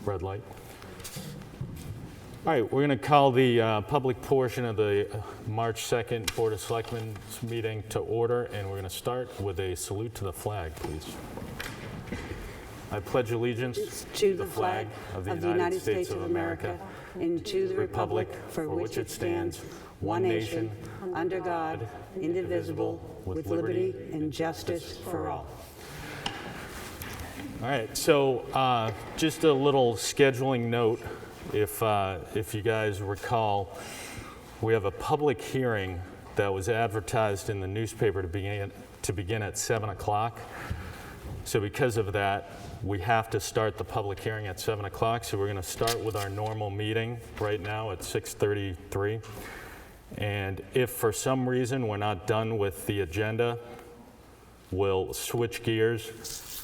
red light. All right, we're going to call the public portion of the March 2nd Board of Selectmen meeting to order, and we're going to start with a salute to the flag, please. I pledge allegiance to the flag of the United States of America and to the republic for which it stands, one nation, under God, indivisible, with liberty and justice for all. All right, so just a little scheduling note. If you guys recall, we have a public hearing that was advertised in the newspaper to begin at 7 o'clock. So because of that, we have to start the public hearing at 7 o'clock. So we're going to start with our normal meeting right now at 6:33. And if for some reason we're not done with the agenda, we'll switch gears,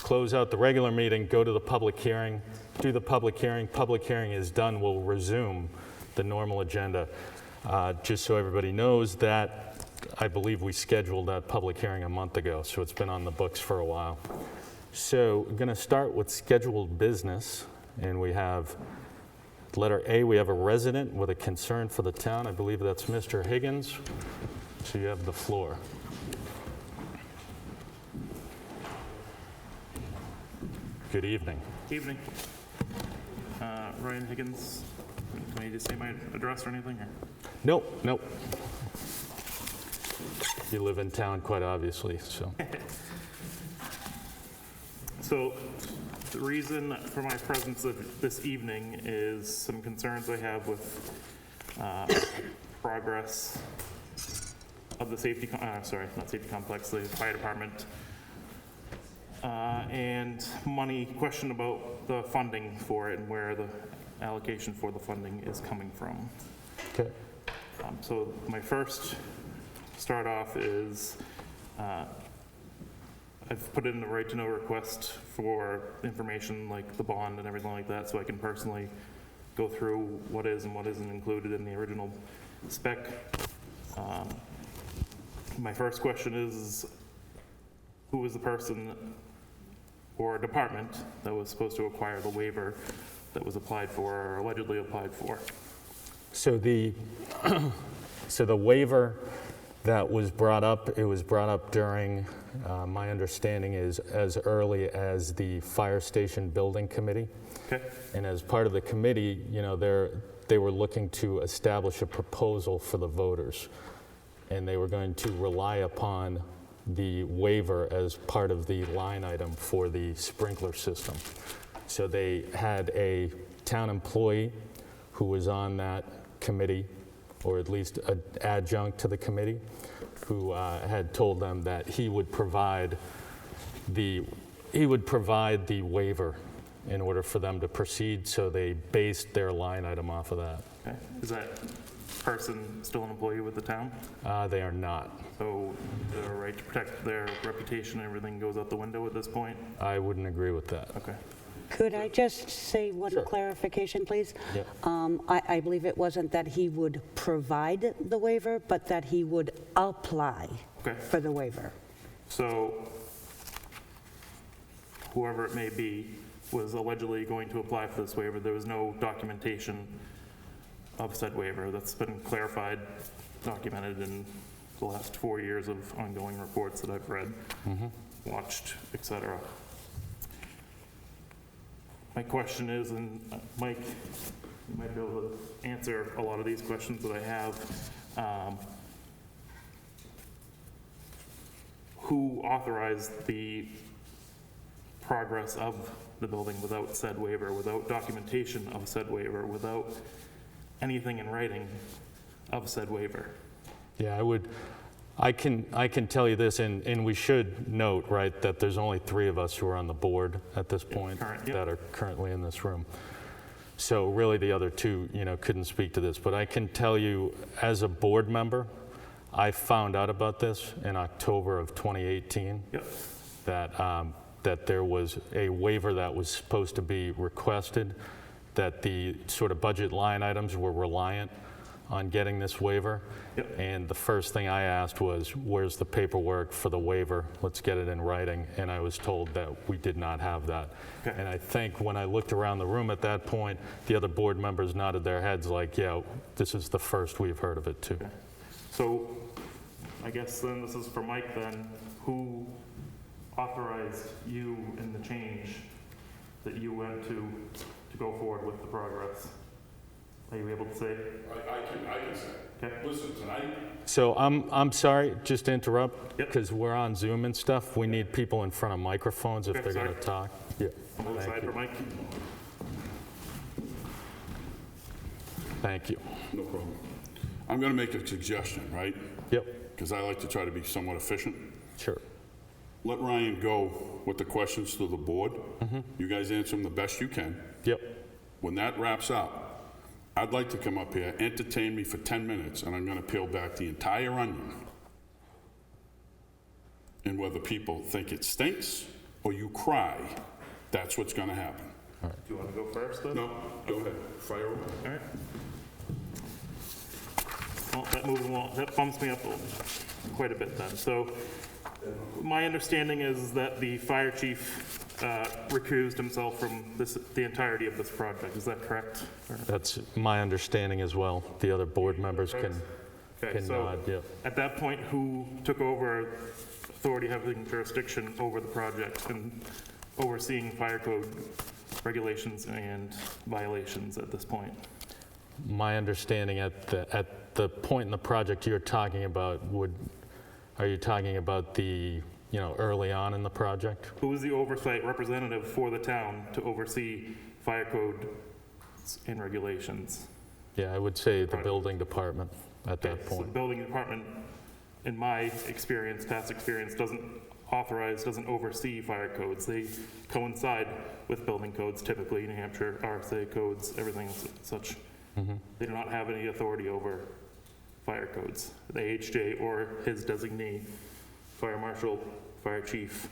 close out the regular meeting, go to the public hearing, do the public hearing. Public hearing is done, we'll resume the normal agenda. Just so everybody knows that I believe we scheduled that public hearing a month ago, so it's been on the books for a while. So we're going to start with scheduled business, and we have letter A, we have a resident with a concern for the town. I believe that's Mr. Higgins. So you have the floor. Good evening. Evening. Ryan Higgins. Can I just say my address or anything? Or? Nope. You live in town, quite obviously, so. So the reason for my presence this evening is some concerns I have with progress of the safety, not safety complex, the fire department, and money, question about the funding for it and where the allocation for the funding is coming from. Okay. So my first start off is I've put in the right to know request for information like the bond and everything like that, so I can personally go through what is and what isn't included in the original spec. My first question is, who is the person or department that was supposed to acquire the waiver that was applied for or allegedly applied for? So the waiver that was brought up, it was brought up during, my understanding is as early as the fire station building committee. Okay. And as part of the committee, they were looking to establish a proposal for the voters. And they were going to rely upon the waiver as part of the line item for the sprinkler system. So they had a town employee who was on that committee, or at least an adjunct to the committee, who had told them that he would provide the waiver in order for them to proceed. So they based their line item off of that. Okay. Is that person still an employee with the town? They are not. So their right to protect their reputation and everything goes out the window at this point? I wouldn't agree with that. Okay. Could I just say one Sure. clarification, please? Yep. I believe it wasn't that he would provide the waiver, but that he would apply Okay. for the waiver. So whoever it may be was allegedly going to apply for this waiver. There was no documentation of said waiver. That's been clarified, documented in the last 4 years of ongoing reports that I've read, watched, etc. My question is, and Mike, you might be able to answer a lot of these questions that I have. Who authorized the progress of the building without said waiver, without documentation of said waiver, without anything in writing of said waiver? Yeah, I can tell you this, and we should note, right, that there's only 3 of us who are on the board at this point that are currently in this room. So really the other 2, couldn't speak to this, but I can tell you as a board member, I found out about this in October of 2018, that there was a waiver that was supposed to be requested, that the sort of budget line items were reliant on getting this waiver. Yep. And the first thing I asked was, where's the paperwork for the waiver? Let's get it in writing. And I was told that we did not have that. Okay. And I think when I looked around the room at that point, the other board members nodded their heads like, yeah, this is the first we've heard of it too. Okay. So I guess then this is for Mike then. Who authorized you in the change that you went to go forward with the progress? Are you able to say? I can say. Okay. Listen, tonight, So I'm sorry, just to interrupt, Yep. because we're on Zoom and stuff. We need people in front of microphones if Okay, they're going sorry. to talk. Yeah. I'm on the Thank side you. for Mike. Thank you. no problem. I'm going to make a suggestion, right? Yep, Because I like to try to be somewhat efficient. sure. Let Ryan go with the questions to the board. You guys answer them the best you can. Yep. When that wraps up, I'd like to come up here, entertain me for 10 minutes, and I'm going to peel back the entire onion. And whether people think it stinks or you cry, that's what's going to happen. Do you want to go first then? No, go ahead, fire away. All right. Well, that moves along, that bumps me up quite a bit then. So my understanding is that the fire chief recused himself from the entirety of this project. Is that correct? Or- That's my understanding as well. The other board members Okay, can so nod, yep. at that point, who took over authority having jurisdiction over the project and overseeing fire code regulations and violations at this point? My understanding at the point in the project you're talking about are you talking about the, early on in the project? Who is the oversight representative for the town to oversee fire code and regulations? Yeah, I would say the Right. building department at that Okay, so the point. building department, in my experience, past experience, doesn't oversee fire codes. They coincide with building codes, typically New Hampshire RSA codes, everything such. They do not have any authority over fire codes. The AHJ or his designee, fire marshal, fire chief,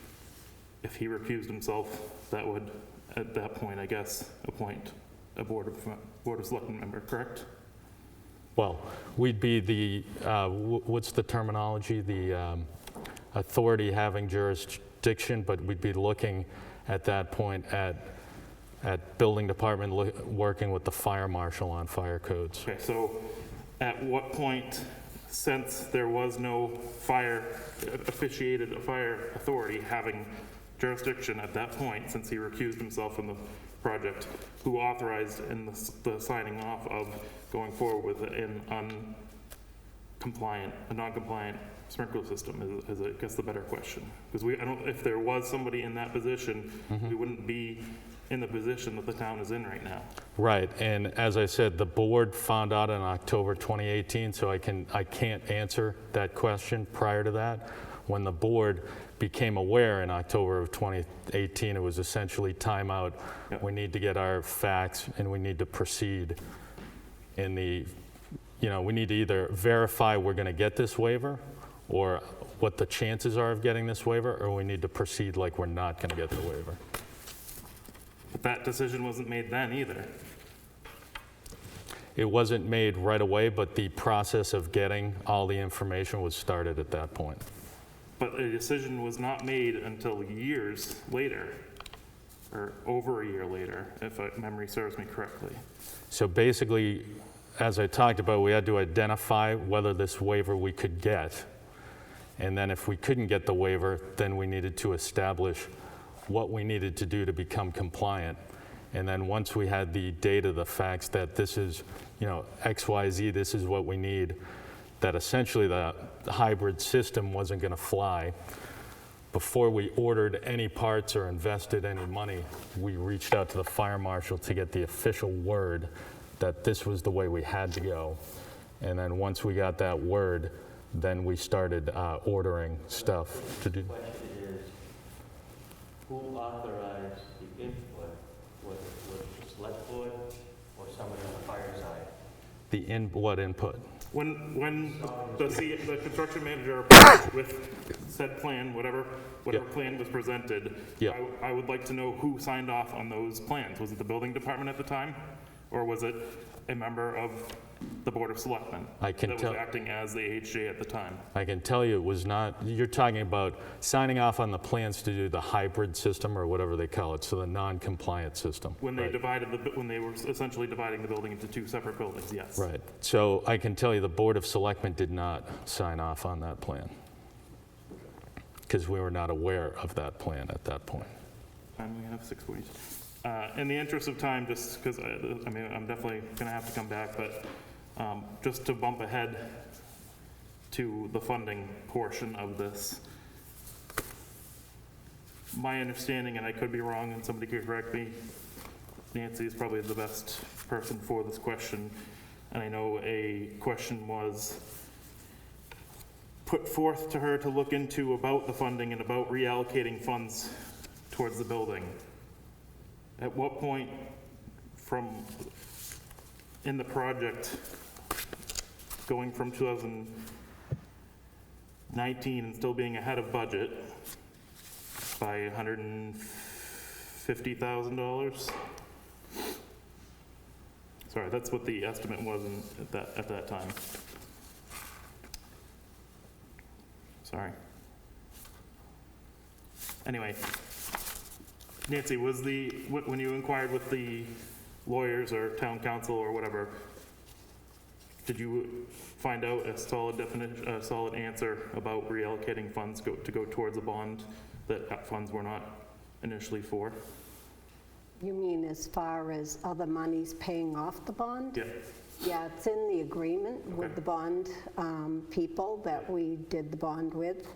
if he recused himself, that would, at that point, I guess, appoint a board of selectmen member, correct? Well, we'd be the, what's the terminology? The authority having jurisdiction, but we'd be looking at that point at building department working with the fire marshal on fire codes. Okay, so at what point, since there was no officiated fire authority having jurisdiction at that point, since he recused himself from the project, who authorized in the signing off of going forward with a non-compliant sprinkler system is I guess the better question. Because if there was somebody in that position, we wouldn't be in the position that the town is in right now. Right, and as I said, the board found out in October 2018, so I can't answer that question prior to that. When the board became aware in October of 2018, it was essentially timeout. Yep. We need to get our facts and we need to proceed in the, we need to either verify we're going to get this waiver or what the chances are of getting this waiver, or we need to proceed like we're not going to get the waiver. But that decision wasn't made then either. It wasn't made right away, but the process of getting all the information was started at that point. But a decision was not made until years later, or over a year later, if memory serves me correctly. So basically, as I talked about, we had to identify whether this waiver we could get. And then if we couldn't get the waiver, then we needed to establish what we needed to do to become compliant. And then once we had the data, the facts that this is, XYZ, this is what we need, that essentially the hybrid system wasn't going to fly. Before we ordered any parts or invested any money, we reached out to the fire marshal to get the official word that this was the way we had to go. And then once we got that word, then we started ordering stuff to do. The question is, who authorized the input? Was it the select board or somebody on the fire side? What input? When the construction manager approached with said plan, whatever Yep. plan was presented, Yep. I would like to know who signed off on those plans. Was it the building department at the time? Or was it a member of the Board of Selectmen I can that tell- was acting as the AHJ at the time? I can tell you it was not, you're talking about signing off on the plans to do the hybrid system or whatever they call it, so the non-compliant system. When they Right. when they were essentially dividing the building into two separate buildings, yes. Right. So I can tell you the Board of Selectmen did not sign off on that plan because we were not aware of that plan at that point. And we have 6:42. In the interest of time, just because, I mean, I'm definitely going to have to come back, but just to bump ahead to the funding portion of this, my understanding, and I could be wrong, and somebody could correct me, Nancy is probably the best person for this question, and I know a question was put forth to her to look into about the funding and about reallocating funds towards the building. At what point in the project, going from 2019 and still being ahead of budget by $150,000? Sorry, that's what the estimate was at that time. Sorry. Anyway, Nancy, when you inquired with the lawyers or town council or whatever, did you find out a solid answer about reallocating funds to go towards a bond that funds were not initially for? You mean as far as other monies paying off the bond? Yeah. Yeah, it's in the agreement with Okay. the bond people that we did the bond with.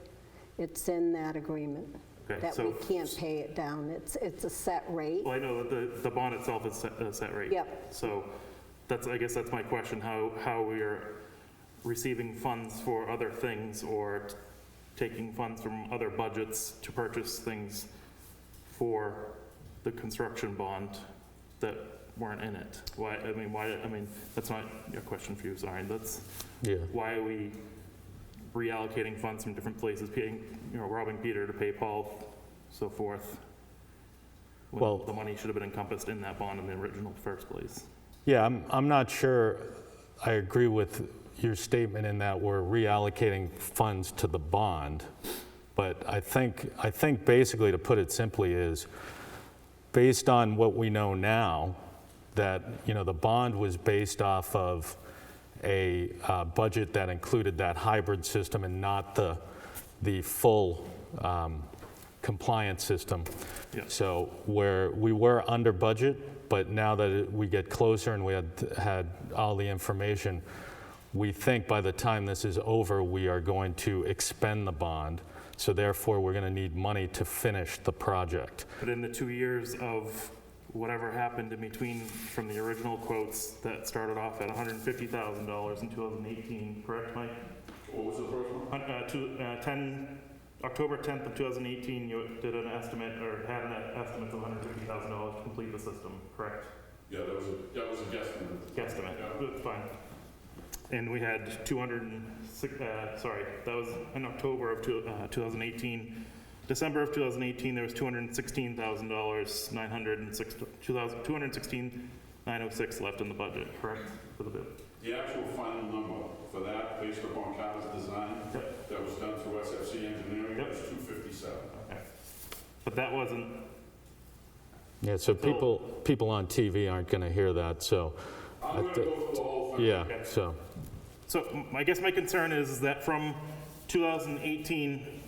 It's in that agreement. Okay, That so- we can't pay it down. It's a set rate. Well, I know that the bond itself is a set rate. Yep. So I guess that's my question, how we are receiving funds for other things or taking funds from other budgets to purchase things for the construction bond that weren't in it. Why, that's not a question for you, sorry. Yeah. Why are we reallocating funds from different places, robbing Peter to pay Paul, so forth? When Well- the money should have been encompassed in that bond in the original first place. Yeah, I'm not sure I agree with your statement in that we're reallocating funds to the bond, but I think basically, to put it simply, is based on what we know now, that, the bond was based off of a budget that included that hybrid system and not the full compliance system. Yeah. So where we were under budget, but now that we get closer and we had all the information, we think by the time this is over, we are going to expend the bond. So therefore, we're going to need money to finish the project. But in the 2 years of whatever happened in between from the original quotes that started off at $150,000 in 2018, correct, Mike? What was the first one? October 10th of 2018, you did an estimate, or had an estimate of $150,000 to complete the system, correct? Yeah, that was a guesstimate. Guesstimate, Yeah. that's fine. And we had that was in October of 2018. December of 2018, there was $216,000, $216,906 left in the budget, correct, for the bid? The actual final number for that, based upon Carter's design, Yep. that was done through SFC Engineering, Yep. was 257. Okay. But that wasn't, Yeah, so people on TV aren't going to hear that, so, I'm going to go through the whole thing. yeah, Okay. so, I guess my concern is that from 2018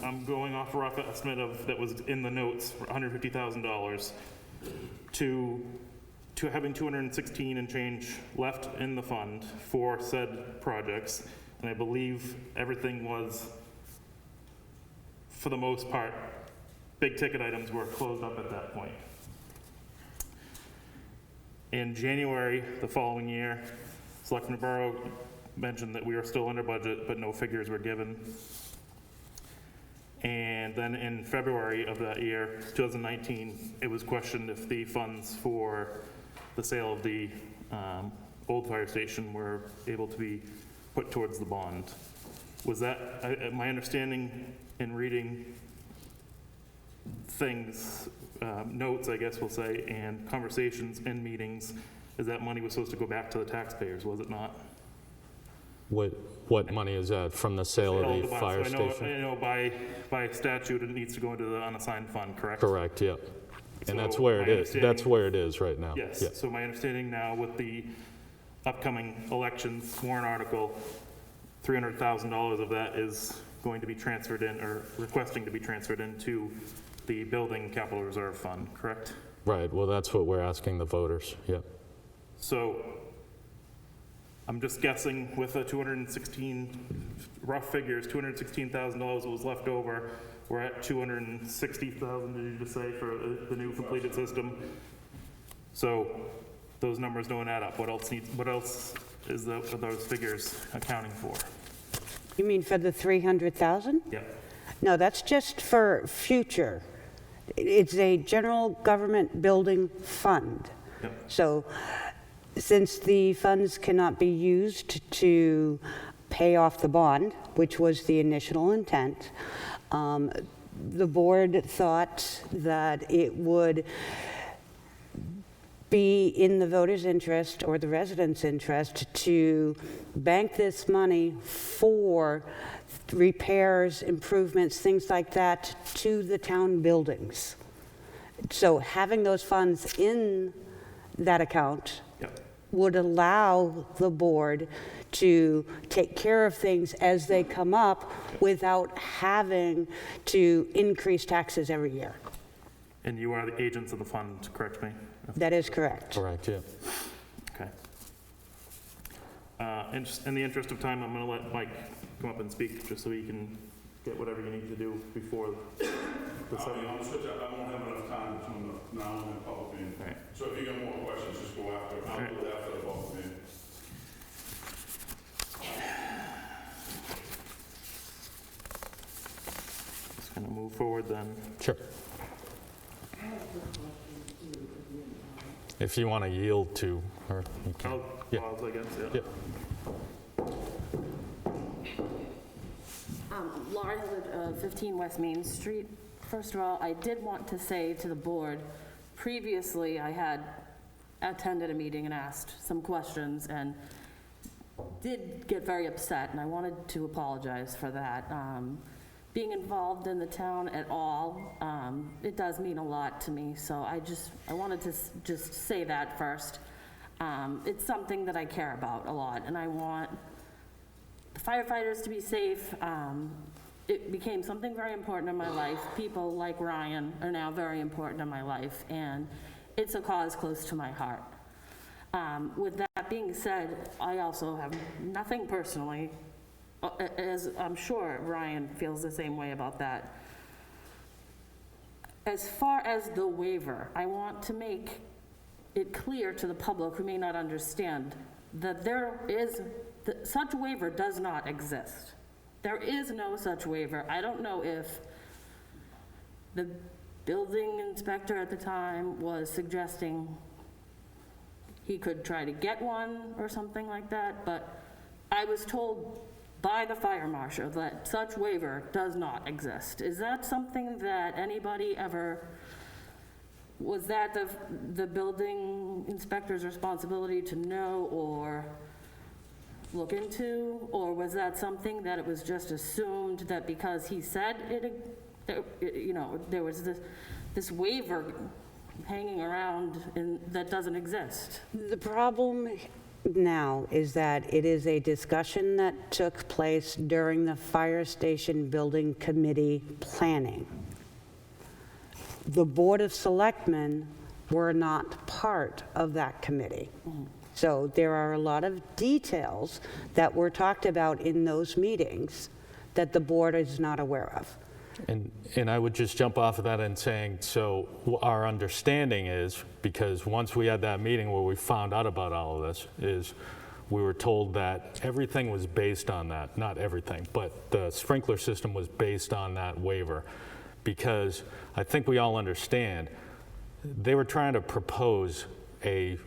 I'm going off a rough estimate that was in the notes, for $150,000, to having 216 and change left in the fund for said projects. And I believe everything was, for the most part, big ticket items were closed up at that point. In January, the following year, Selectman Borough mentioned that we were still under budget, but no figures were given. And then in February of that year, 2019, it was questioned if the funds for the sale of the old fire station were able to be put towards the bond. Was that, my understanding in reading things, notes, I guess we'll say, and conversations in meetings, is that money was supposed to go back to the taxpayers, was it not? What money is that, from the sale of the bonds. fire So station? I know by statute, it needs to go into the unassigned fund, correct? Correct, yeah. And that's So where my it is. That's understanding- where it is right now. Yes, Yeah. so my understanding now with the upcoming elections warrant article, $300,000 of that is going to be transferred in, or requesting to be transferred into the building capital reserve fund, correct? Right, well, that's what we're asking the voters, yeah. So I'm just guessing with a 216, rough figures, $216,000 was left over. We're at 260,000, did you just say, for the new completed system? So those numbers don't add up. What else is are those figures accounting for? You mean for the 300,000? Yeah. No, that's just for future. It's a general government building fund. Yep. So since the funds cannot be used to pay off the bond, which was the initial intent, the board thought that it would be in the voters' interest or the residents' interest to bank this money for repairs, improvements, things like that to the town buildings. So having those funds in that account Yep. would allow the board to take care of things as they come up without having to increase taxes every year. And you are the agents of the fund, correct me? That is correct. Correct, yeah. Okay. In the interest of time, I'm going to let Mike come up and speak, just so he can get whatever you need to do before the I'll be honest with you, I won't have enough time between now and the public meeting. Right. So if you got more questions, just go after, I'll do it after the public meeting. Just going to move forward then. Sure. If you want to yield to her, you can. I'll Yeah. pause, I guess, yeah. Yeah. Laura Hillard, 15 West Main Street. First of all, I did want to say to the board, previously I had attended a meeting and asked some questions and did get very upset, and I wanted to apologize for that. Being involved in the town at all, it does mean a lot to me, so I wanted to just say that first. It's something that I care about a lot, and I want the firefighters to be safe. It became something very important in my life. People like Ryan are now very important in my life, and it's a cause close to my heart. With that being said, I also have nothing personally, as I'm sure Ryan feels the same way about that. As far as the waiver, I want to make it clear to the public who may not understand that such waiver does not exist. There is no such waiver. I don't know if the building inspector at the time was suggesting he could try to get one or something like that, but I was told by the fire marshal that such waiver does not exist. Is that something that anybody ever, was that the building inspector's responsibility to know or look into? Or was that something that it was just assumed that because he said there was this waiver hanging around that doesn't exist? The problem now is that it is a discussion that took place during the fire station building committee planning. The Board of Selectmen were not part of that committee. So there are a lot of details that were talked about in those meetings that the board is not aware of. And I would just jump off of that and saying, so our understanding is, because once we had that meeting where we found out about all of this, is we were told that everything was based on that, not everything, but the sprinkler system was based on that waiver. Because I think we all understand, they were trying to propose I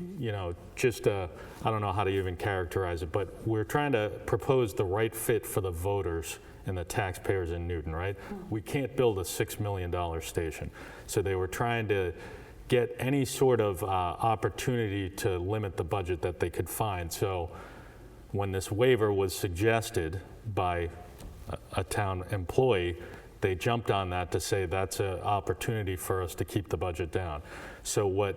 don't know how to even characterize it, but we're trying to propose the right fit for the voters and the taxpayers in Newton, right? We can't build a $6 million station. So they were trying to get any sort of opportunity to limit the budget that they could find. So when this waiver was suggested by a town employee, they jumped on that to say that's an opportunity for us to keep the budget down. So when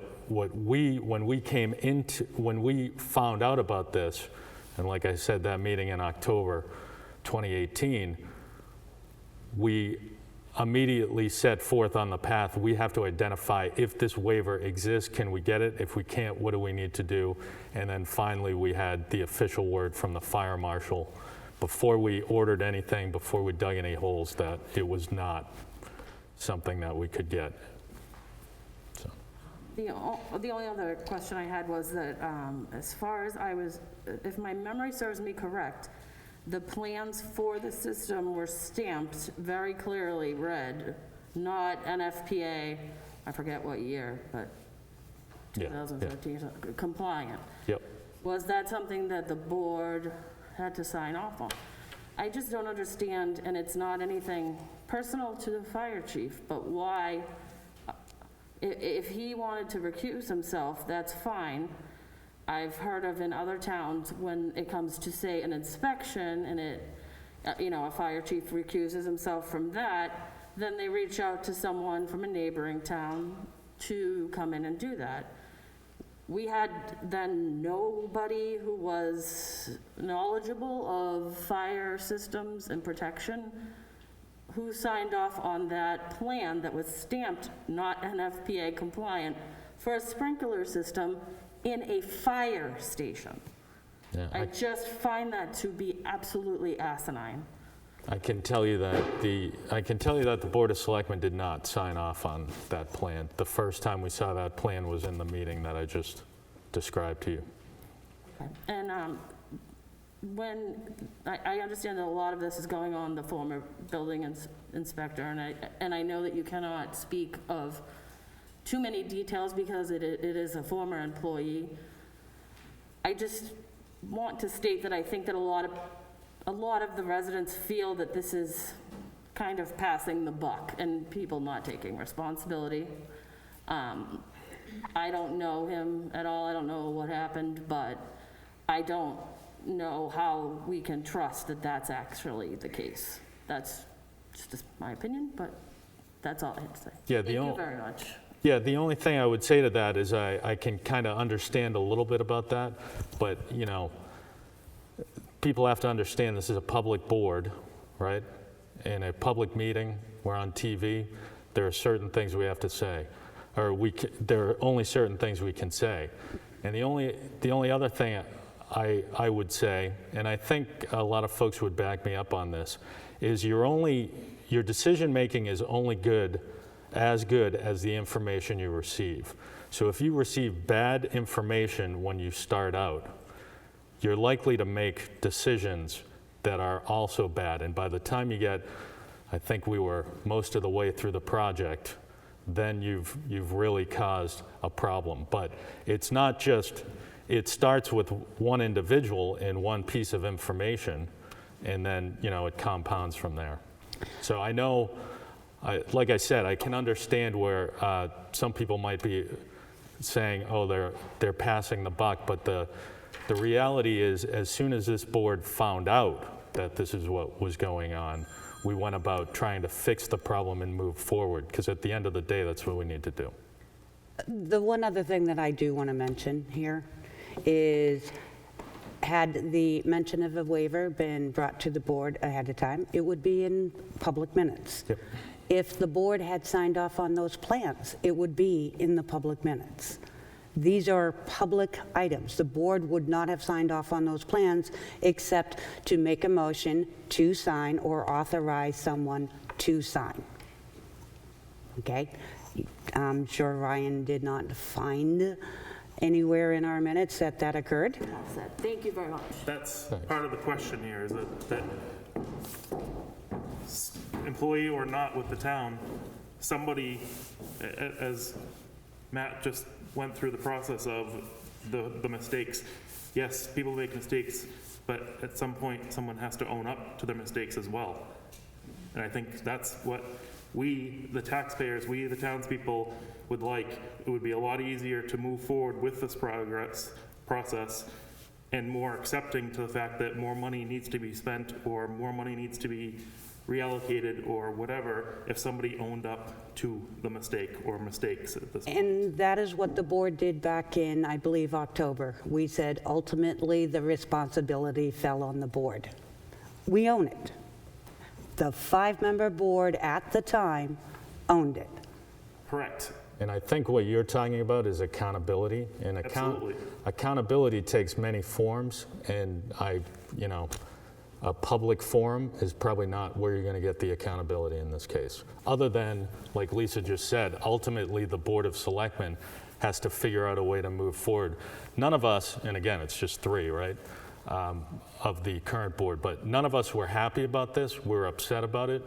we found out about this, and like I said, that meeting in October 2018, we immediately set forth on the path. We have to identify if this waiver exists, can we get it? If we can't, what do we need to do? And then finally, we had the official word from the fire marshal before we ordered anything, before we dug any holes, that it was not something that we could get. So. The only other question I had was that as far as if my memory serves me correct, the plans for the system were stamped very clearly red, not NFPA, I forget what year, but 2013, compliant. Yep. Was that something that the board had to sign off on? I just don't understand, and it's not anything personal to the fire chief, but why, if he wanted to recuse himself, that's fine. I've heard of in other towns when it comes to, say, an inspection and a fire chief recuses himself from that, then they reach out to someone from a neighboring town to come in and do that. We had then nobody who was knowledgeable of fire systems and protection who signed off on that plan that was stamped not NFPA compliant for a sprinkler system in a fire station. Yeah, I just find that to be absolutely asinine. I can tell you that the Board of Selectmen did not sign off on that plan. The first time we saw that plan was in the meeting that I just described to you. Okay. And when I understand that a lot of this is going on the former building inspector, and I know that you cannot speak of too many details because it is a former employee. I just want to state that I think that a lot of the residents feel that this is kind of passing the buck and people not taking responsibility. I don't know him at all. I don't know what happened, but I don't know how we can trust that that's actually the case. That's just my opinion, but that's all I have to say. Yeah, Thank you very much. Yeah, the only thing I would say to that is I can kind of understand a little bit about that, but, people have to understand this is a public board, right? In a public meeting, we're on TV, there are certain things we have to say, or there are only certain things we can say. And the only other thing I would say, and I think a lot of folks would back me up on this, is your decision-making is only as good as the information you receive. So if you receive bad information when you start out, you're likely to make decisions that are also bad. And by the time you get, I think we were most of the way through the project, then you've really caused a problem. But it's not just, it starts with one individual and one piece of information, and then, it compounds from there. So I know, like I said, I can understand where some people might be saying, oh, they're passing the buck, but the reality is, as soon as this board found out that this is what was going on, we went about trying to fix the problem and move forward, because at the end of the day, that's what we need to do. The one other thing that I do want to mention here is, had the mention of a waiver been brought to the board ahead of time, it would be in public minutes. Yep. If the board had signed off on those plans, it would be in the public minutes. These are public items. The board would not have signed off on those plans except to make a motion to sign or authorize someone to sign. Okay? I'm sure Ryan did not find anywhere in our minutes that occurred. That's it. Thank you very much. That's part of the question here, is that employee or not with the town, somebody, as Matt just went through the process of the mistakes. Yes, people make mistakes, but at some point, someone has to own up to their mistakes as well. And I think that's what we, the taxpayers, we, the townspeople, would like. It would be a lot easier to move forward with this process and more accepting to the fact that more money needs to be spent or more money needs to be reallocated or whatever if somebody owned up to the mistake or mistakes at this point. And that is what the board did back in, I believe, October. We said ultimately the responsibility fell on the board. We own it. The 5-member board at the time owned it. Correct. And I think what you're talking about is accountability. And Absolutely. accountability takes many forms, and a public forum is probably not where you're going to get the accountability in this case. Other than, like Lisa just said, ultimately the Board of Selectmen has to figure out a way to move forward. None of us, and again, it's just 3, right, of the current board, but none of us were happy about this. We're upset about it.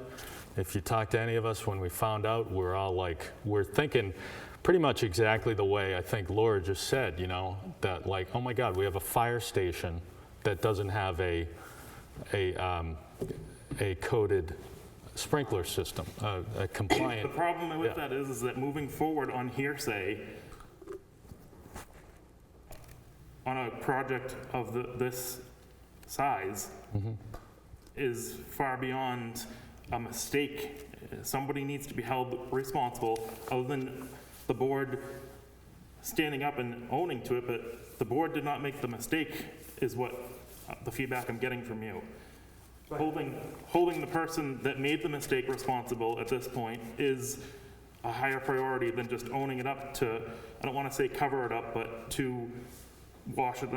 If you talk to any of us when we found out, we're all like, we're thinking pretty much exactly the way I think Laura just said, that like, oh my God, we have a fire station that doesn't have a coded sprinkler system, a compliant. The problem with that is that moving forward on hearsay on a project of this size is far beyond a mistake. Somebody needs to be held responsible, other than the board standing up and owning to it, but the board did not make the mistake is what the feedback I'm getting from you. Holding the person that made the mistake responsible at this point is a higher priority than just owning it up to, I don't want to say cover it up, but to wash it,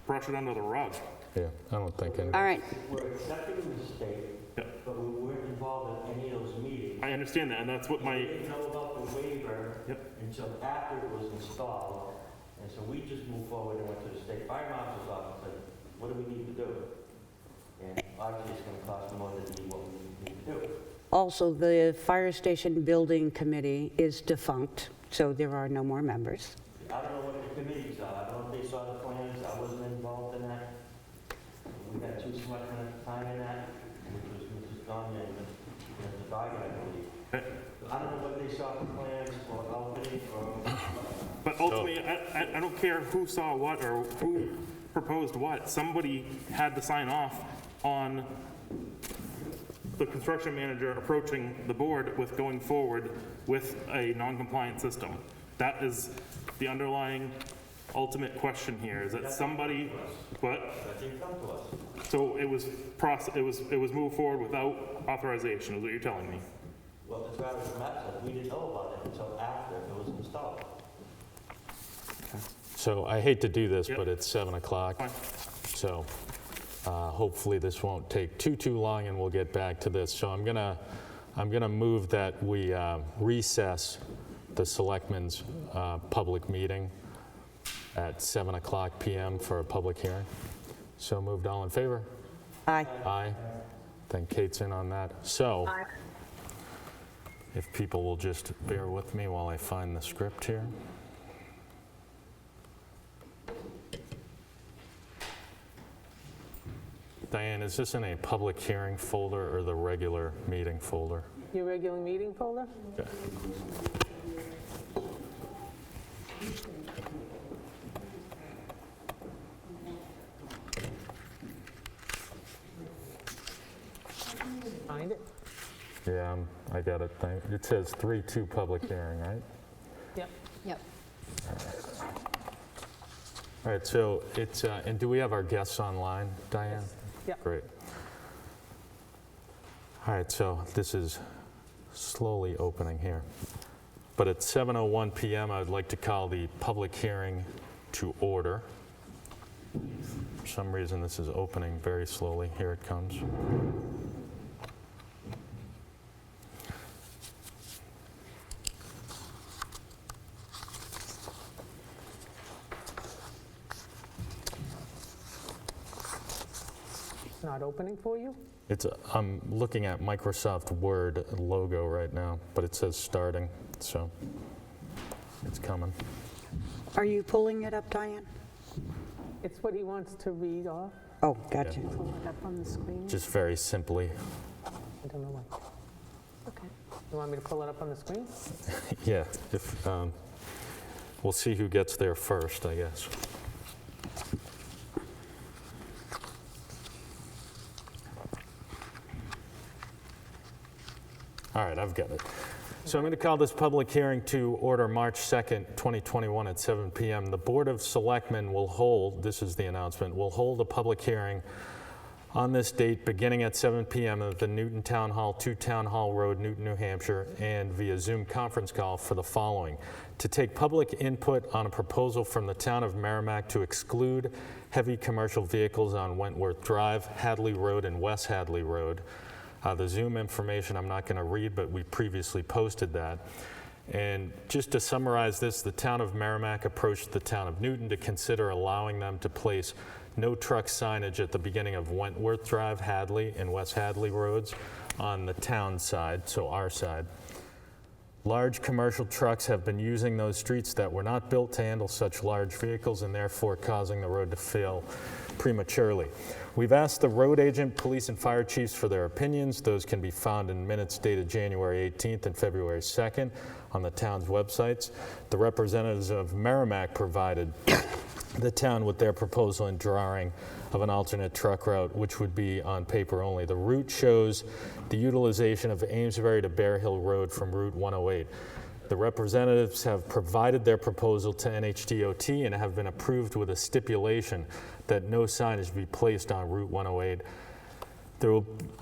brush it under the rug. Yeah, I don't think any. All right. We're accepting the mistake, but we weren't involved in any of those meetings. I understand that, and that's what We didn't know about the waiver until after it was installed. And so we just moved forward and went to the state fire marshal's office and said, what do we need to do? And obviously it's going to cost more than what we need to do. Also, the fire station building committee is defunct, so there are no more members. I don't know what the committees are. I don't know if they saw the plans. I wasn't involved in that. We had 2 selectmen at the time in that, which was Mrs. Donnelly and Mr. Geiger, I believe. I don't know what they saw the plans or opening or... But ultimately, I don't care who saw what or who proposed what. Somebody had to sign off on the construction manager approaching the board with going forward with a non-compliant system. That is the underlying ultimate question here, is that somebody, what? That didn't come to us. So it was moved forward without authorization, is what you're telling me? Well, as far as the map says, we didn't know about it until after it was installed. So I hate to do this, but it's 7 o'clock. Fine. So hopefully this won't take too long and we'll get back to this. So I'm gonna move that we recess the Selectmen's public meeting at 7 o'clock p.m. for a public hearing. So moved, all in favor? Aye. Aye. Then Kate's in on that. So if people will just bear with me while I find the script here. Diane, is this in a public hearing folder or the regular meeting folder? Your regular meeting folder? Okay. Find it? Yeah, I got it. It says 3-2 public hearing, right? Yep. Yep. All right, so it's, and do we have our guests online, Diane? Yep. Great. All right, so this is slowly opening here. But at 7:01 p.m., I would like to call the public hearing to order. For some reason, this is opening very slowly. Here it comes. It's not opening for you? I'm looking at Microsoft Word logo right now, but it says starting, so it's coming. Are you pulling it up, Diane? It's what he wants to read off. Oh, gotcha. Pull it up on the screen. Just very simply. I don't know why. Okay. You want me to pull it up on the screen? Yeah, if, we'll see who gets there first, I guess. All right, I've got it. So I'm going to call this public hearing to order March 2nd, 2021 at 7 p.m. The Board of Selectmen will hold, this is the announcement, will hold a public hearing on this date beginning at 7 p.m. at the Newton Town Hall, 2 Town Hall Road, Newton, New Hampshire, and via Zoom conference call for the following. To take public input on a proposal from the town of Merrimack to exclude heavy commercial vehicles on Wentworth Drive, Hadley Road, and West Hadley Road. The Zoom information I'm not going to read, but we previously posted that. And just to summarize this, the town of Merrimack approached the town of Newton to consider allowing them to place no truck signage at the beginning of Wentworth Drive, Hadley, and West Hadley roads on the town side, so our side. Large commercial trucks have been using those streets that were not built to handle such large vehicles and therefore causing the road to fail prematurely. We've asked the road agent, police, and fire chiefs for their opinions. Those can be found in minutes dated January 18th and February 2nd on the town's websites. The representatives of Merrimack provided the town with their proposal and drawing of an alternate truck route, which would be on paper only. The route shows the utilization of Amesbury to Bear Hill Road from Route 108. The representatives have provided their proposal to NHDOT and have been approved with a stipulation that no signage be placed on Route 108.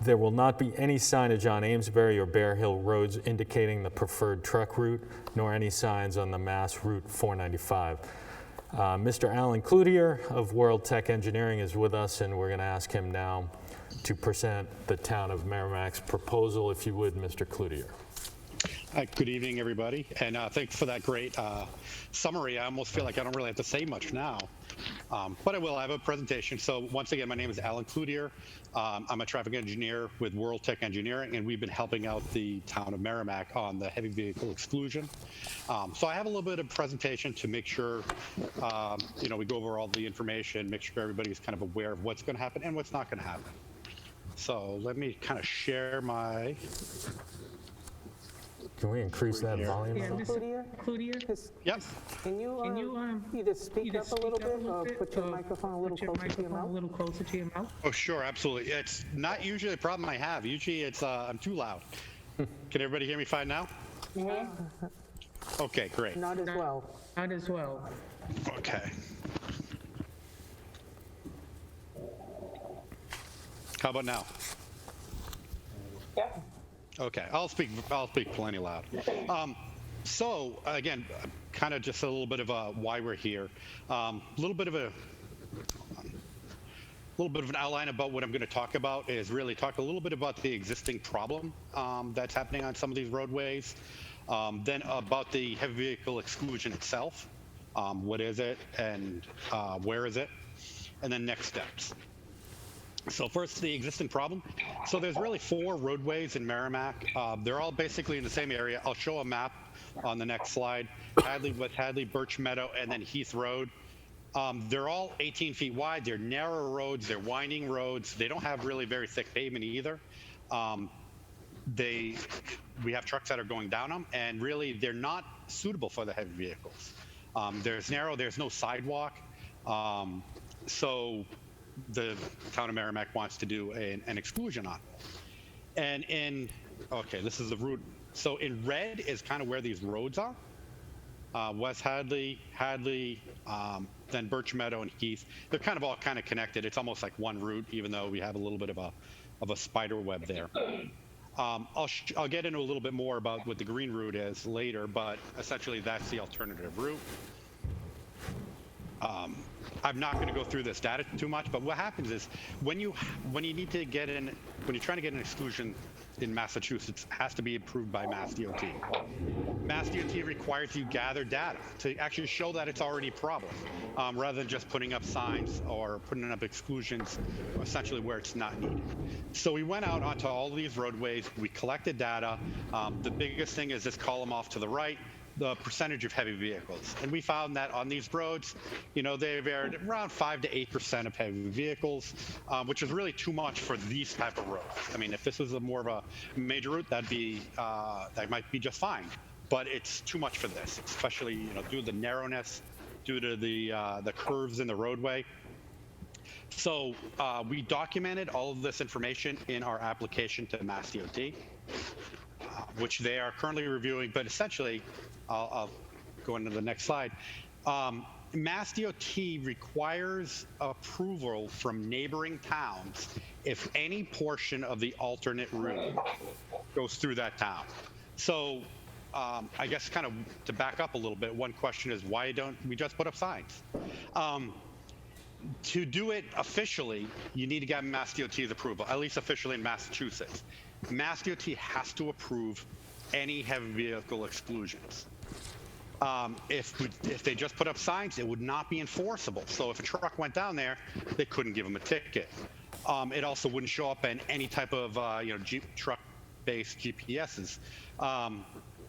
There will not be any signage on Amesbury or Bear Hill roads indicating the preferred truck route, nor any signs on the Mass Route 495. Mr. Alan Cloutier of World Tech Engineering is with us, and we're going to ask him now to present the town of Merrimack's proposal. If you would, Mr. Cloutier. Good evening, everybody, and thanks for that great summary. I almost feel like I don't really have to say much now, but I will. I have a presentation. So once again, my name is Alan Cloutier. I'm a traffic engineer with World Tech Engineering, and we've been helping out the town of Merrimack on the heavy vehicle exclusion. So I have a little bit of presentation to make sure, we go over all the information, make sure everybody's kind of aware of what's going to happen and what's not going to happen. So let me kind of share my... Can we increase that volume? Yeah, Mr. Cloutier? Yep. Can you either speak up a little bit or put your microphone a little closer to your mouth? Oh, sure, absolutely. It's not usually a problem I have. Usually it's I'm too loud. Can everybody hear me fine now? Okay, great. Not as well. Not as well. Okay. How about now? Yeah. Okay, I'll speak plenty loud. So again, kind of just a little bit of why we're here. A little bit of an outline about what I'm going to talk about is really talk a little bit about the existing problem that's happening on some of these roadways. Then about the heavy vehicle exclusion itself. What is it and where is it? And then next steps. So first, the existing problem. So there's really 4 roadways in Merrimack. They're all basically in the same area. I'll show a map on the next slide. Hadley, West Hadley, Birch Meadow, and then Heath Road. They're all 18 feet wide. They're narrow roads. They're winding roads. They don't have really very thick pavement either. We have trucks that are going down them, and really they're not suitable for the heavy vehicles. There's narrow. There's no sidewalk. So the town of Merrimack wants to do an exclusion on. And okay, this is the route. So in red is kind of where these roads are. West Hadley, then Birch Meadow and Heath. They're kind of all kind of connected. It's almost like one route, even though we have a little bit of a spider web there. I'll get into a little bit more about what the green route is later, but essentially that's the alternative route. I'm not going to go through this data too much, but what happens is when you're trying to get an exclusion in Massachusetts, it has to be approved by Mass DOT. Mass DOT requires you gather data to actually show that it's already a problem, rather than just putting up signs or putting up exclusions essentially where it's not needed. So we went out onto all of these roadways, we collected data. The biggest thing is this column off to the right. the percentage of heavy vehicles. And we found that on these roads, they varied around 5 to 8% of heavy vehicles, which is really too much for these type of roads. I mean, if this was more of a major route, that might be just fine. But it's too much for this, especially due to the narrowness, due to the curves in the roadway. So we documented all of this information in our application to Mass DOT, which they are currently reviewing. But essentially, I'll go into the next slide. Mass DOT requires approval from neighboring towns if any portion of the alternate route goes through that town. So I guess kind of to back up a little bit, one question is, why don't we just put up signs? To do it officially, you need to get Mass DOT's approval, at least officially in Massachusetts. Mass DOT has to approve any heavy vehicle exclusions. If they just put up signs, it would not be enforceable. So if a truck went down there, they couldn't give them a ticket. It also wouldn't show up in any type of truck-based GPSs.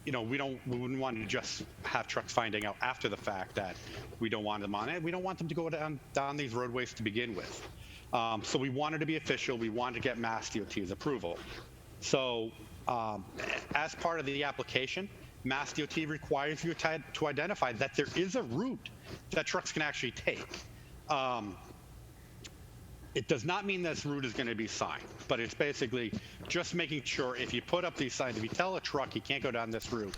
We wouldn't want to just have trucks finding out after the fact that we don't want them on it. We don't want them to go down these roadways to begin with. So we wanted to be official. We wanted to get Mass DOT's approval. So as part of the application, Mass DOT requires you to identify that there is a route that trucks can actually take. It does not mean this route is going to be signed, but it's basically just making sure if you put up these signs, if you tell a truck he can't go down this route,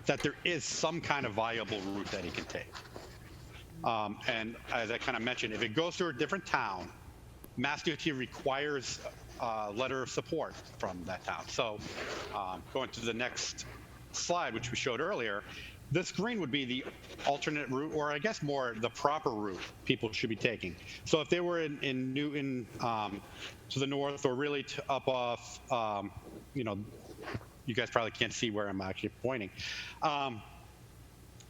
that there is some kind of viable route that he can take. And as I kind of mentioned, if it goes through a different town, Mass DOT requires a letter of support from that town. So going to the next slide, which we showed earlier, this green would be the alternate route, or I guess more the proper route people should be taking. So if they were in Newton to the north, or really up off, you guys probably can't see where I'm actually pointing.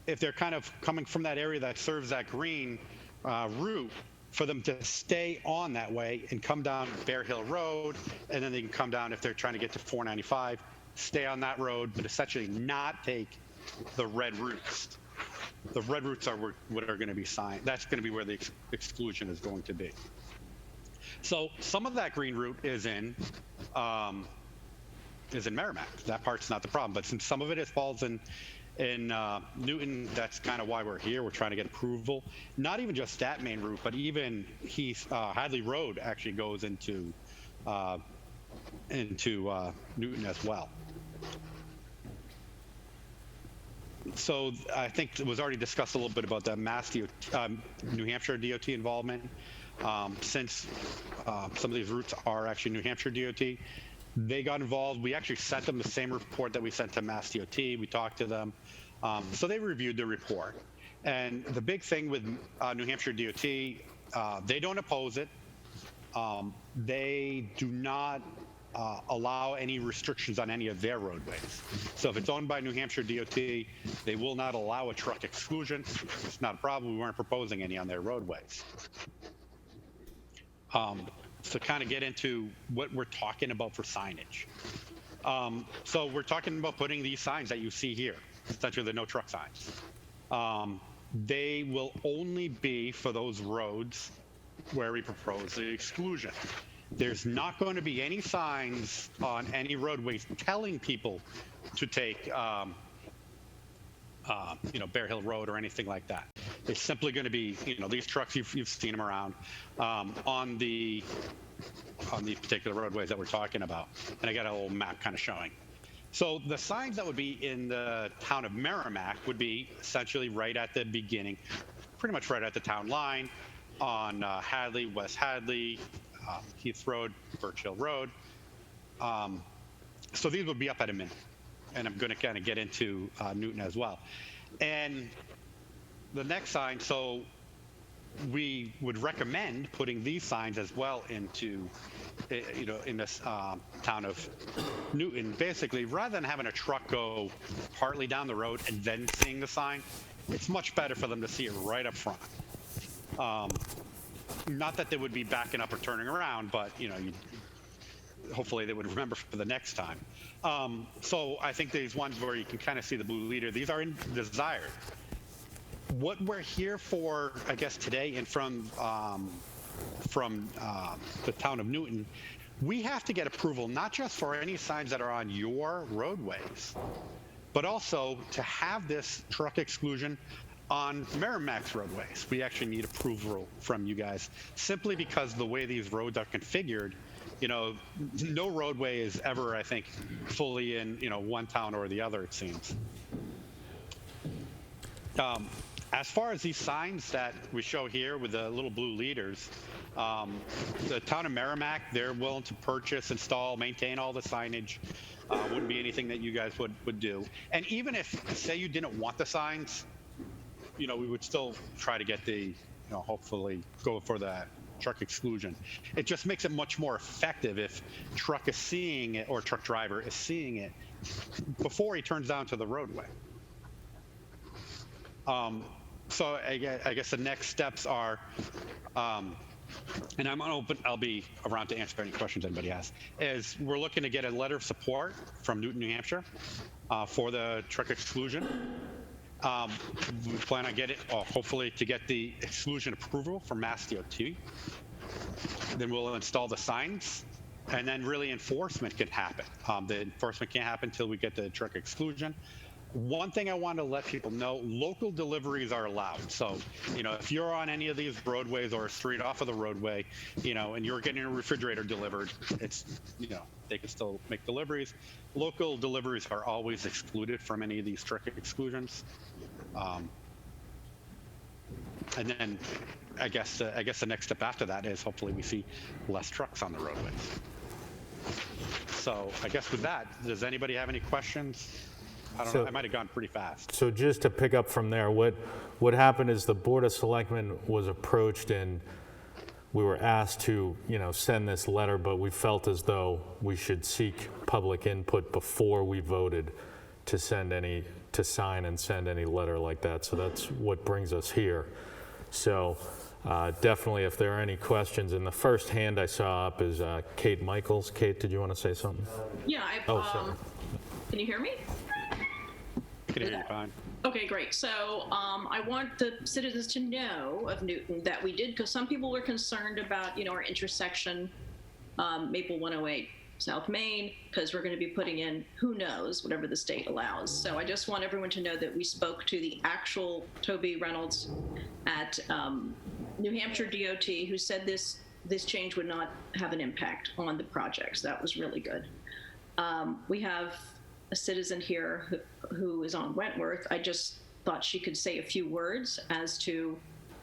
If they're kind of coming from that area that serves that green route, for them to stay on that way and come down Bear Hill Road, and then they can come down if they're trying to get to 495, stay on that road, but essentially not take the red routes. The red routes are what are going to be signed. That's going to be where the exclusion is going to be. So some of that green route is in Merrimack. That part's not the problem, but since some of it falls in Newton, that's kind of why we're here. We're trying to get approval. Not even just that main route, but even Hadley Road actually goes into Newton as well. So I think it was already discussed a little bit about the New Hampshire DOT involvement. Since some of these routes are actually New Hampshire DOT, they got involved. We actually sent them the same report that we sent to Mass DOT. We talked to them. So they reviewed the report. And the big thing with New Hampshire DOT, they don't oppose it. They do not allow any restrictions on any of their roadways. So if it's owned by New Hampshire DOT, they will not allow a truck exclusion. It's not a problem. We weren't proposing any on their roadways. So kind of get into what we're talking about for signage. So we're talking about putting these signs that you see here, essentially the no truck signs. They will only be for those roads where we propose the exclusion. There's not going to be any signs on any roadways telling people to take, Bear Hill Road or anything like that. It's simply going to be, these trucks, you've seen them around on the particular roadways that we're talking about. And I got a little map kind of showing. So the signs that would be in the town of Merrimack would be essentially right at the beginning, pretty much right at the town line on Hadley, West Hadley, Heath Road, Birch Hill Road. So these would be up at a minute, and I'm going to kind of get into Newton as well. And the next sign, so we would recommend putting these signs as well into, in this town of Newton. Basically, rather than having a truck go partly down the road and then seeing the sign, it's much better for them to see it right up front. Not that they would be backing up or turning around, but hopefully they would remember for the next time. So I think these ones where you can kind of see the blue leader, these are desired. What we're here for, I guess, today, and from the town of Newton, we have to get approval not just for any signs that are on your roadways, but also to have this truck exclusion on Merrimack's roadways. We actually need approval from you guys, simply because the way these roads are configured, no roadway is ever, I think, fully in, one town or the other, it seems. As far as these signs that we show here with the little blue leaders, the town of Merrimack, they're willing to purchase, install, maintain all the signage. Wouldn't be anything that you guys would do. And even if, say, you didn't want the signs, we would still try to get the, hopefully go for that truck exclusion. It just makes it much more effective if truck is seeing it, or truck driver is seeing it before he turns down to the roadway. So I guess the next steps are, and I'll be around to answer any questions anybody has, is we're looking to get a letter of support from Newton, New Hampshire for the truck exclusion. We plan on getting, hopefully, to get the exclusion approval from Mass DOT. Then we'll install the signs, and then really enforcement can happen. The enforcement can't happen until we get the truck exclusion. One thing I want to let people know, local deliveries are allowed. So, if you're on any of these roadways or a street off of the roadway, and you're getting a refrigerator delivered, it's, they can still make deliveries. Local deliveries are always excluded from any of these truck exclusions. And then I guess the next step after that is hopefully we see less trucks on the roadways. So I guess with that, does anybody have any questions? I don't know, I might have gone pretty fast. So just to pick up from there, what happened is the Board of Selectmen was approached and we were asked to, send this letter, but we felt as though we should seek public input before we voted to sign and send any letter like that. So that's what brings us here. So definitely, if there are any questions, and the first hand I saw up is Kate Michaels. Kate, did you want to say something? Yeah, sorry. Can you hear me? I can hear you fine. Okay, great. So I want the citizens to know of Newton that we did, because some people were concerned about, our intersection, Maple 108, South Main, because we're going to be putting in, who knows, whatever the state allows. So I just want everyone to know that we spoke to the actual Toby Reynolds at New Hampshire DOT, who said this change would not have an impact on the projects. That was really good. We have a citizen here who is on Wentworth. I just thought she could say a few words as to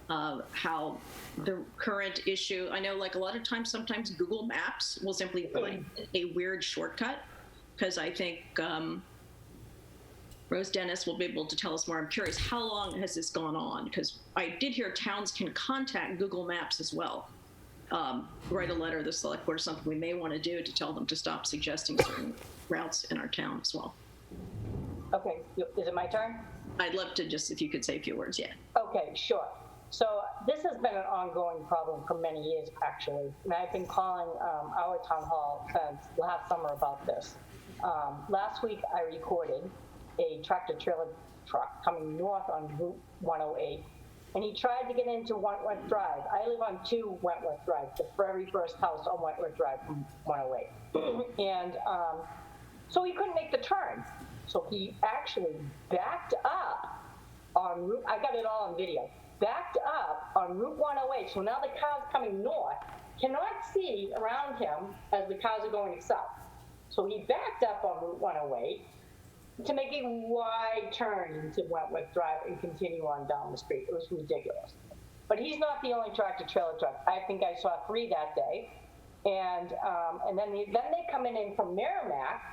how the current issue, I know like a lot of times, sometimes Google Maps will simply put a weird shortcut, because I think Rose Dennis will be able to tell us more. I'm curious, how long has this gone on? Because I did hear towns can contact Google Maps as well. Write a letter to the select board, something we may want to do to tell them to stop suggesting certain routes in our town as well. Okay, is it my turn? I'd love to just, if you could say a few words, yeah. Okay, sure. So this has been an ongoing problem for many years, actually. And I've been calling our town hall since last summer about this. Last week, I recorded a tractor-trailer truck coming north on Route 108, and he tried to get into Wentworth Drive. I live on 2 Wentworth Drive, the very first house on Wentworth Drive from 108. And so he couldn't make the turn. So he actually backed up on Route, I got it all on video, backed up on Route 108. So now the cars coming north cannot see around him as the cars are going south. So he backed up on Route 108 to make a wide turn into Wentworth Drive and continue on down the street. It was ridiculous. But he's not the only tractor-trailer truck. I think I saw 3 that day. And then they come in from Merrimack,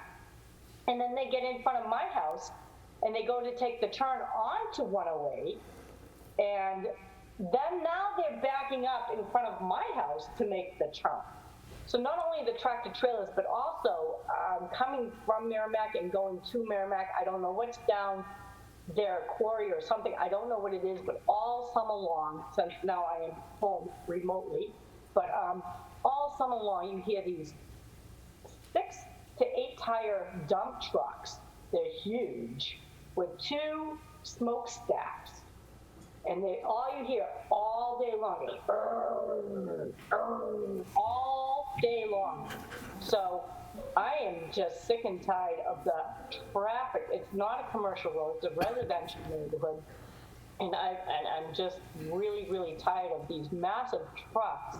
and then they get in front of my house, and they go to take the turn onto 108, and then now they're backing up in front of my house to make the turn. So not only the tractor trailers, but also coming from Merrimack and going to Merrimack. I don't know what's down their quarry or something. I don't know what it is, but all summer long, since now I am home remotely, but all summer long you hear these 6 to 8 tire dump trucks. They're huge with 2 smokestacks. And all you hear all day long is all day long. So I am just sick and tired of the traffic. It's not a commercial road, it's a residential neighborhood. And I'm just really, really tired of these massive trucks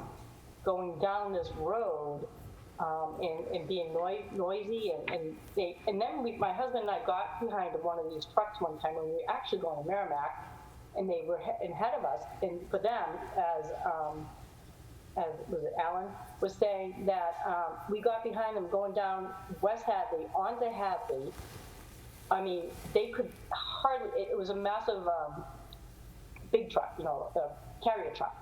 going down this road and being noisy. And then my husband and I got behind one of these trucks one time when we were actually going to Merrimack, and they were ahead of us. And for them, as was it Alan was saying, that we got behind them going down West Hadley onto Hadley. I mean, they could hardly. It was a massive big truck, a carrier truck.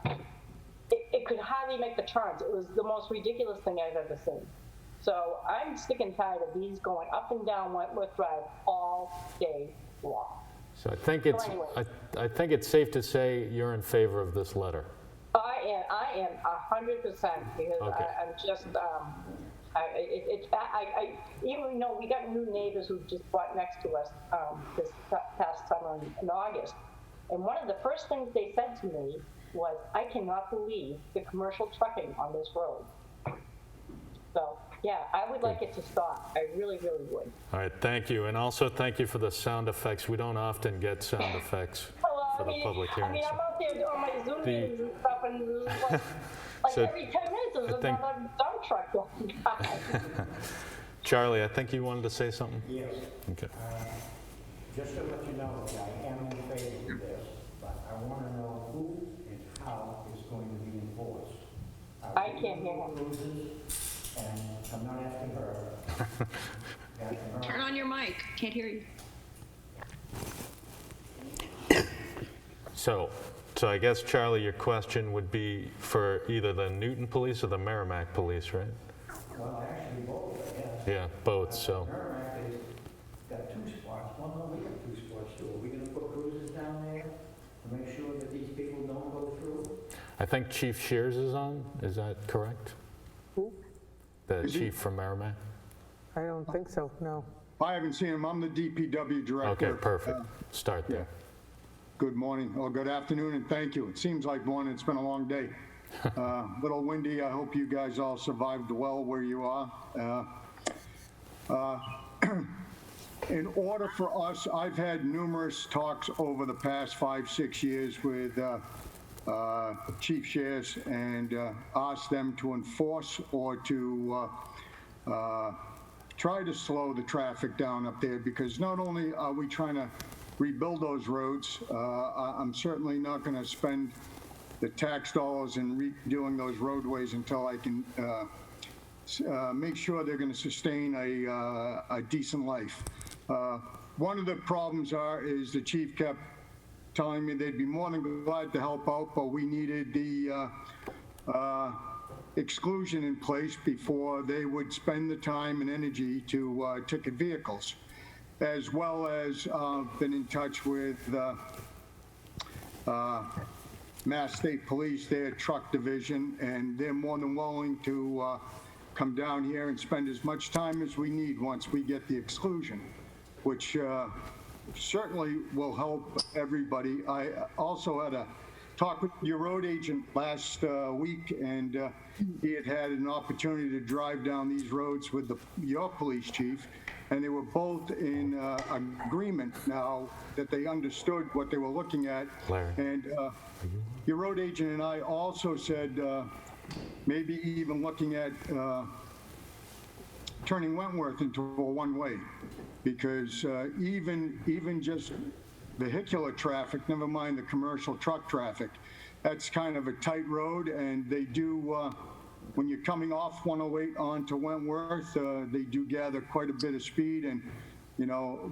It could hardly make the turns. It was the most ridiculous thing I've ever seen. So I'm sick and tired of these going up and down Wentworth Drive all day long. So I think it's, I think it's safe to say you're in favor of this letter. I am 100% because Okay. I'm just, even though we got new neighbors who just bought next to us this past summer in August. And one of the first things they said to me was, I cannot believe the commercial trucking on this road. So, yeah, I would like it to stop. I really, really would. All right, thank you. And also thank you for the sound effects. We don't often get sound effects for the public hearings. I'm out there doing my Zoom meetings and stuff, and like So, every 10 minutes there's another dump truck going by. Charlie, I think you wanted to say something? Yes. Okay. Just to let you know, I am in favor of this, but I want to know who and how it's going to be enforced. I can't hear him. And I'm not asking her. Turn on your mic. Can't hear you. So I guess, Charlie, your question would be for either the Newton Police or the Merrimack Police, right? Well, actually both, I guess. Yeah, both, so. Merrimack has got 2 spots. Well, no, we have 2 spots too. Are we going to put cruisers down there to make sure that these people don't go through? I think Chief Shears is on, is that correct? Who? The chief from Merrimack? I don't think so, no. I haven't seen him. I'm the DPW director. Okay, perfect. Start there. Good morning, or good afternoon, and thank you. It seems like one, it's been a long day. Little windy. I hope you guys all survived well where you are. In order for us, I've had numerous talks over the past 5-6 years with Chief Shears and asked them to enforce or to try to slow the traffic down up there, because not only are we trying to rebuild those roads, I'm certainly not going to spend the tax dollars in redoing those roadways until I can make sure they're going to sustain a decent life. One of the problems is the chief kept telling me they'd be more than glad to help out, but we needed the exclusion in place before they would spend the time and energy to ticket vehicles, as well as been in touch with Mass State Police, their truck division, and they're more than willing to come down here and spend as much time as we need once we get the exclusion, which certainly will help everybody. I also had a talk with your road agent last week, and he had an opportunity to drive down these roads with your police chief, and they were both in agreement now that they understood what they were looking at. Larry. And your road agent and I also said maybe even looking at turning Wentworth into a one-way, because even just vehicular traffic, never mind the commercial truck traffic, that's kind of a tight road, and they do, when you're coming off 108 onto Wentworth, they do gather quite a bit of speed, and,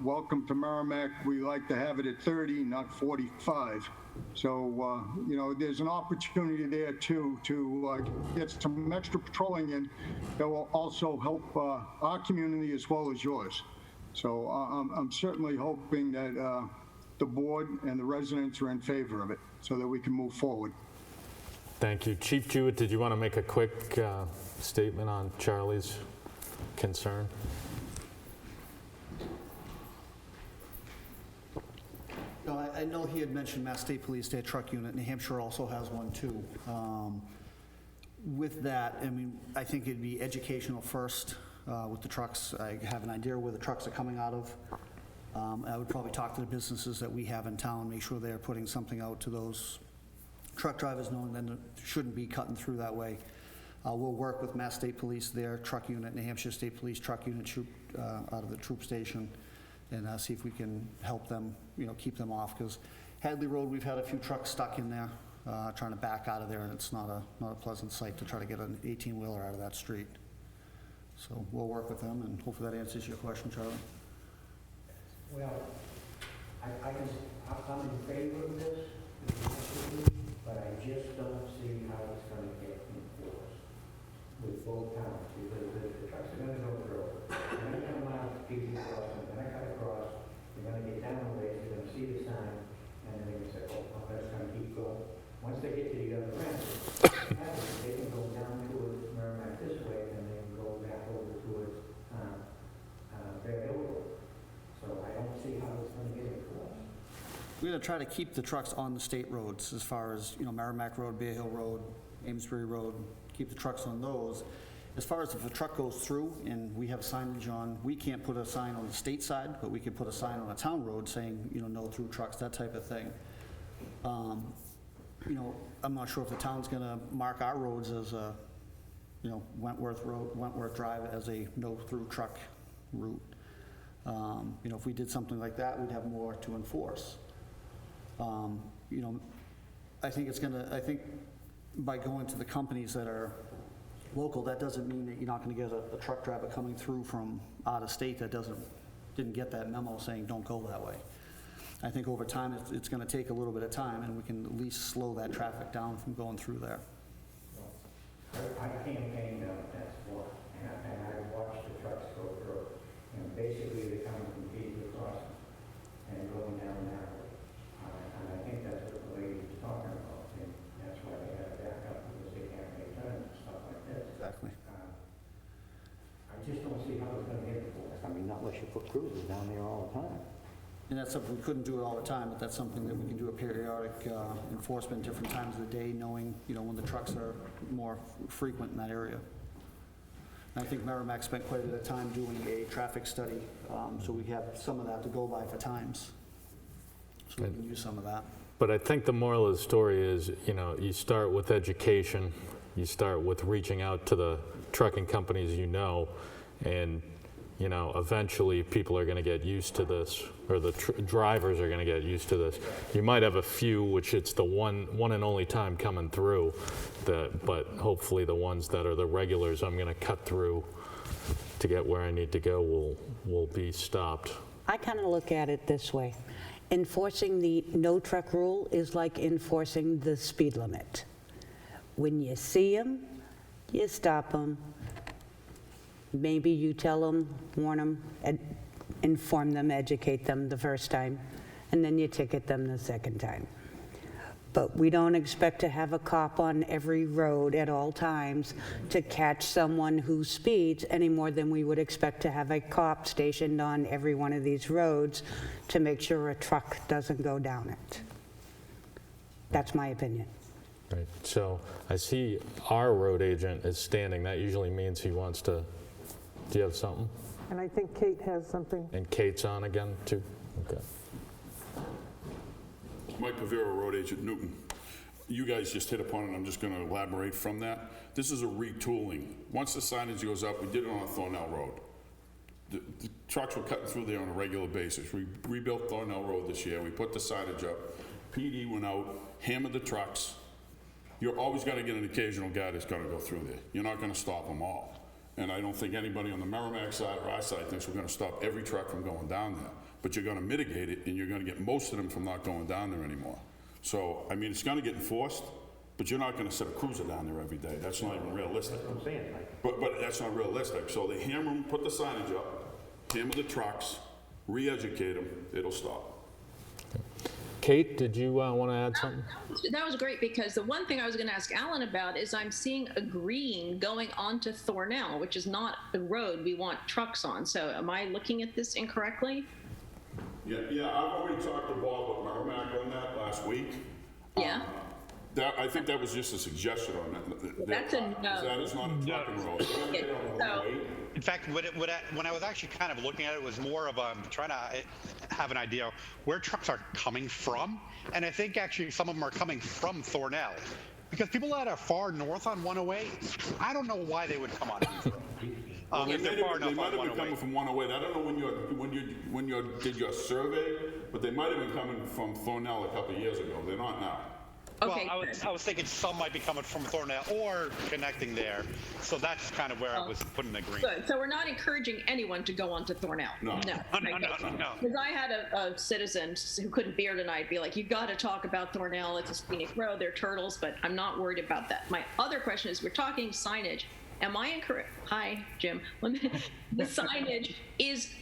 welcome to Merrimack, we like to have it at 30, not 45. So, there's an opportunity there too to get some extra patrolling in that will also help our community as well as yours. So I'm certainly hoping that the board and the residents are in favor of it so that we can move forward. Thank you. Chief Jewett, did you want to make a quick statement on Charlie's concern? No, I know he had mentioned Mass State Police, their truck unit. New Hampshire also has one too. With that, I mean, I think it'd be educational first with the trucks. I have an idea where the trucks are coming out of. I would probably talk to the businesses that we have in town, make sure they're putting something out to those truck drivers, knowing that it shouldn't be cutting through that way. We'll work with Mass State Police, their truck unit, New Hampshire State Police truck unit out of the troop station, and see if we can help them, keep them off. Because Hadley Road, we've had a few trucks stuck in there trying to back out of there, and it's not a pleasant sight to try to get an 18-wheeler out of that street. So we'll work with them, and hopefully that answers your question, Charlie. Well, I'm in favor of this, but I just don't see how it's going to get enforced with both towns, because the trucks are going to go through. They're going to come out to people crossing, they're going to cut across, they're going to get down the way, they're going to see the sign, and then they're going to say, oh, that's going to keep going. Once they get to the other end, they can go down towards Merrimack this way, and they can go back over towards Bear Hill Road. So I don't see how it's going to get enforced. We're going to try to keep the trucks on the state roads as far as, Merrimack Road, Bear Hill Road, Amesbury Road, keep the trucks on those. As far as if a truck goes through and we have signage on, we can't put a sign on the state side, but we could put a sign on a town road saying, no through trucks, that type of thing. I'm not sure if the town's going to mark our roads as a, Wentworth Road, Wentworth Drive as a no-through truck route. If we did something like that, we'd have more to enforce. I think by going to the companies that are local, that doesn't mean that you're not going to get a truck driver coming through from out of state that didn't get that memo saying don't go that way. I think over time it's going to take a little bit of time, and we can at least slow that traffic down from going through there. I campaigned on that spot, and I watched the trucks go through. Basically, they're coming from Peterborough Crossing and going down that way. And I think that's what the lady was talking about, and that's why they had to back up, because they can't make turns and stuff like this. Exactly. I just don't see how it's going to get enforced. I mean, not unless you put cruisers down there all the time. And that's something, we couldn't do it all the time, but that's something that we can do a periodic enforcement, different times of the day, knowing, when the trucks are more frequent in that area. And I think Merrimack spent quite a bit of time doing a traffic study, so we have some of that to go by for times. So we can use some of that. But I think the moral of the story is, you start with education, you start with reaching out to the trucking companies and eventually people are going to get used to this, or the drivers are going to get used to this. You might have a few, which it's the one and only time coming through, but hopefully the ones that are the regulars I'm going to cut through to get where I need to go will be stopped. I kind of look at it this way. Enforcing the no truck rule is like enforcing the speed limit. When you see them, you stop them. Maybe you tell them, warn them, inform them, educate them the first time, and then you ticket them the second time. But we don't expect to have a cop on every road at all times to catch someone who speeds any more than we would expect to have a cop stationed on every one of these roads to make sure a truck doesn't go down it. That's my opinion. Right. So I see our road agent is standing. That usually means he wants to. Do you have something? And I think Kate has something. And Kate's on again, too? Okay. Mike Pavero, Road Agent Newton. You guys just hit upon it, I'm just going to elaborate from that. This is a retooling. Once the signage goes up, we did it on Thornell Road. The trucks were cutting through there on a regular basis. We rebuilt Thornell Road this year. We put the signage up. PD went out, hammered the trucks. You're always going to get an occasional guy that's going to go through there. You're not going to stop them all. And I don't think anybody on the Merrimack side or our side thinks we're going to stop every truck from going down there. But you're going to mitigate it, and you're going to get most of them from not going down there anymore. So, I mean, it's going to get enforced, but you're not going to set a cruiser down there every day. That's not even realistic. That's what I'm saying, Mike. But that's not realistic. So they hammer them, put the signage up, hammer the trucks, re-educate them, it'll stop. Kate, did you want to add something? That was great, because the one thing I was going to ask Alan about is I'm seeing a green going onto Thornell, which is not a road we want trucks on. So am I looking at this incorrectly? Yeah, I've already talked to Bob at Merrimack on that last week. Yeah. I think that was just a suggestion on that. That's a no. That is not a trucking road. Okay, so, In fact, when I was actually kind of looking at it, it was more of trying to have an idea where trucks are coming from. And I think actually some of them are coming from Thornell. Because people that are far north on 108, I don't know why they would come on East Road. If they're far enough They might on have been 108. coming from 108. I don't know when you did your survey, but they might have been coming from Thornell a couple of years ago. They're not now. okay. Well, I was thinking some might be coming from Thornell or connecting there. So that's kind of where I was putting the green. Good. So we're not encouraging anyone to go onto Thornell. No. No. Because I had a citizen who couldn't be here tonight be like, "You got to talk about Thornell. It's a scenic road. They're turtles," but I'm not worried about that. My other question is, we're talking signage. Am I incorrect? Hi, Jim. The signage is.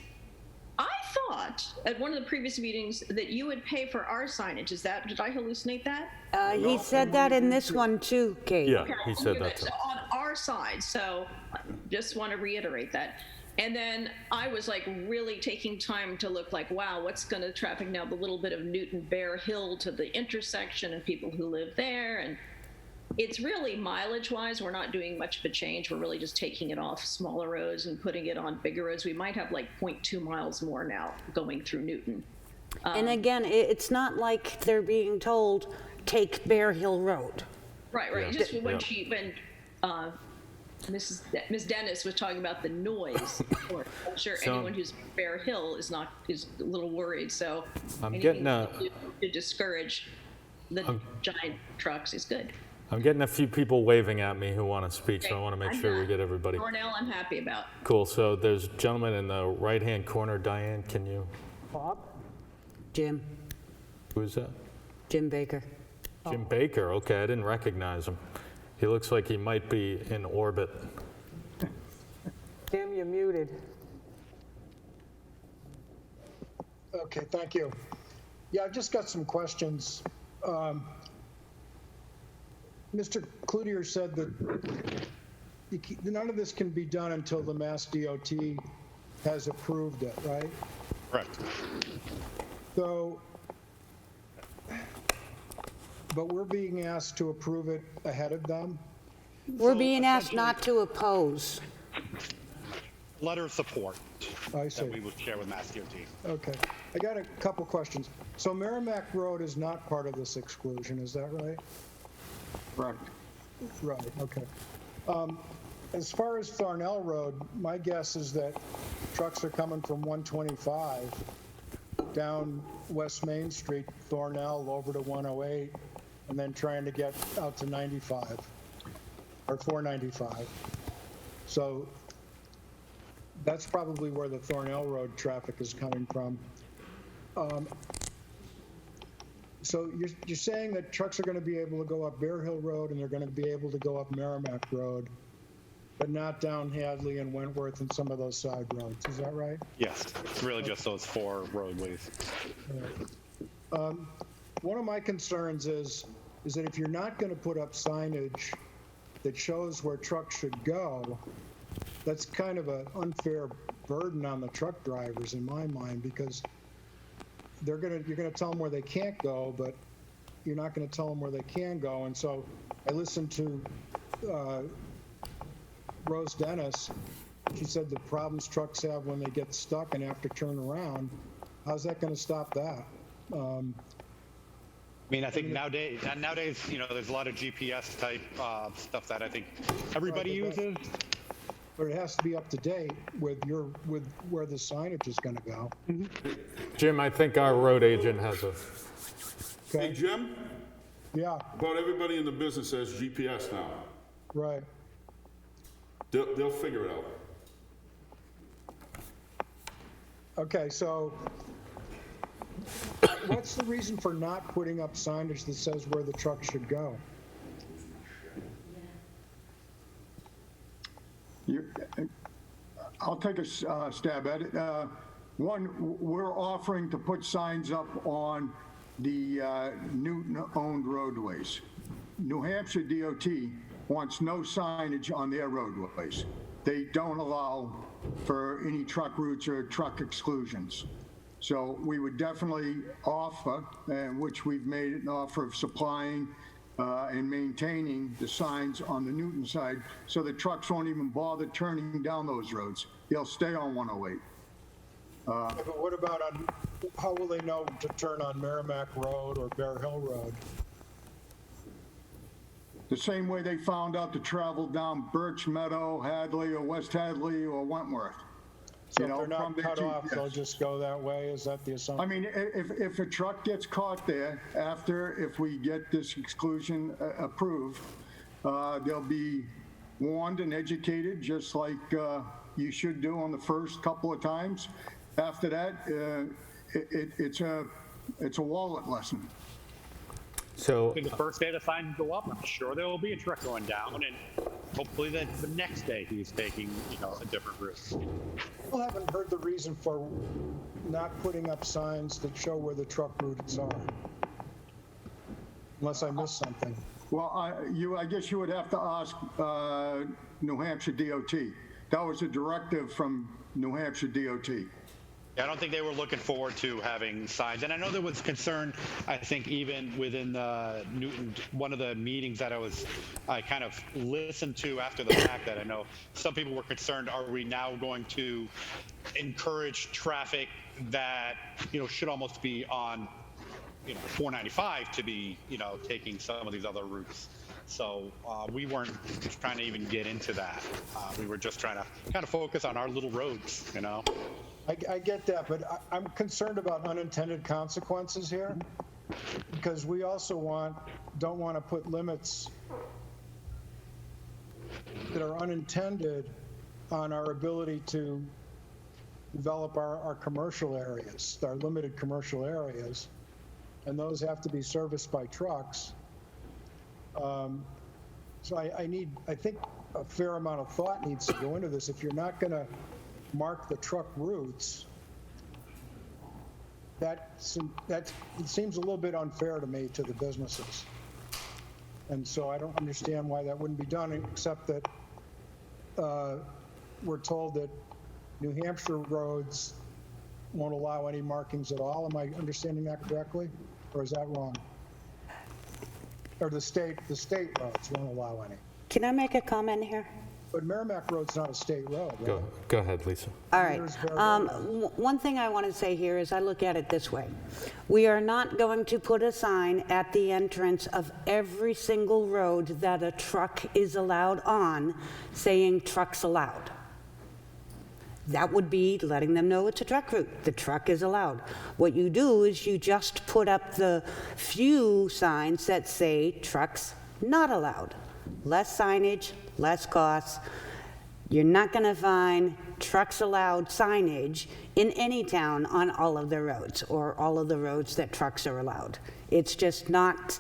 I thought at one of the previous meetings that you would pay for our signage. Did I hallucinate that? He said that in this one too, Kate. Yeah, he said that too. So on our side, so just want to reiterate that. And then I was like really taking time to look like, wow, what's going to traffic now? The little bit of Newton Bear Hill to the intersection and people who live there. And it's really mileage wise, we're not doing much of a change. We're really just taking it off smaller roads and putting it on bigger roads. We might have like 0.2 miles more now going through Newton. And again, it's not like they're being told, take Bear Hill Road. Right. Just when Ms. Dennis was talking about the noise, I'm sure anyone who's Bear Hill is a little worried. So I'm anything getting to discourage the giant trucks is good. I'm getting a few people waving at me who want to speak, so I want to make sure we get everybody. Thornell, I'm happy about. Cool. So there's a gentleman in the right-hand corner. Diane, can you? Bob? Jim. Who's that? Jim Baker. Jim Baker. Okay, I didn't recognize him. He looks like he might be in orbit. Jim, you're muted. Okay, thank you. Yeah, I've just got some questions. Mr. Cloutier said that none of this can be done until the Mass DOT has approved it, right? Correct. So, but we're being asked to approve it ahead of them? We're being asked not to oppose. Letter of support I see. that we would share with Mass DOT. Okay. I got a couple questions. So Merrimack Road is not part of this exclusion, is that right? Correct. Right, okay. As far as Thornell Road, my guess is that trucks are coming from 125 down West Main Street, Thornell, over to 108, and then trying to get out to 95, or 495. So that's probably where the Thornell Road traffic is coming from. So you're saying that trucks are going to be able to go up Bear Hill Road and they're going to be able to go up Merrimack Road, but not down Hadley and Wentworth and some of those side roads. Is that right? Yes, it's really just those 4 roadways. One of my concerns is that if you're not going to put up signage that shows where trucks should go, that's kind of an unfair burden on the truck drivers in my mind, because you're going to tell them where they can't go, but you're not going to tell them where they can go. And so I listened to Rose Dennis. She said the problems trucks have when they get stuck and have to turn around. How's that going to stop that? I mean, I think nowadays, there's a lot of GPS type stuff that I think everybody uses. But it has to be up to date with where the signage is going to go. Jim, I think our road agent has a. Hey, Jim? Yeah. About everybody in the business has GPS now. Right. They'll figure it out. Okay, so what's the reason for not putting up signage that says where the truck should go? I'll take a stab at it. One, we're offering to put signs up on the Newton-owned roadways. New Hampshire DOT wants no signage on their roadways. They don't allow for any truck routes or truck exclusions. So we would definitely offer, which we've made an offer of supplying and maintaining the signs on the Newton side so the trucks won't even bother turning down those roads. They'll stay on 108. But what about how will they know to turn on Merrimack Road or Bear Hill Road? The same way they found out to travel down Birch Meadow, Hadley, or West Hadley, or Wentworth. So if they're not cut off, they'll just go that way? Is that the assumption? I mean, if a truck gets caught there if we get this exclusion approved, they'll be warned and educated, just like you should do on the first couple of times. After that, it's a wallet lesson. So The first day the signs go up, I'm sure there will be a truck going down, and hopefully the next day he's taking, a different route. Still haven't heard the reason for not putting up signs that show where the truck routes are. Unless I missed something. Well, I guess you would have to ask New Hampshire DOT. That was a directive from New Hampshire DOT. I don't think they were looking forward to having signs. And I know there was concern, I think, even within the Newton, one of the meetings that I kind of listened to after the fact, that I know some people were concerned, are we now going to encourage traffic that, should almost be on, 495 to be, taking some of these other routes. So we weren't trying to even get into that. We were just trying to kind of focus on our little roads, I get that, but I'm concerned about unintended consequences here, because we also don't want to put limits that are unintended on our ability to develop our commercial areas, our limited commercial areas, and those have to be serviced by trucks. So I think a fair amount of thought needs to go into this. If you're not going to mark the truck routes, it seems a little bit unfair to me, to the businesses. And so I don't understand why that wouldn't be done, except that we're told that New Hampshire roads won't allow any markings at all. Am I understanding that correctly, or is that wrong? Or the state roads won't allow any. Can I make a comment here? But Merrimack Road's not a state road, right? Go ahead, Lisa. All right. One thing I want to say here is I look at it this way. We are not going to put a sign at the entrance of every single road that a truck is allowed on saying trucks allowed. That would be letting them know it's a truck route. The truck is allowed. What you do is you just put up the few signs that say trucks not allowed. Less signage, less costs. You're not going to find trucks allowed signage in any town on all of the roads, or all of the roads that trucks are allowed. It's just not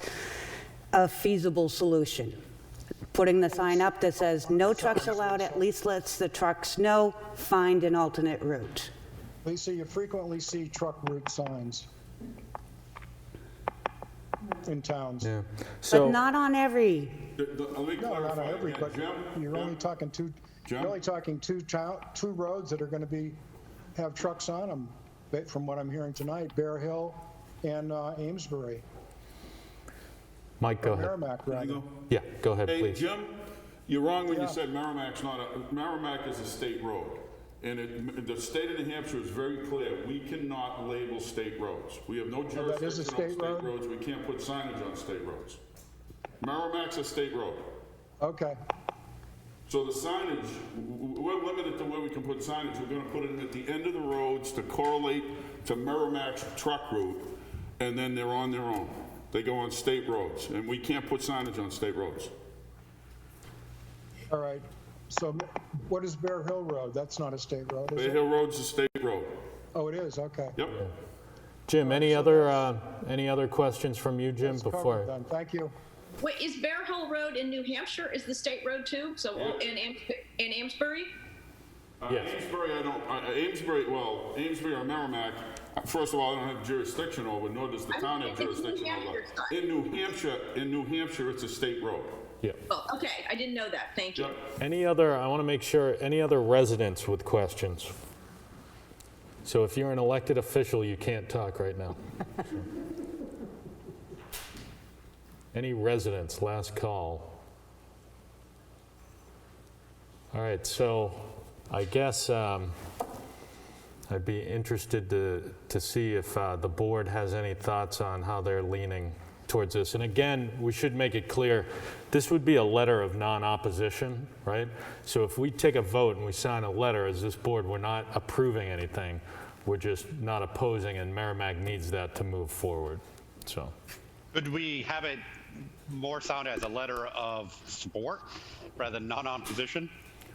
a feasible solution. Putting the sign up that says no trucks allowed at least lets the trucks know, find an alternate route. Lisa, you frequently see truck route signs in towns. Yeah. But not on every. No, not on every, but you're only talking two roads that are going to have trucks on them, from what I'm hearing tonight, Bear Hill and Amesbury. Mike, go ahead. Merrimack, rather. Yeah, go ahead, Hey, please. Jim, you're wrong when you said Merrimack is a state road. And the state of New Hampshire is very clear. We cannot label state roads. We have no jurisdiction on state roads. We can't put signage on state roads. Merrimack's a state road. Okay. So the signage, we're limited to where we can put signage. We're going to put it at the end of the roads to correlate to Merrimack's truck route, and then they're on their own. They go on state roads, and we can't put signage on state roads. All right. So what is Bear Hill Road? That's not a state road, is it? Bear Hill Road's a state road. Oh, it is? Okay. Yep. Jim, any other questions from you, Jim, before? Then. Thank you. Wait, is Bear Hill Road in New Hampshire is the state road too? So in Amesbury? Yes. Amesbury or Merrimack, First of all, I don't have jurisdiction over, nor does the town have jurisdiction over. In New Hampshire, it's a state road. Yeah. Oh, okay, I didn't know that, thank you. I want to make sure, any other residents with questions? So if you're an elected official, you can't talk right now. Any residents, last call? All right, so I guess I'd be interested to see if the board has any thoughts on how they're leaning towards this. And again, we should make it clear, this would be a letter of non-opposition, right? So if we take a vote and we sign a letter as this board, we're not approving anything. We're just not opposing, and Merrimack needs that to move forward, so. Could we have it more sound as a letter of support rather than non-opposition?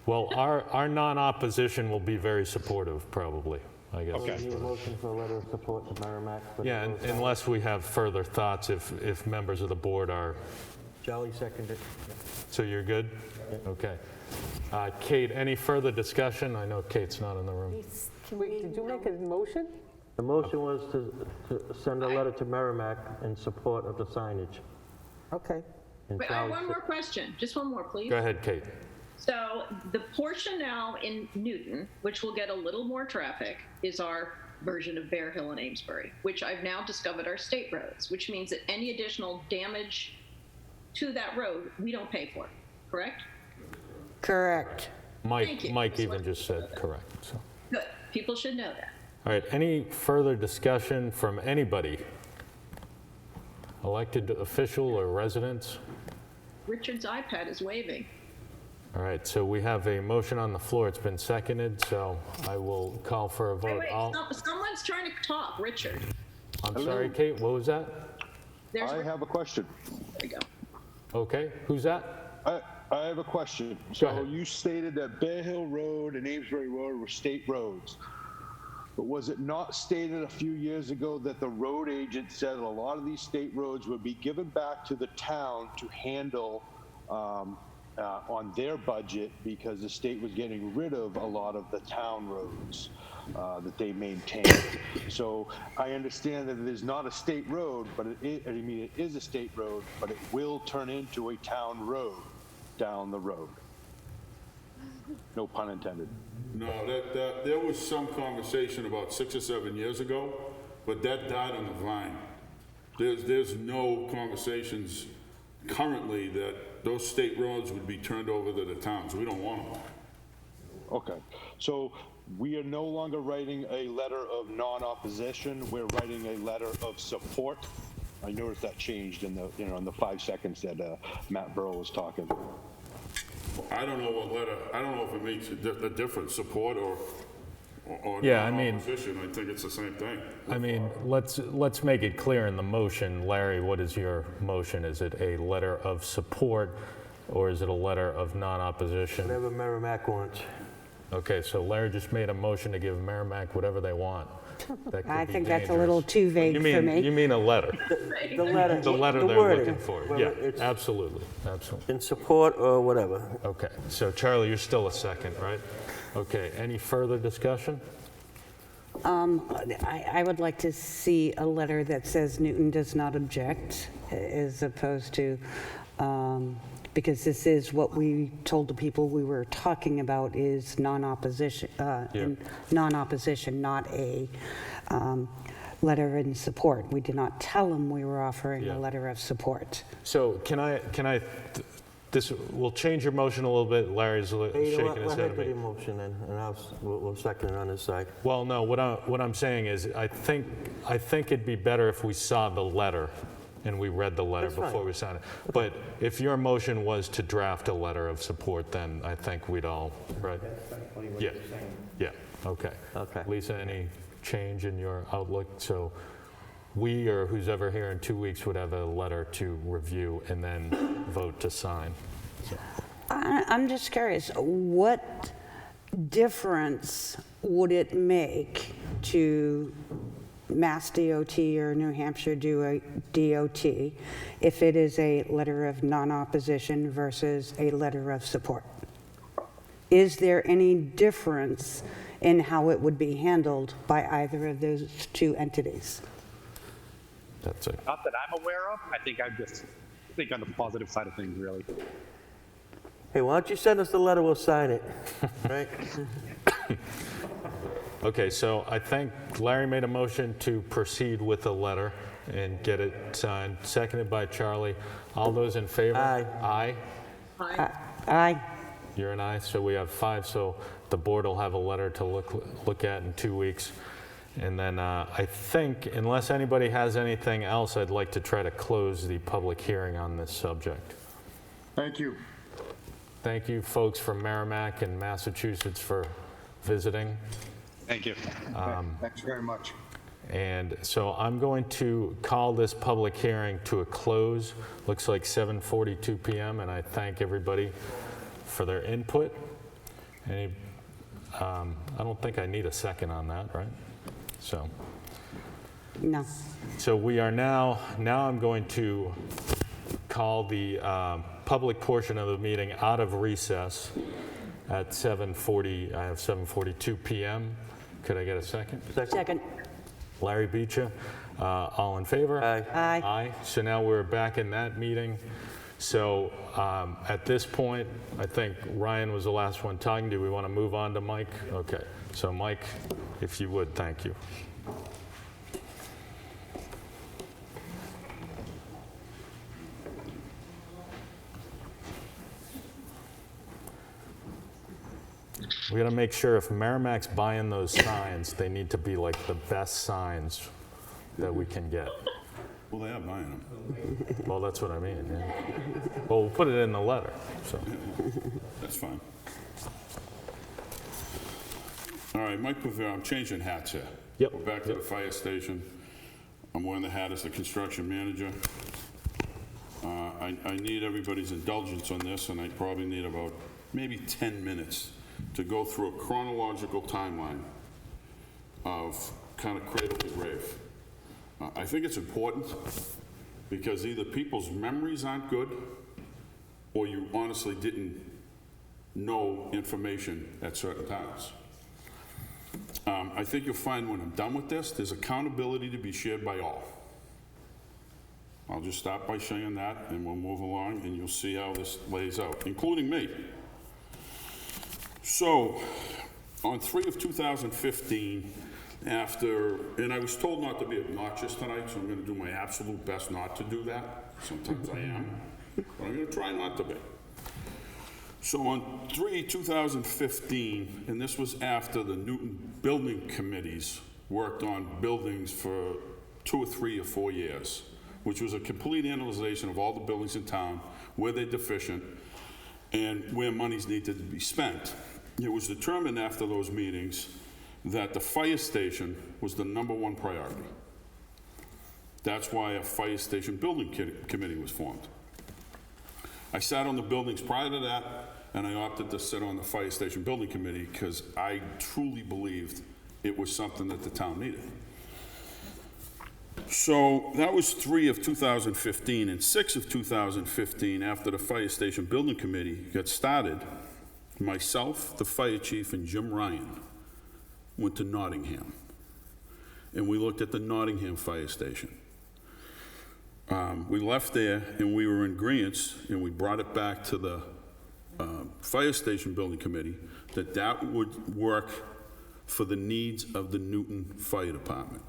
Well, our non-opposition will be very supportive, probably, I guess. Okay. Need a motion for a letter of support to Merrimack? Yeah, unless we have further thoughts, if members of the board are. Charlie seconded. So you're good? Okay. Kate, any further discussion? I know Kate's not in the room. Wait, did you make a motion? The motion was to send a letter to Merrimack in support of the signage. Okay. And Wait, I have one more question, just one more, please. Go ahead, Kate. So the portion now in Newton, which will get a little more traffic, is our version of Bear Hill and Amesbury, which I've now discovered are state roads, which means that any additional damage to that road, we don't pay for, correct? Correct. Mike even just said correct, so. Good, people should know that. All right, any further discussion from anybody? Elected official or residents? Richard's iPad is waving. All right, so we have a motion on the floor. It's been seconded, so I will call for a vote. Wait, someone's trying to talk, Richard. I'm sorry, Kate, what was that? I have a question. There you go. Okay, who's that? I have a question. So you stated that Bear Hill Road and Amesbury Road were state roads. But was it not stated a few years ago that the road agent said a lot of these state roads would be given back to the town to handle on their budget because the state was getting rid of a lot of the town roads that they maintain? So I understand that it is not a state road, but it is a state road, but it will turn into a town road down the road. No pun intended. No, there was some conversation about 6 or 7 years ago, but that died on the vine. There's no conversations currently that those state roads would be turned over to the towns. We don't want them. Okay, so we are no longer writing a letter of non-opposition. We're writing a letter of support. I noticed that changed in the in the 5 seconds that Matt Burrow was talking. I don't know what letter. I don't know if it makes a difference, support or Yeah, I mean, opposition. I think it's the same thing. I mean, let's make it clear in the motion. Larry, what is your motion? Is it a letter of support or is it a letter of non-opposition? Whatever Merrimack wants. Okay, so Larry just made a motion to give Merrimack whatever they want. That could I be think that's a dangerous. little too vague for me. You mean a letter? The letter. The letter the they're wording. looking for. Whether Yeah, it's absolutely. in support or whatever. Okay, so Charlie, you're still a second, right? Okay, any further discussion? I would like to see a letter that says Newton does not object, as opposed to, because this is what we told the people we were talking about is non-opposition, non-opposition, not a letter in support. We did not tell them we were offering a letter of support. So we'll change your motion a little bit. Larry's shaking his head Let at him put me. a motion in, and we'll second it on his side. Well, no, what I'm saying is I think it'd be better if we saw the letter and we read the letter That's fine. before we sign it. But if your motion was to draft a letter of support, then I think we'd all, right? Yeah, yeah, okay. Okay. Lisa, any change in your outlook? So we or who's ever here in 2 weeks would have a letter to review and then vote to sign. So. I'm just curious, what difference would it make to Mass DOT or New Hampshire DOT if it is a letter of non-opposition versus a letter of support? Is there any difference in how it would be handled by either of those two entities. That's it. Not that I'm aware of. I think I'm just on the positive side of things, really. Hey, why don't you send us the letter, we'll sign it, right? Okay, so I think Larry made a motion to proceed with the letter and get it signed, seconded by Charlie. All those in favor? Aye. Aye? Aye. You're an aye, so we have 5, so the board will have a letter to look at in 2 weeks. And then I think, unless anybody has anything else, I'd like to try to close the public hearing on this subject. Thank you. Thank you, folks from Merrimack and Massachusetts, for visiting. Thank you. Thanks very much. And so I'm going to call this public hearing to a close. Looks like 7:42 p.m., and I thank everybody for their input. I don't think I need a second on that, right? So. No. So we are now I'm going to call the public portion of the meeting out of recess at 7:40. I have 7:42 p.m. Could I get a second? Second. Larry Beecher, all in favor? Aye. Aye. Aye. So now we're back in that meeting. So at this point, I think Ryan was the last one talking. Do we want to move on to Mike? Okay. So Mike, if you would, thank you. We got to make sure if Merrimack's buying those signs, they need to be like the best signs that we can get. Well, they are buying them. Well, that's what I mean, yeah. Well, we'll put it in the letter, so. That's fine. All right, Mike Pavera, I'm changing hats here. Yep. We're back to the fire station. I'm wearing the hat as the construction manager. I need everybody's indulgence on this, and I probably need about maybe 10 minutes to go through a chronological timeline of kind of cradle to grave. I think it's important because either people's memories aren't good or you honestly didn't know information at certain times. I think you'll find when I'm done with this, there's accountability to be shared by all. I'll just start by saying that and we'll move along and you'll see how this lays out, including me. So, on 3/2015, and I was told not to be obnoxious tonight, so I'm going to do my absolute best not to do that. Sometimes I am, but I'm going to try not to be. So on 3/2015, and this was after the Newton building committees worked on buildings for 2 or 3 or 4 years, which was a complete analysis of all the buildings in town, where they're deficient, and where monies needed to be spent. It was determined after those meetings that the fire station was the #1 priority. That's why a fire station building committee was formed. I sat on the buildings prior to that, and I opted to sit on the fire station building committee because I truly believed it was something that the town needed. So that was 3/2015, and 6/2015, after the fire station building committee got started, myself, the fire chief, and Jim Ryan went to Nottingham, and we looked at the Nottingham fire station. We left there, and we were in agreement, and we brought it back to the fire station building committee that would work for the needs of the Newton Fire Department.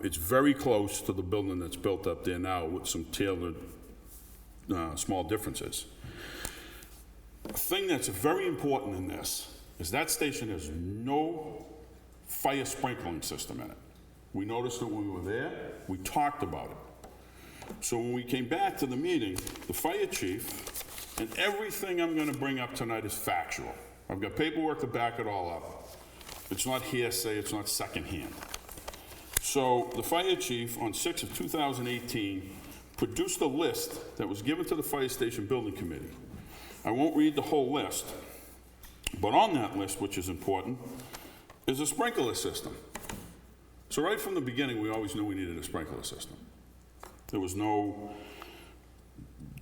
It's very close to the building that's built up there now with some tailored small differences. A thing that's very important in this is that station has no fire sprinkling system in it. We noticed it when we were there. We talked about it. So when we came back to the meeting, the fire chief, and everything I'm going to bring up tonight is factual. I've got paperwork to back it all up. It's not hearsay, it's not secondhand. So the fire chief on 6/2018 produced a list that was given to the fire station building committee. I won't read the whole list, but on that list, which is important, is a sprinkler system. So right from the beginning, we always knew we needed a sprinkler system. There was no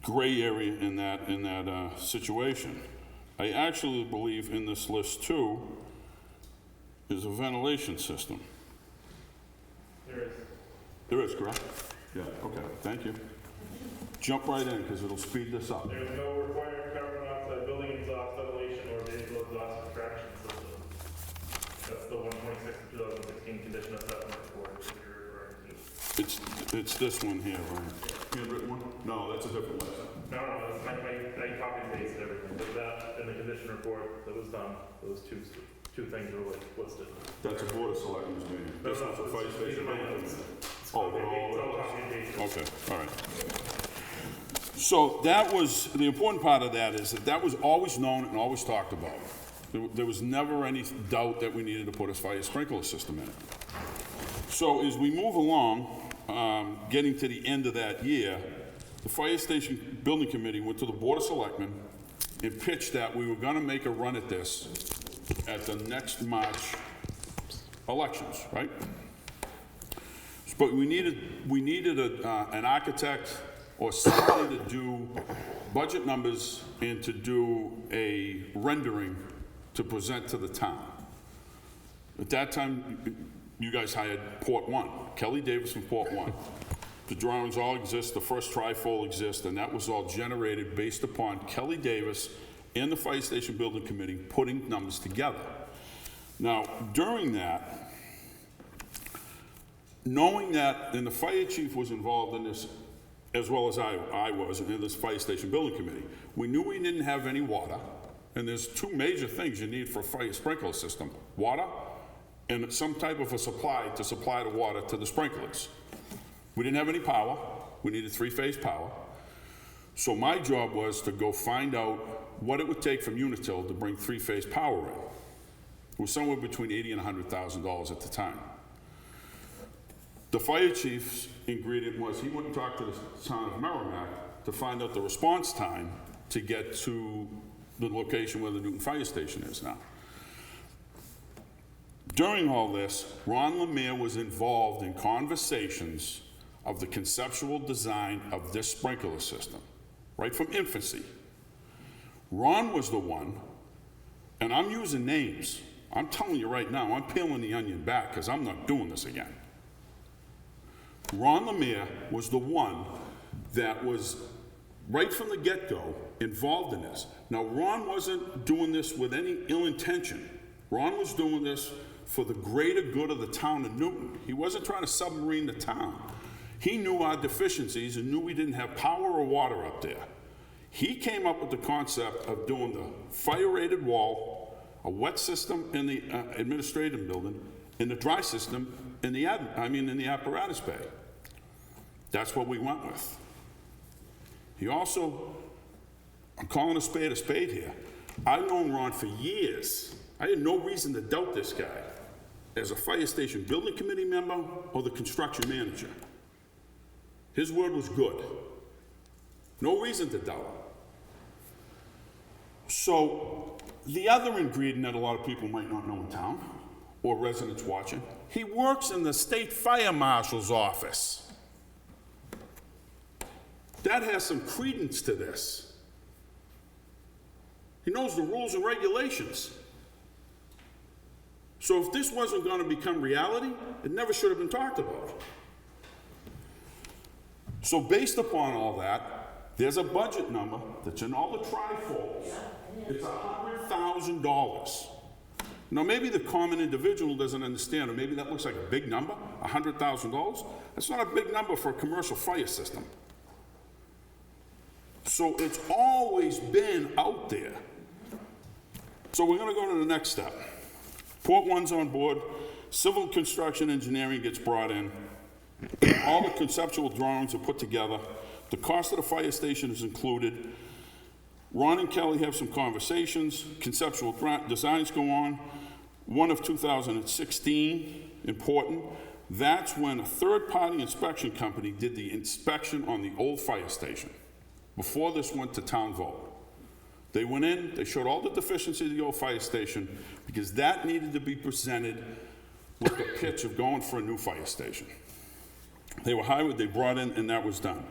gray area in that situation. I actually believe in this list too is a ventilation system. There is. There is, correct? Yeah, okay, thank you. Jump right in, because it'll speed this up. There's no required carbon monoxide building exhaust ventilation or vehicle exhaust extraction system. That's the 126 of 2016 condition assessment report that you're referring to. It's this one here, right? Handwritten one? No, that's a different one. No, that's I copy and pasted everything. But that and the condition report that was done, those two things were listed. That's a Board of Selectmen's meeting. No, This one's a fire these station. are my notes. Oh, they're all. It's all copy and pasted. Okay, all right. So that was, the important part of that is that was always known and always talked about. There was never any doubt that we needed to put a fire sprinkler system in it. So as we move along, getting to the end of that year, the Fire Station Building Committee went to the Board of Selectmen and pitched that we were going to make a run at this at the next March elections, right? But we needed an architect or somebody to do budget numbers and to do a rendering to present to the town. At that time, you guys hired Port One, Kelly Davis from Port One. The drawings all exist, the first trifold exists, and that was all generated based upon Kelly Davis and the Fire Station Building Committee putting numbers together. Now, during that, knowing that, and the fire chief was involved in this as well as I was in this Fire Station Building Committee, we knew we didn't have any water, and there's two major things you need for a fire sprinkler system: water and some type of a supply to supply the water to the sprinklers. We didn't have any power. We needed three-phase power. So my job was to go find out what it would take from Unitil to bring three-phase power in. It was somewhere between $80,000 and $100,000 at the time. The fire chief's ingredient was he went and talked to the town of Merrimack to find out the response time to get to the location where the Newton Fire Station is now. During all this, Ron Lemire was involved in conversations of the conceptual design of this sprinkler system, right from infancy. Ron was the one, and I'm using names. I'm telling you right now, I'm peeling the onion back because I'm not doing this again. Ron Lemire was the one that was, right from the get-go, involved in this. Now, Ron wasn't doing this with any ill intention. Ron was doing this for the greater good of the town of Newton. He wasn't trying to submarine the town. He knew our deficiencies and knew we didn't have power or water up there. He came up with the concept of doing the fire-rated wall, a wet system in the administrative building, and the dry system in the apparatus bay. That's what we went with. He also, I'm calling a spade here. I've known Ron for years. I had no reason to doubt this guy as a Fire Station Building Committee member or the construction manager. His word was good. No reason to doubt him. So the other ingredient that a lot of people might not know in town, or residents watching, he works in the state fire marshal's office. That has some credence to this. He knows the rules and regulations. So if this wasn't going to become reality, it never should have been talked about. So based upon all that, there's a budget number that's in all the trifolds. It's $100,000. Now maybe the common individual doesn't understand, or maybe that looks like a big number, $100,000. That's not a big number for a commercial fire system. So it's always been out there. So we're going to go to the next step. Port One's on board. Civil construction engineering gets brought in. All the conceptual drawings are put together. The cost of the fire station is included. Ron and Kelly have some conversations. Conceptual designs go on. One of 2016, important. That's when a third-party inspection company did the inspection on the old fire station before this went to town vote. They went in, they showed all the deficiencies of the old fire station because that needed to be presented with the pitch of going for a new fire station. They were hired, they brought in, and that was done.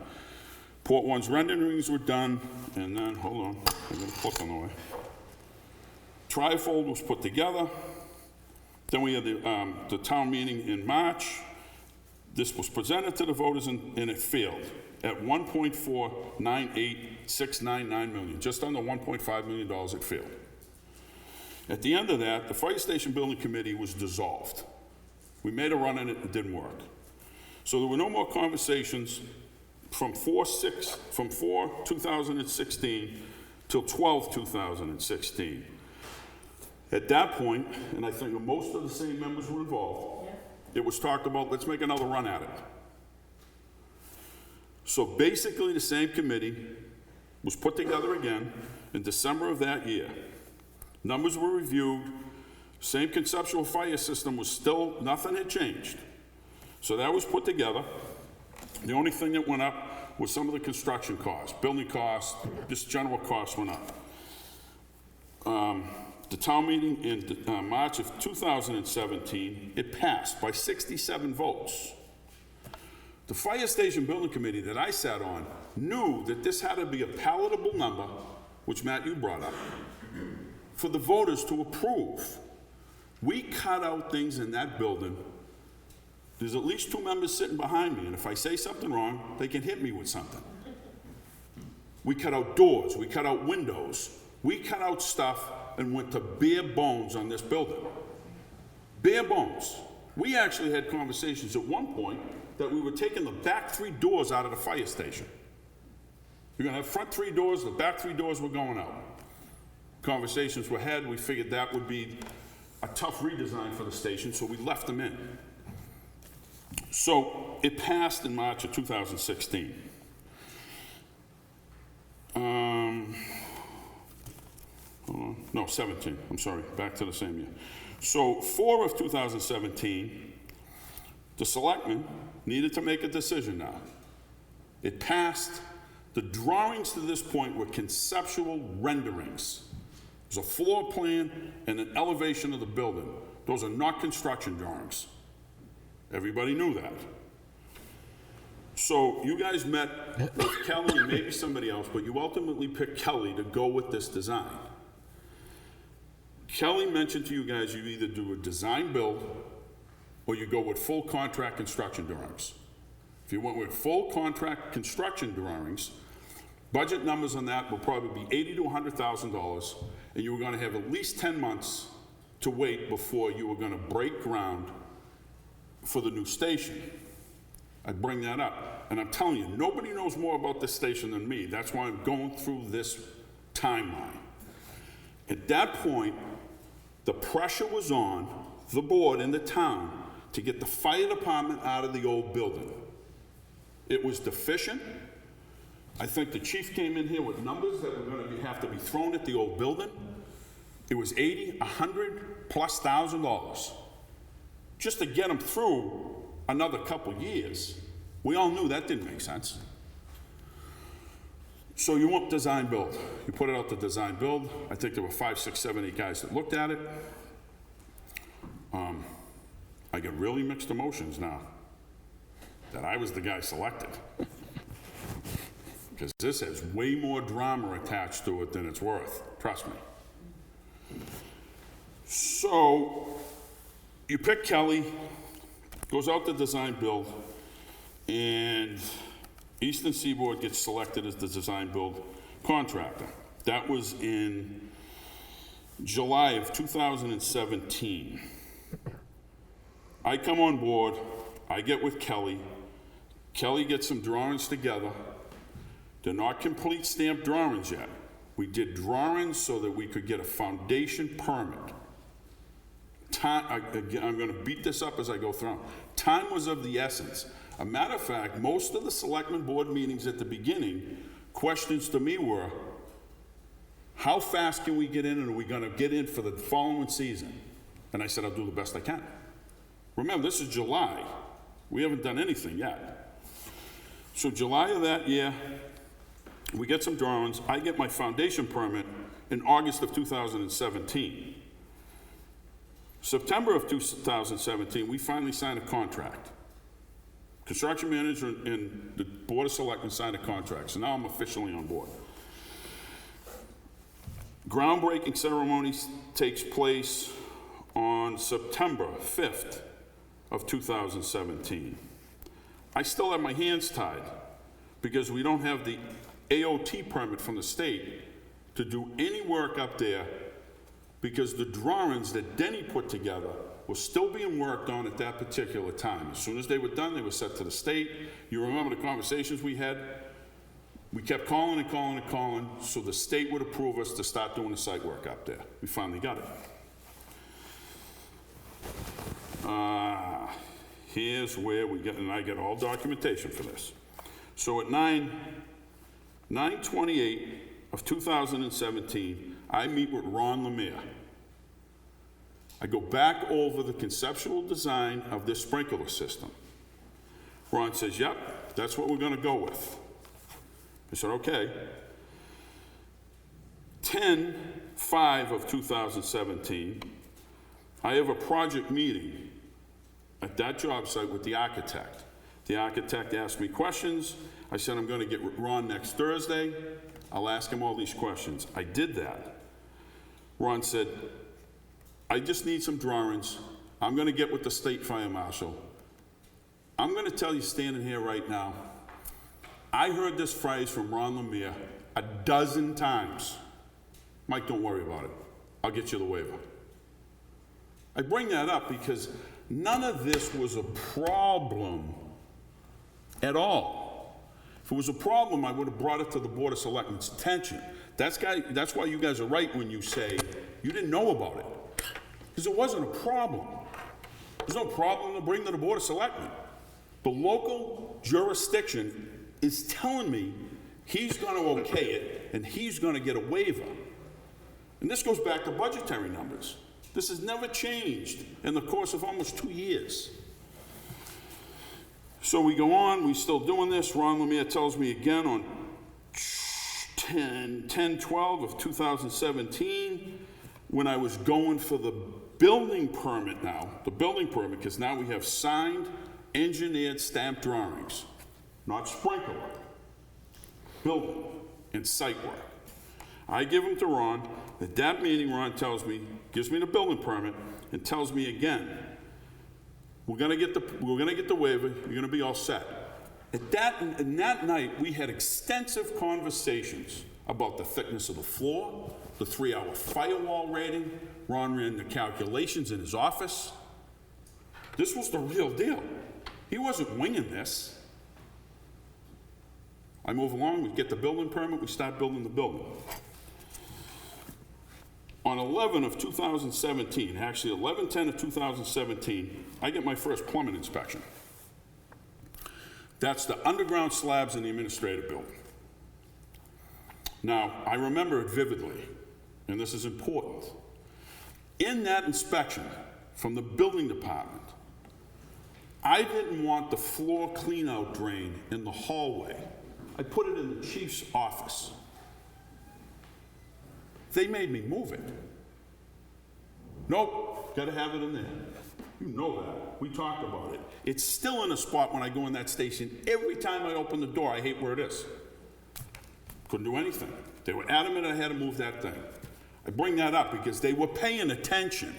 Port One's renderings were done, and then, hold on, I got a clip on the way. Trifold was put together. Then we had the town meeting in March. This was presented to the voters and it failed at $1.498699 million, just under $1.5 million it failed. At the end of that, the Fire Station Building Committee was dissolved. We made a run at it, it didn't work. So there were no more conversations from 4/2016 till 12/2016. At that point, and I think most of the same members were involved, it was talked about, let's make another run at it. So basically the same committee was put together again in December of that year. Numbers were reviewed, same conceptual fire system was still, nothing had changed. So that was put together. The only thing that went up was some of the construction costs, building costs, just general costs went up. The town meeting in March of 2017, it passed by 67 votes. The Fire Station Building Committee that I sat on knew that this had to be a palatable number, which Matt, you brought up, for the voters to approve. We cut out things in that building. There's at least 2 members sitting behind me, and if I say something wrong, they can hit me with something. We cut out doors, we cut out windows, we cut out stuff and went to bare bones on this building. Bare bones. We actually had conversations at one point that we were taking the back 3 doors out of the fire station. You're gonna have front 3 doors, the back 3 doors were going out. Conversations were had, we figured that would be a tough redesign for the station, so we left them in. So it passed in March of 2016. No, 17, I'm sorry, back to the same year. So 4 of 2017, the selectmen needed to make a decision now. It passed. The drawings to this point were conceptual renderings. There's a floor plan and an elevation of the building. Those are not construction drawings. Everybody knew that. So you guys met with Kelly and maybe somebody else, but you ultimately picked Kelly to go with this design. Kelly mentioned to you guys you either do a design build or you go with full contract construction drawings. If you went with full contract construction drawings, budget numbers on that will probably be $80,000 to $100,000, and you were going to have at least 10 months to wait before you were going to break ground for the new station. I'd bring that up. And I'm telling you, nobody knows more about this station than me. That's why I'm going through this timeline. At that point, the pressure was on the board and the town to get the fire department out of the old building. It was deficient. I think the chief came in here with numbers that were going to have to be thrown at the old building. It was $80,000, $100,000+ just to get them through another couple years. We all knew that didn't make sense. So you want design build. You put it out to design build. I think there were 5, 6, 7, 8 guys that looked at it. I get really mixed emotions now that I was the guy selected. Because this has way more drama attached to it than it's worth, trust me. So you pick Kelly, goes out to design build, and Eastern Seaboard gets selected as the design build contractor. That was in July of 2017. I come on board, I get with Kelly. Kelly gets some drawings together. They're not complete stamped drawings yet. We did drawings so that we could get a foundation permit. I'm going to beat this up as I go through. Time was of the essence. A matter of fact, most of the selectmen board meetings at the beginning, questions to me were, how fast can we get in, and are we going to get in for the following season? And I said, I'll do the best I can. Remember, this is July. We haven't done anything yet. So July of that year, we get some drawings. I get my foundation permit in August of 2017. September of 2017, we finally signed a contract. Construction manager and the Board of Selectmen signed a contract, so now I'm officially on board. Groundbreaking ceremonies takes place on September 5th of 2017. I still have my hands tied because we don't have the AOT permit from the state to do any work up there because the drawings that Denny put together were still being worked on at that particular time. As soon as they were done, they were sent to the state. You remember the conversations we had? We kept calling and calling and calling so the state would approve us to start doing the site work up there. We finally got it. Here's where we get, and I get all documentation for this. So at 9/28 of 2017, I meet with Ron Lemire. I go back over the conceptual design of this sprinkler system. Ron says, yep, that's what we're going to go with. I said, okay. 10/5 of 2017, I have a project meeting at that job site with the architect. The architect asked me questions. I said, I'm going to get Ron next Thursday. I'll ask him all these questions. I did that. Ron said, I just need some drawings. I'm going to get with the state fire marshal. I'm going to tell you standing here right now, I heard this phrase from Ron Lemire a dozen times. Mike, don't worry about it. I'll get you the waiver. I bring that up because none of this was a problem at all. If it was a problem, I would have brought it to the Board of Selectmen's attention. That's why you guys are right when you say you didn't know about it. Because it wasn't a problem. There's no problem to bring to the Board of Selectmen. The local jurisdiction is telling me he's going to okay it and he's going to get a waiver. And this goes back to budgetary numbers. This has never changed in the course of almost 2 years. So we go on, we're still doing this. Ron Lemire tells me again on 10/12 of 2017, when I was going for the building permit now, because now we have signed, engineered, stamped drawings, not sprinkler work, building and site work. I give them to Ron. At that meeting, Ron tells me, gives me the building permit, and tells me again, we're gonna get the waiver, you're gonna be all set. And that night, we had extensive conversations about the thickness of the floor, the 3-hour firewall rating. Ron ran the calculations in his office. This was the real deal. He wasn't winging this. I move along, we get the building permit, we start building the building. On 11 of 2017, actually 11/10 of 2017, I get my first plumbing inspection. That's the underground slabs in the administrative building. Now, I remember it vividly, and this is important. In that inspection from the building department, I didn't want the floor clean-out drain in the hallway. I put it in the chief's office. They made me move it. Nope, gotta have it in there. You know that. We talked about it. It's still in a spot when I go in that station. Every time I open the door, I hate where it is. Couldn't do anything. They were adamant I had to move that thing. I bring that up because they were paying attention.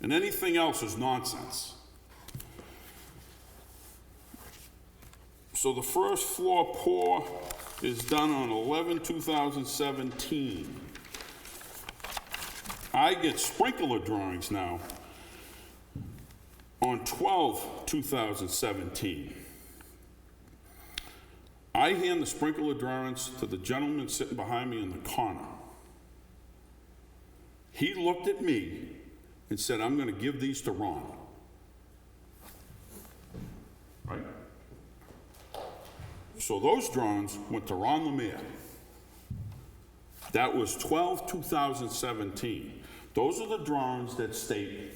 And anything else is nonsense. So the first floor pour is done on 11/2017. I get sprinkler drawings now on 12/2017. I hand the sprinkler drawings to the gentleman sitting behind me in the corner. He looked at me and said, I'm going to give these to Ron. Right? So those drawings went to Ron Lemire. That was 12/2017. Those are the drawings that state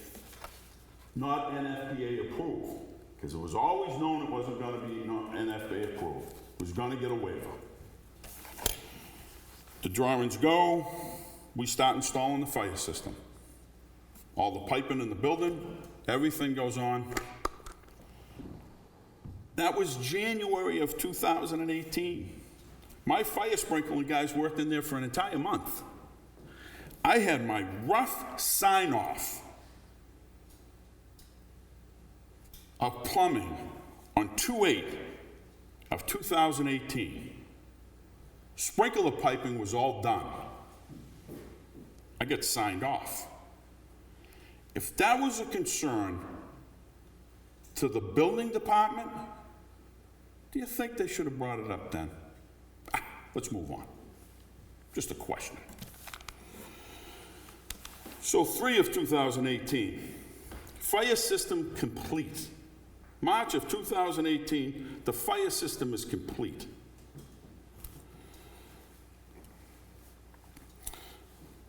not NFPA approved, because it was always known it wasn't going to be not NFPA approved. It was going to get a waiver. The drawings go, we start installing the fire system. All the piping in the building, everything goes on. That was January of 2018. My fire sprinkler guys worked in there for an entire month. I had my rough sign-off of plumbing on 2/8 of 2018. Sprinkler piping was all done. I got signed off. If that was a concern to the building department, do you think they should have brought it up then? Let's move on. Just a question. So 3 of 2018, fire system complete. March of 2018, the fire system is complete.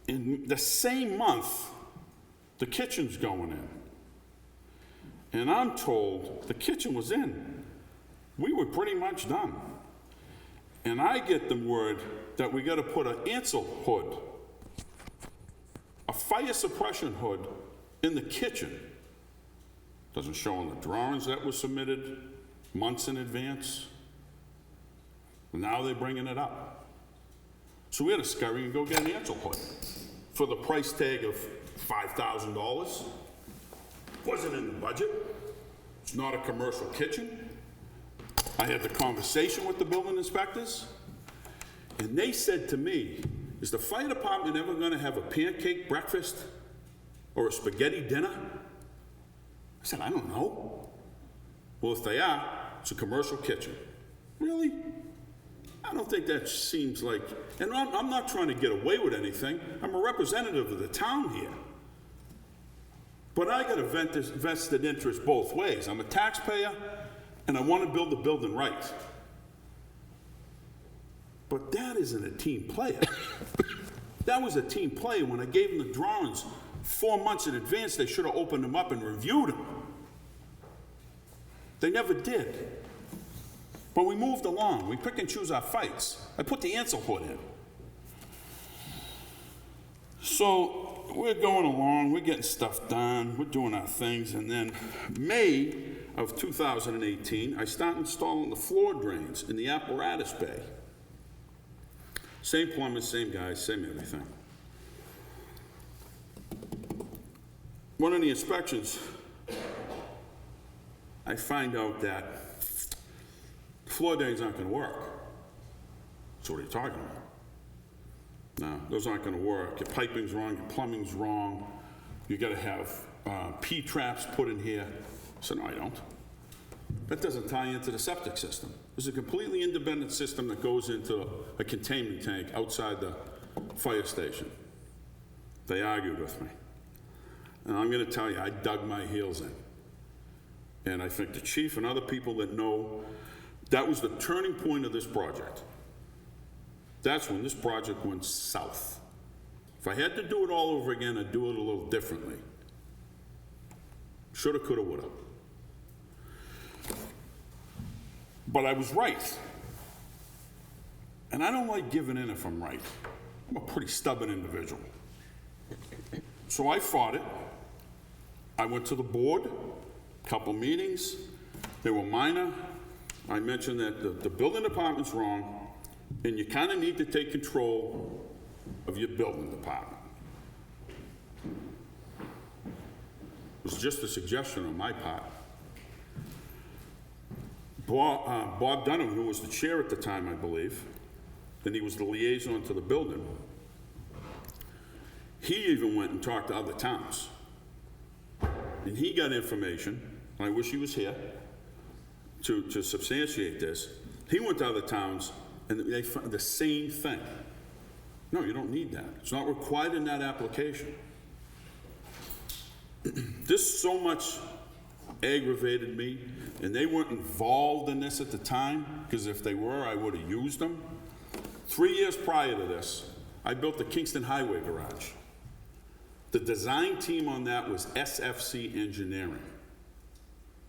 In the same month, the kitchen's going in. And I'm told the kitchen was in. We were pretty much done. And I get the word that we got to put an Ansel hood, a fire suppression hood, in the kitchen. Doesn't show in the drawings that was submitted months in advance. Now they're bringing it up. So we had to scurry and go get an Ansel hood for the price tag of $5,000. Wasn't in the budget. It's not a commercial kitchen. I had the conversation with the building inspectors, and they said to me, is the fire department ever going to have a pancake breakfast or a spaghetti dinner? I said, I don't know. Well, if they are, it's a commercial kitchen. Really? I don't think that seems like, and I'm not trying to get away with anything. I'm a representative of the town here. But I got a vested interest both ways. I'm a taxpayer, and I want to build the building right. But that isn't a team player. That was a team player. When I gave them the drawings 4 months in advance, they should have opened them up and reviewed them. They never did. But we moved along. We pick and choose our fights. I put the Ansel hood in. So we're going along. We're getting stuff done. We're doing our things. And then May of 2018, I start installing the floor drains in the apparatus bay. Same plumbers, same guys, same everything. One of the inspections, I find out that the floor drains aren't going to work. So what are you talking about? No, those aren't going to work. Your piping's wrong, your plumbing's wrong. You got to have P-traps put in here. So no, I don't. That doesn't tie into the septic system. There's a completely independent system that goes into a containment tank outside the fire station. They argued with me. And I'm going to tell you, I dug my heels in. And I think the chief and other people that know, that was the turning point of this project. That's when this project went south. If I had to do it all over again, I'd do it a little differently. Shoulda, coulda, woulda. But I was right. And I don't like giving in if I'm right. I'm a pretty stubborn individual. So I fought it. I went to the board, a couple meetings. They were minor. I mentioned that the building department's wrong, and you kind of need to take control of your building department. It was just a suggestion on my part. Bob Dunham, who was the chair at the time, I believe, and he was the liaison to the building, he even went and talked to other towns. And he got information, and I wish he was here to substantiate this. He went to other towns, and they found the same thing. No, you don't need that. It's not required in that application. This so much aggravated me, and they weren't involved in this at the time, because if they were, I would have used them. 3 years prior to this, I built the Kingston Highway Garage. The design team on that was SFC Engineering.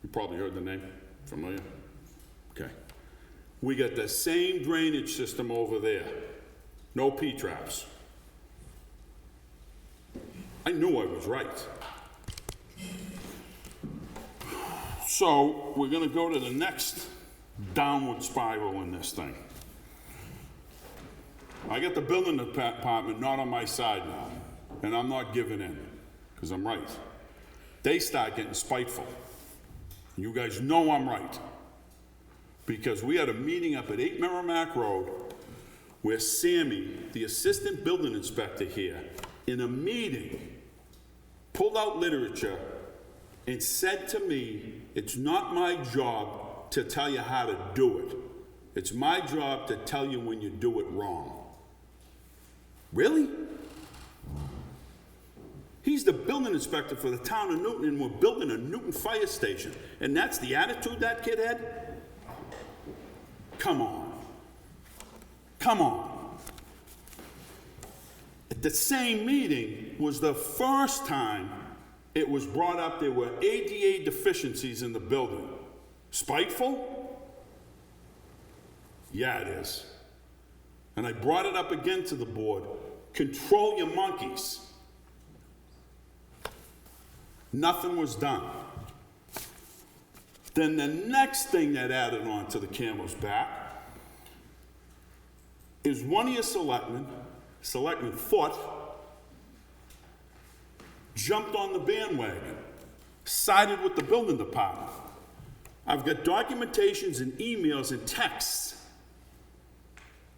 You probably heard the name. Familiar? Okay. We got the same drainage system over there. No P-traps. I knew I was right. So we're going to go to the next downward spiral in this thing. I got the building department not on my side now. and I'm not giving in, because I'm right. They start getting spiteful. You guys know I'm right. Because we had a meeting up at 8 Merrimack Road where Sammy, the assistant building inspector here, in a meeting, pulled out literature and said to me, it's not my job to tell you how to do it. It's my job to tell you when you do it wrong. Really? He's the building inspector for the town of Newton, and we're building a Newton fire station. And that's the attitude that kid had? Come on. Come on. At the same meeting was the first time it was brought up there were ADA deficiencies in the building. Spiteful? Yeah, it is. And I brought it up again to the board. Control your monkeys. Nothing was done. Then the next thing that added on to the camel's back is one of your selectmen, Selectman Foot, jumped on the bandwagon, sided with the building department. I've got documentations and emails and texts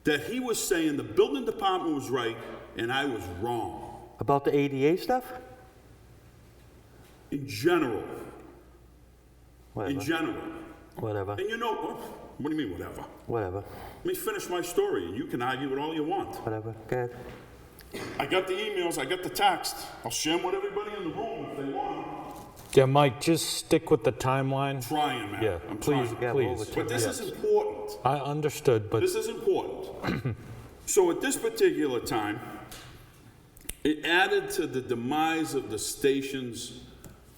that he was saying the building department was right and I was wrong. About the ADA stuff? In general. Whatever. In general. Whatever. And you know, what do you mean whatever? Whatever. Let me finish my story and you can argue it all you want. Whatever. Go ahead. I got the emails, I got the text. I'll share them with everybody in the room if they want. Yeah, Mike, just stick with the timeline. Trying, man. Yeah, I'm please, trying. please. But this is important. I understood, but This is important. So at this particular time, it added to the demise of the station's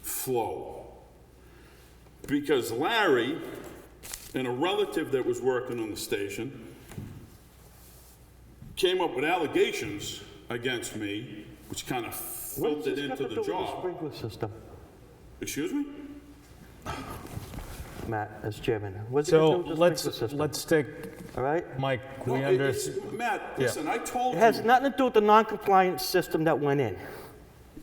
flow. Because Larry and a relative that was working on the station came up with allegations against me, which kind of filtered into the job. Sprinkler system, Excuse me? Matt, as chairman. What's so it let's stick. All right. Mike, No, we it's- understand. Matt, listen, I told It you. has nothing to do with the non-compliant system that went in.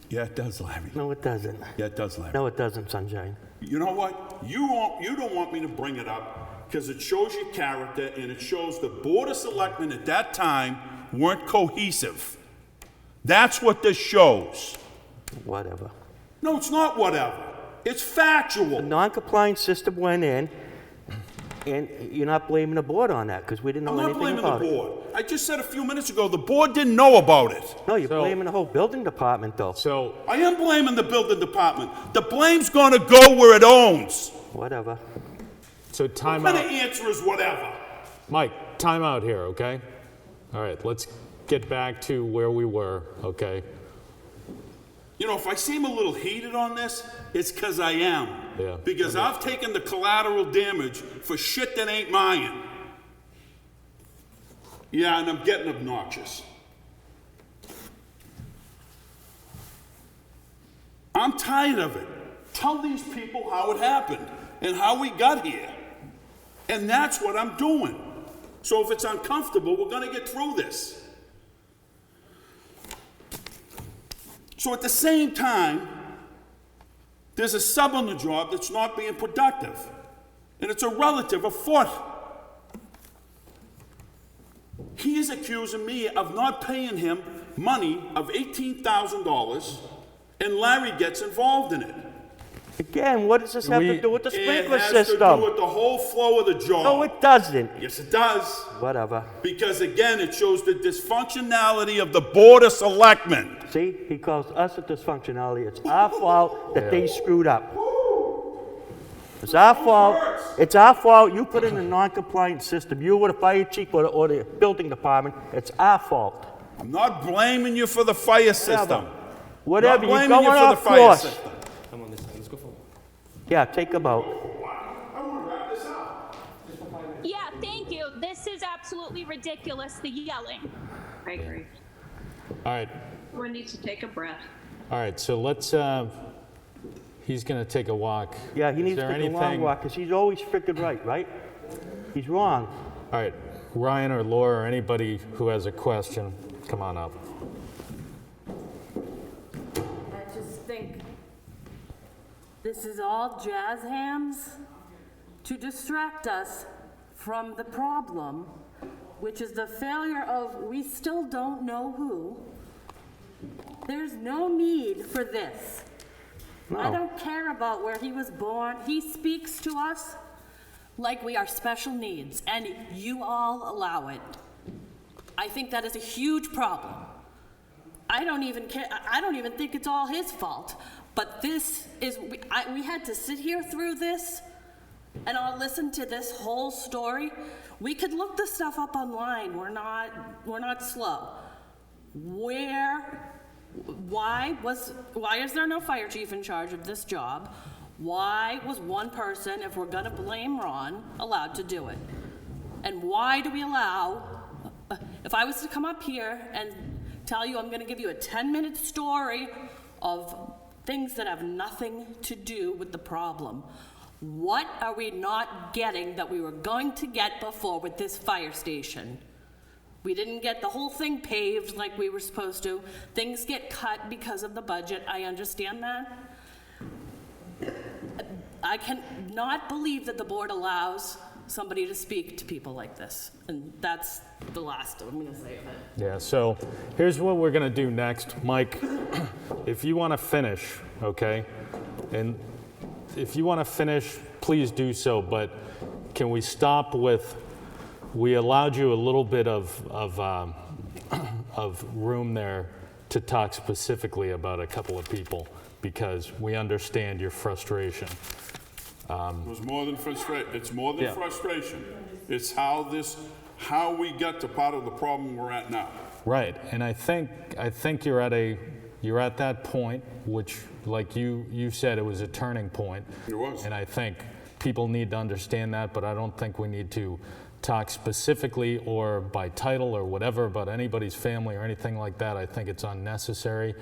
Yeah, it does, Larry. No, it doesn't. Yeah, it does, Larry. No, it doesn't, Sunshine. You know what? You don't want me to bring it up because it shows your character and it shows the Board of Selectmen at that time weren't cohesive. That's what this shows. Whatever. No, it's not whatever. It's factual. The non-compliant system went in, and you're not blaming the board on that because we didn't know I'm not anything blaming the about it. board. I just said a few minutes ago the board didn't know about it. No, you're blaming the whole building department, though. So I am blaming the building department. The blame's gonna go where it owns. Whatever. So time What out. kind of answer is whatever? Mike, time out here, okay? All right, let's get back to where we were, okay? You know, if I seem a little heated on this, it's because I am. Yeah. Because I've taken the collateral damage for shit that ain't mine. Yeah, and I'm getting obnoxious. I'm tired of it. Tell these people how it happened and how we got here. And that's what I'm doing. So if it's uncomfortable, we're going to get through this. So at the same time, there's a sub on the job that's not being productive. And it's a relative, a Foot. He is accusing me of not paying him money of $18,000, and Larry gets involved in it. Again, what does this have to do with the sprinkler It has system? to do with the whole flow of the job. No, it doesn't. Yes, it does. Whatever. Because again, it shows the dysfunctionality of the Board of Selectmen. See, he calls us a dysfunctionality. It's our fault that they screwed up. It's our fault. It's our fault. You put in a non-compliant system. You or the fire chief or the building department. It's our fault. I'm not blaming you for the fire system. Whatever. Not You're blaming going you for off the fire course. system. I'm on this side. Let's go forward. Yeah, take them out. I want to wrap this up. Yeah, thank you. This is absolutely ridiculous, the yelling. I agree. All right, Everyone needs to take a breath. all right, so let's, he's gonna take a walk. Yeah, he Is needs there to take a long anything- walk because he's always freaking right? He's wrong. All right, Ryan or Laura or anybody who has a question, come on up. This is all jazz hands to distract us from the problem, which is the failure of we still don't know who. There's no need for this. No. I don't care about where he was born. He speaks to us like we are special needs, and you all allow it. I think that is a huge problem. I don't even care. I don't even think it's all his fault. But this is, we had to sit here through this and I'll listen to this whole story. We could look the stuff up online. We're not slow. Why is there no fire chief in charge of this job? Why was one person, if we're gonna blame Ron, allowed to do it? And why do we allow, if I was to come up here and tell you I'm gonna give you a 10-minute story of things that have nothing to do with the problem, what are we not getting that we were going to get before with this fire station? We didn't get the whole thing paved like we were supposed to. Things get cut because of the budget. I understand that. I cannot believe that the board allows somebody to speak to people like this. And that's the last I'm going to say of it. Yeah, so here's what we're going to do next. Mike, if you want to finish, okay? And if you want to finish, please do so. But can we stop with, we allowed you a little bit of room there to talk specifically about a couple of people because we understand your frustration. It was more than frustration. It's more than frustration. It's how we got to part of the problem we're at now. Right, and I think you're at that point, which, like you said, it was a turning point. It was. And I think people need to understand that, but I don't think we need to talk specifically or by title or whatever about anybody's family or anything like that. I think it's unnecessary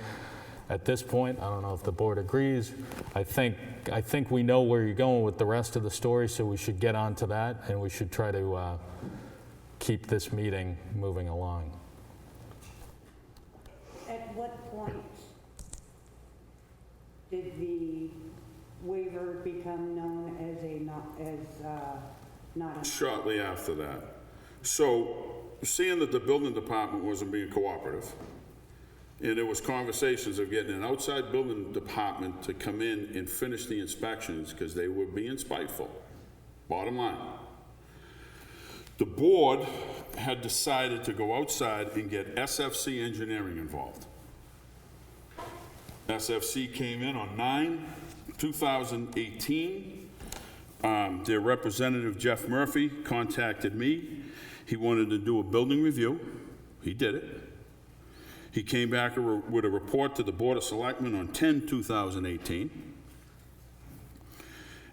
at this point. I don't know if the board agrees. I think we know where you're going with the rest of the story, so we should get on to that, and we should try to keep this meeting moving along. At what point did the waiver become known as not a... Shortly after that. So, seeing that the building department wasn't being cooperative, and there was conversations of getting an outside building department to come in and finish the inspections because they were being spiteful. Bottom line. The board had decided to go outside and get SFC engineering involved. SFC came in on 9/2018. Their representative, Jeff Murphy, contacted me. He wanted to do a building review. He did it. He came back with a report to the Board of Selectmen on 10/2018.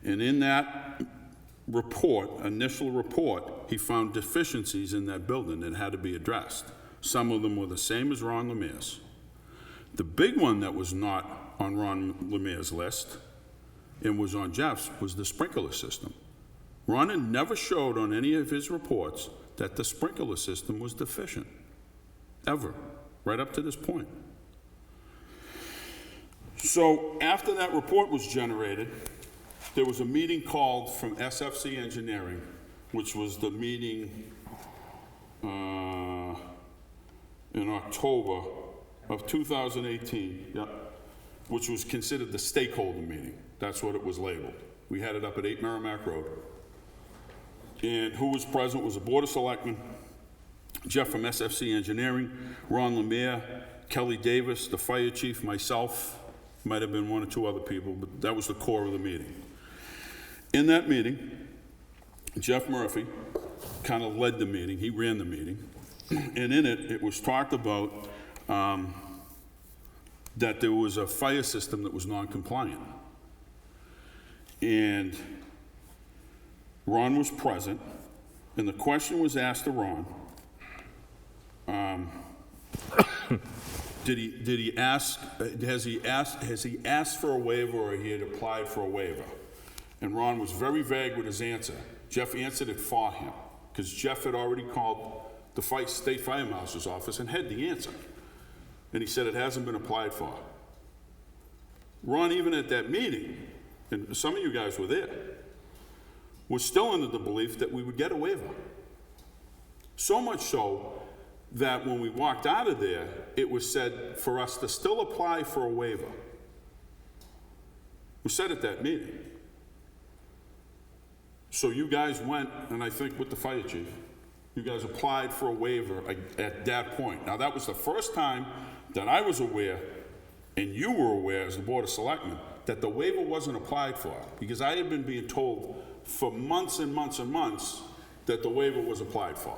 And in that report, initial report, he found deficiencies in that building that had to be addressed. Some of them were the same as Ron Lemire's. The big one that was not on Ron Lemire's list and was on Jeff's was the sprinkler system. Ron had never showed on any of his reports that the sprinkler system was deficient, ever, right up to this point. So after that report was generated, there was a meeting called from SFC Engineering, which was the meeting in October of 2018, which was considered the stakeholder meeting. That's what it was labeled. We had it up at 8 Merrimack Road. And who was present was the Board of Selectmen, Jeff from SFC Engineering, Ron Lemire, Kelly Davis, the fire chief, myself, might have been one or two other people, but that was the core of the meeting. In that meeting, Jeff Murphy kind of led the meeting. He ran the meeting. And in it, it was talked about that there was a fire system that was non-compliant. And Ron was present, and the question was asked to Ron, has he asked for a waiver or he had applied for a waiver? And Ron was very vague with his answer. Jeff answered it for him, because Jeff had already called the state fire marshal's office and had the answer. And he said it hasn't been applied for. Ron, even at that meeting, and some of you guys were there, was still under the belief that we would get a waiver. So much so that when we walked out of there, it was said for us to still apply for a waiver. We said at that meeting. So you guys went, and I think with the fire chief, you guys applied for a waiver at that point. Now, that was the first time that I was aware, and you were aware as the Board of Selectmen, that the waiver wasn't applied for, because I had been being told for months and months and months that the waiver was applied for.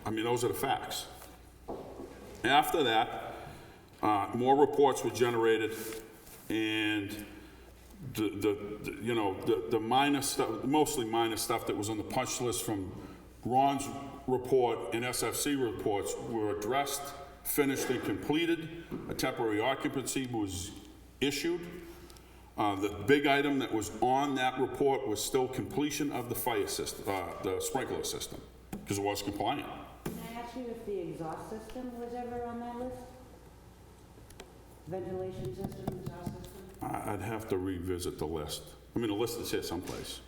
I mean, those are the facts. After that, more reports were generated, and the minor stuff, mostly minor stuff that was on the punch list from Ron's report and SFC reports were addressed, finished, and completed. A temporary occupancy was issued. The big item that was on that report was still completion of the fire system, the sprinkler system, because it was compliant. Can I ask you if the exhaust system was ever on that list? Ventilation system, exhaust system? I'd have to revisit the list. I mean, the list is here someplace.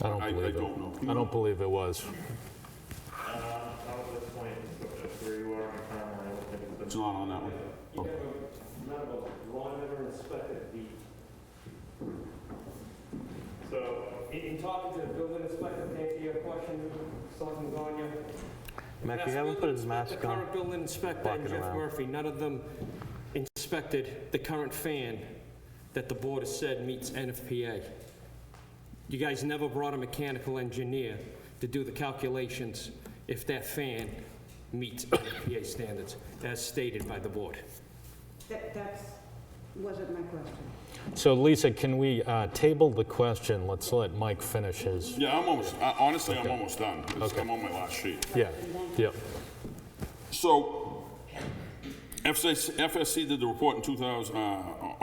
I don't believe it. Don't know. I don't believe it was. At this point, where you are on the timeline, I don't think it's been. It's not on that one. You never, Ron never inspected the. So, in talking to the building inspector, to answer your question, Selectman Gonya. Mac, you haven't put his mask on. The current building inspector and Walking Jeff around. Murphy, none of them inspected the current fan that the board has said meets NFPA. You guys never brought a mechanical engineer to do the calculations if that fan meets NFPA standards, as stated by the board. That's wasn't my question. So Lisa, can we table the question? Let's let Mike finish his. Yeah, I'm almost, honestly, I'm almost done. I'm on my last sheet. Yeah, yep. So, FSC did the report in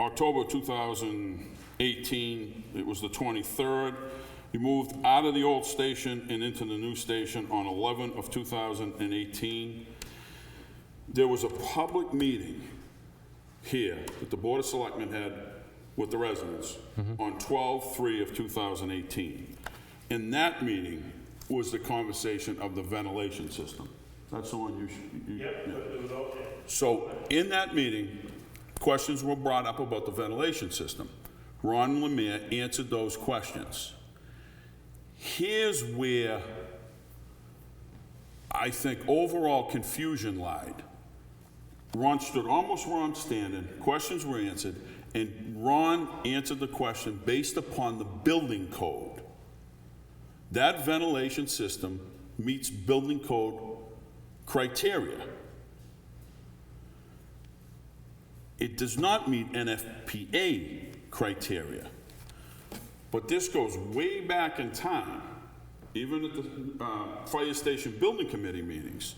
October 2018. It was the 23rd. We moved out of the old station and into the new station on 11 of 2018. There was a public meeting here that the Board of Selectmen had with the residents on 12/3 of 2018. In that meeting was the conversation of the ventilation system. That's the one you Yep, it was okay. So in that meeting, questions were brought up about the ventilation system. Ron Lemire answered those questions. Here's where I think overall confusion lied. Ron stood almost where I'm standing, questions were answered, and Ron answered the question based upon the building code. That ventilation system meets building code criteria. It does not meet NFPA criteria. But this goes way back in time, even at the Fire Station Building Committee meetings.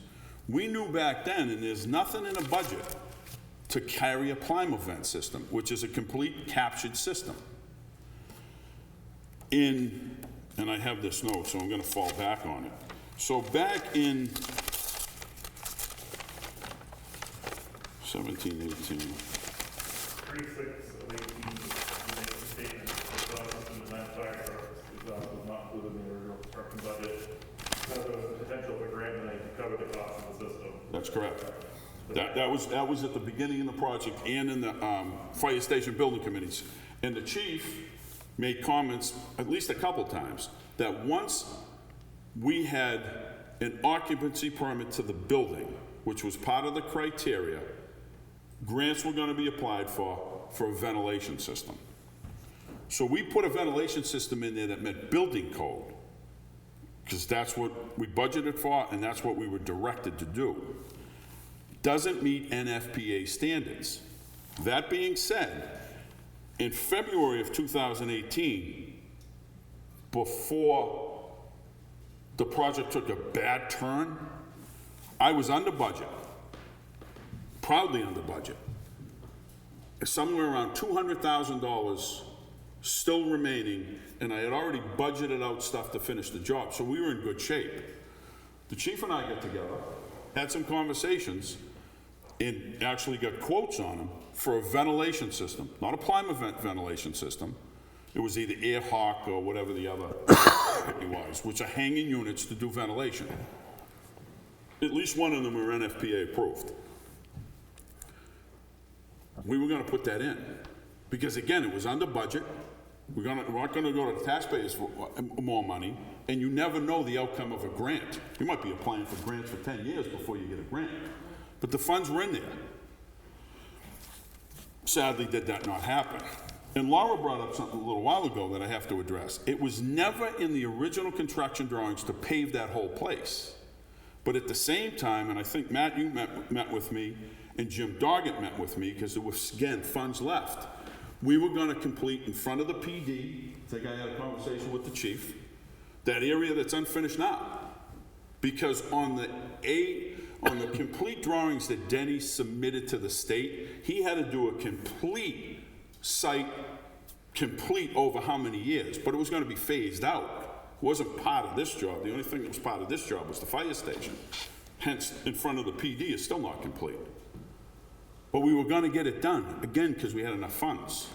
We knew back then, and there's nothing in a budget to carry a Plymouth vent system, which is a complete captured system. And I have this note, so I'm going to fall back on it. So back in 17, 18. 36 of 18, we make a statement, exhaust system design fire trucks, exhaust was not included in the original construction budget. So there was the potential for grant money to cover the cost of the system. That's correct. That was at the beginning of the project and in the Fire Station Building Committees. And the chief made comments at least a couple times that once we had an occupancy permit to the building, which was part of the criteria, grants were going to be applied for a ventilation system. So we put a ventilation system in there that met building code, because that's what we budgeted for and that's what we were directed to do. Doesn't meet NFPA standards. That being said, in February of 2018, before the project took a bad turn, I was under budget, proudly under budget. Somewhere around $200,000 still remaining, and I had already budgeted out stuff to finish the job, so we were in good shape. The chief and I got together, had some conversations, and actually got quotes on them for a ventilation system, not a Plymouth ventilation system. It was either Air Hawk or whatever the other it was, which are hanging units to do ventilation. At least one of them are NFPA approved. We were going to put that in because, again, it was under budget. We're not going to go to the taxpayers for more money, and you never know the outcome of a grant. You might be applying for grants for 10 years before you get a grant, but the funds were in there. Sadly, did that not happen? And Laura brought up something a little while ago that I have to address. It was never in the original construction drawings to pave that whole place. But at the same time, and I think, Matt, you met with me, and Jim Doggett met with me, because there was, again, funds left. We were going to complete in front of the PD, I think I had a conversation with the chief, that area that's unfinished now. Because on the complete drawings that Denny submitted to the state, he had to do a complete site, complete over how many years, but it was going to be phased out. It wasn't part of this job. The only thing that was part of this job was the fire station. Hence, in front of the PD is still not complete. But we were going to get it done, again, because we had enough funds.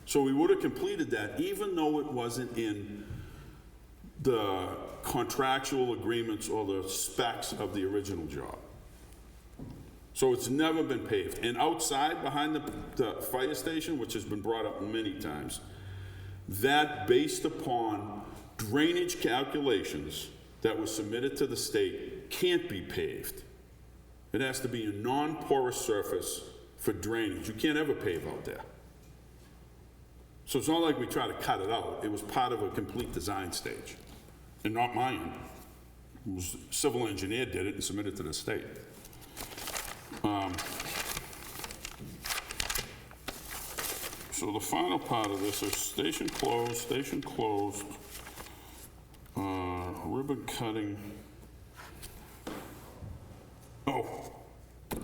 So we would have completed that, even though it wasn't in the contractual agreements or the specs of the original job. So it's never been paved. And outside, behind the fire station, which has been brought up many times, that based upon drainage calculations that was submitted to the state can't be paved. It has to be a non-porous surface for drainage. You can't ever pave out there. So it's not like we try to cut it out. It was part of a complete design stage. And not mine. It was a civil engineer did it and submitted to the state. So the final part of this is station closed, ribbon cutting. Oh,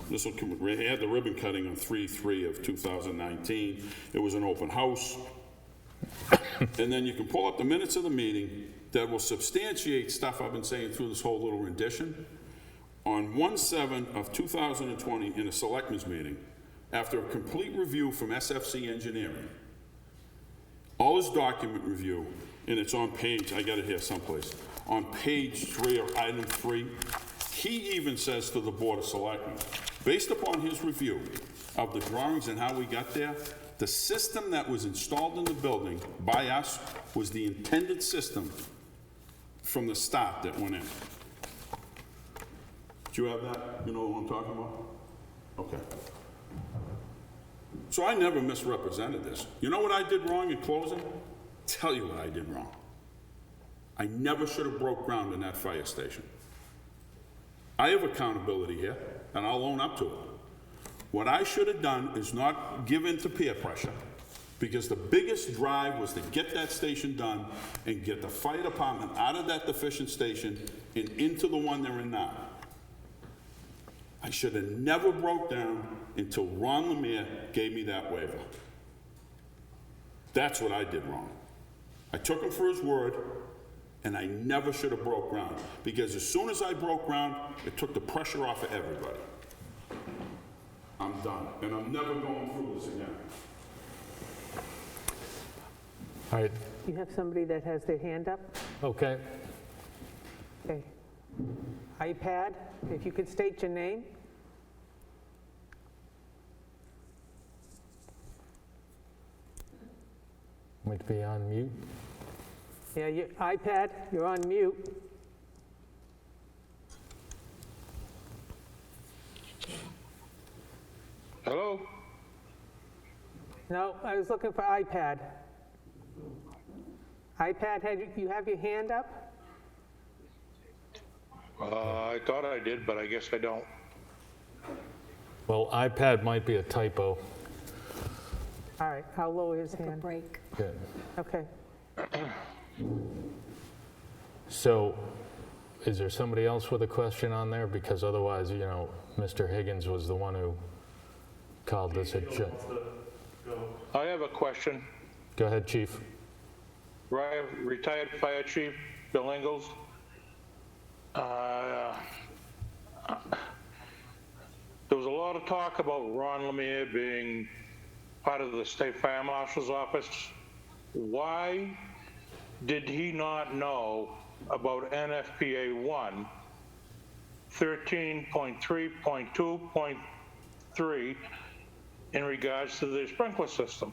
this will come, we had the ribbon cutting on 3/3 of 2019. It was an open house. And then you can pull up the minutes of the meeting that will substantiate stuff I've been saying through this whole little rendition. On 1/7 of 2020 in a Selectmen's meeting, after a complete review from SFC Engineering, all his document review, and it's on page, I got it here someplace, on page 3 or item 3, he even says to the Board of Selectmen, based upon his review of the drawings and how we got there, the system that was installed in the building by us was the intended system from the start that went in. Do you have that? You know what I'm talking about? Okay. So I never misrepresented this. You know what I did wrong in closing? Tell you what I did wrong. I never should have broke ground in that fire station. I have accountability here, and I'll own up to it. What I should have done is not give in to peer pressure, because the biggest drive was to get that station done and get the fire department out of that deficient station and into the one they're in now. I should have never broke down until Ron Lemire gave me that waiver. That's what I did wrong. I took him for his word, and I never should have broke ground, because as soon as I broke ground, it took the pressure off of everybody. I'm done, and I'm never going through this again. All right. You have somebody that has their hand up? Okay. Okay. iPad, if you could state your name. Might be on mute. Yeah, your iPad, you're on mute. Hello? No, I was looking for iPad. iPad, you have your hand up? I thought I did, but I guess I don't. Well, iPad might be a typo. All right, I'll lower his hand. Break. Good. Okay. So, is there somebody else with a question on there? Because otherwise, you know, Mr. Higgins was the one who called this a joke. I have a question. Go ahead, Chief. Retired Fire Chief Bill Ingalls. There was a lot lot of talk about Ron Lemire being part of the State Fire Marshal's office. Why did he not know about NFPA 1, 13.3.2.3 in regards to the sprinkler system?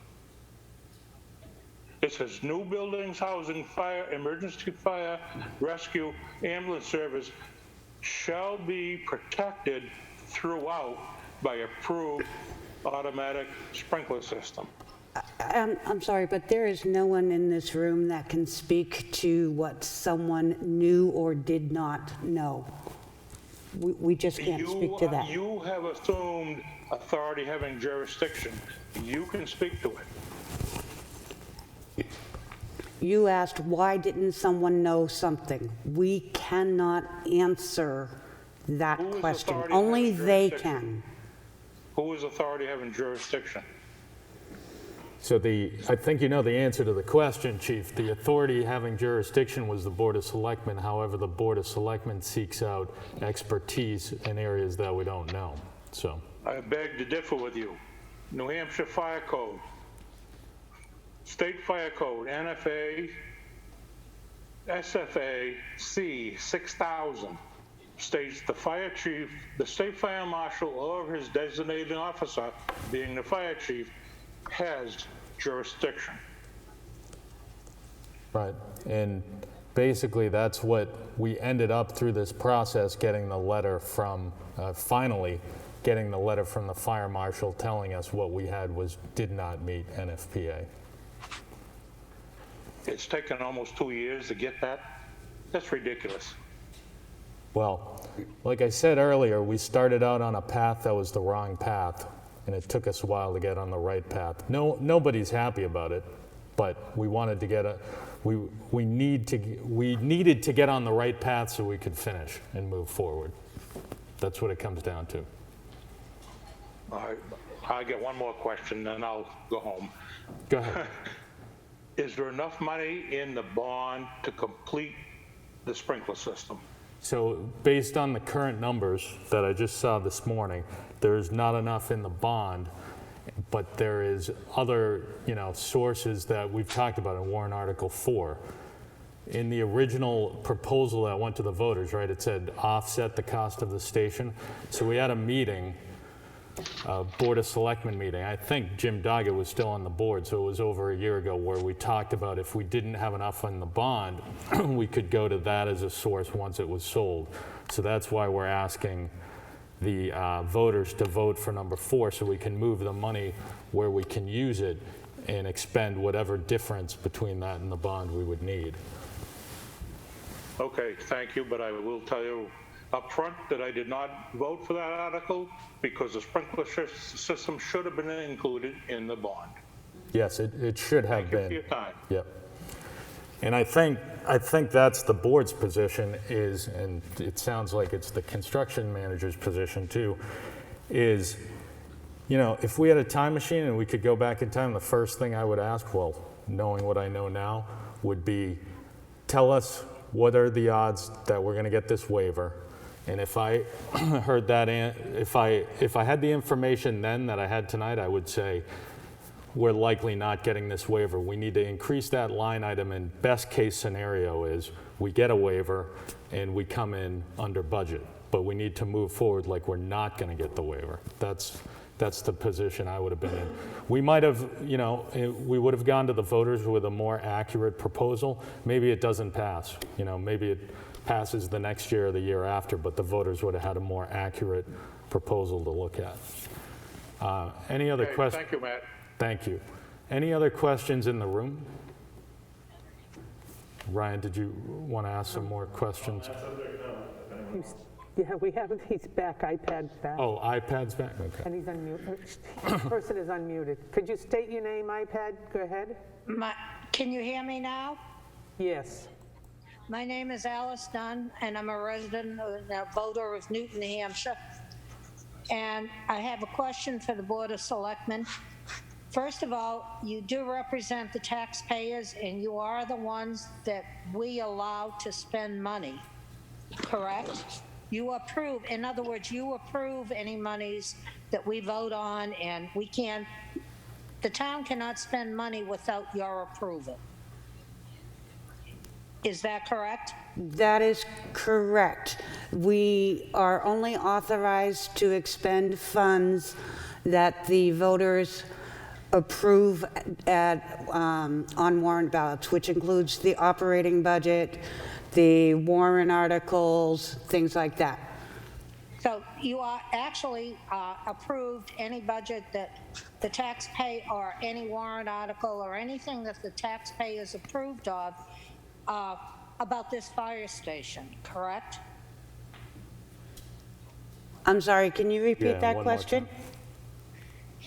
It says new buildings, housing, fire, emergency fire, rescue, ambulance service shall be protected throughout by approved automatic sprinkler system. I'm sorry, but there is no one in this room that can speak to what someone knew or did not know. We just can't speak to that. You have assumed authority having jurisdiction. You can speak to it. You asked, why didn't someone know something? We cannot answer that question. Only they can. Who is authority having jurisdiction? So I think you know the answer to the question, Chief. The authority having jurisdiction was the Board of Selectmen. However, the Board of Selectmen seeks out expertise in areas that we don't know. So I beg to differ with you. New Hampshire Fire Code, State Fire Code, NFA, SFA, C 6000 states the fire chief, the state fire marshal, or his designated officer, being the fire chief, has jurisdiction. Right, and basically that's what we ended up through this process, getting the letter from, finally getting the letter from the fire marshal telling us what we had did not meet NFPA. It's taken almost 2 years to get that. That's ridiculous. Well, like I said earlier, we started out on a path that was the wrong path, and it took us a while to get on the right path. Nobody's happy about it, but we wanted to get we needed to get on the right path so we could finish and move forward. That's what it comes down to. All right, I get one more question, then I'll go home. Go ahead. Is there enough money in the bond to complete the sprinkler system? So based on the current numbers that I just saw this morning, there's not enough in the bond, but there is other, sources that we've talked about in Warrant Article 4. In the original proposal that went to the voters, right, it said offset the cost of the station. So we had a meeting, a Board of Selectmen meeting. I think Jim Doggett was still on the board, so it was over a year ago, where we talked about if we didn't have enough on the bond, we could go to that as a source once it was sold. So that's why we're asking the voters to vote for number 4, so we can move the money where we can use it and expend whatever difference between that and the bond we would need. Okay, thank you, but I will tell you up front that I did not vote for that article because the sprinkler system should have been included in the bond. Yes, it should have been. Thank you for your time. Yep. And I think that's the board's position is, and it sounds like it's the construction manager's position too, is, if we had a time machine and we could go back in time, the first thing I would ask, well, knowing what I know now, would be tell us what are the odds that we're going to get this waiver. And if I heard that, if I had the information then that I had tonight, I would say, we're likely not getting this waiver. We need to increase that line item, and best case scenario is we get a waiver and we come in under budget. But we need to move forward like we're not going to get the waiver. That's the position I would have been in. We might have, we would have gone to the voters with a more accurate proposal. Maybe it doesn't pass. Maybe it passes the next year or the year after, but the voters would have had a more accurate proposal to look at. Any other questions? Thank you, Matt. Thank you. Any other questions in the room? Ryan, did you want to ask some more questions? Yeah, we have, he's back, iPad's back. Oh, iPad's back? Okay. And he's unmuted. The person is unmuted. Could you state your name, iPad? Go ahead. Can you hear me now? Yes. My name is Alice Dunn, and I'm a resident and a voter of Newton, New Hampshire. And I have a question for the Board of Selectmen. First of all, you do represent the taxpayers, and you are the ones that we allow to spend money, correct? You approve, in other words, you approve any monies that we vote on, and we can't, the town cannot spend money without your approval. Is that correct? That is correct. We are only authorized to expend funds that the voters approve on warrant ballots, which includes the operating budget, the warrant articles, things like that. So you are actually approved any budget that the taxpayer, or any warrant article, or anything that the taxpayer is approved of about this fire station, correct? I'm sorry, can you repeat that one more question? time.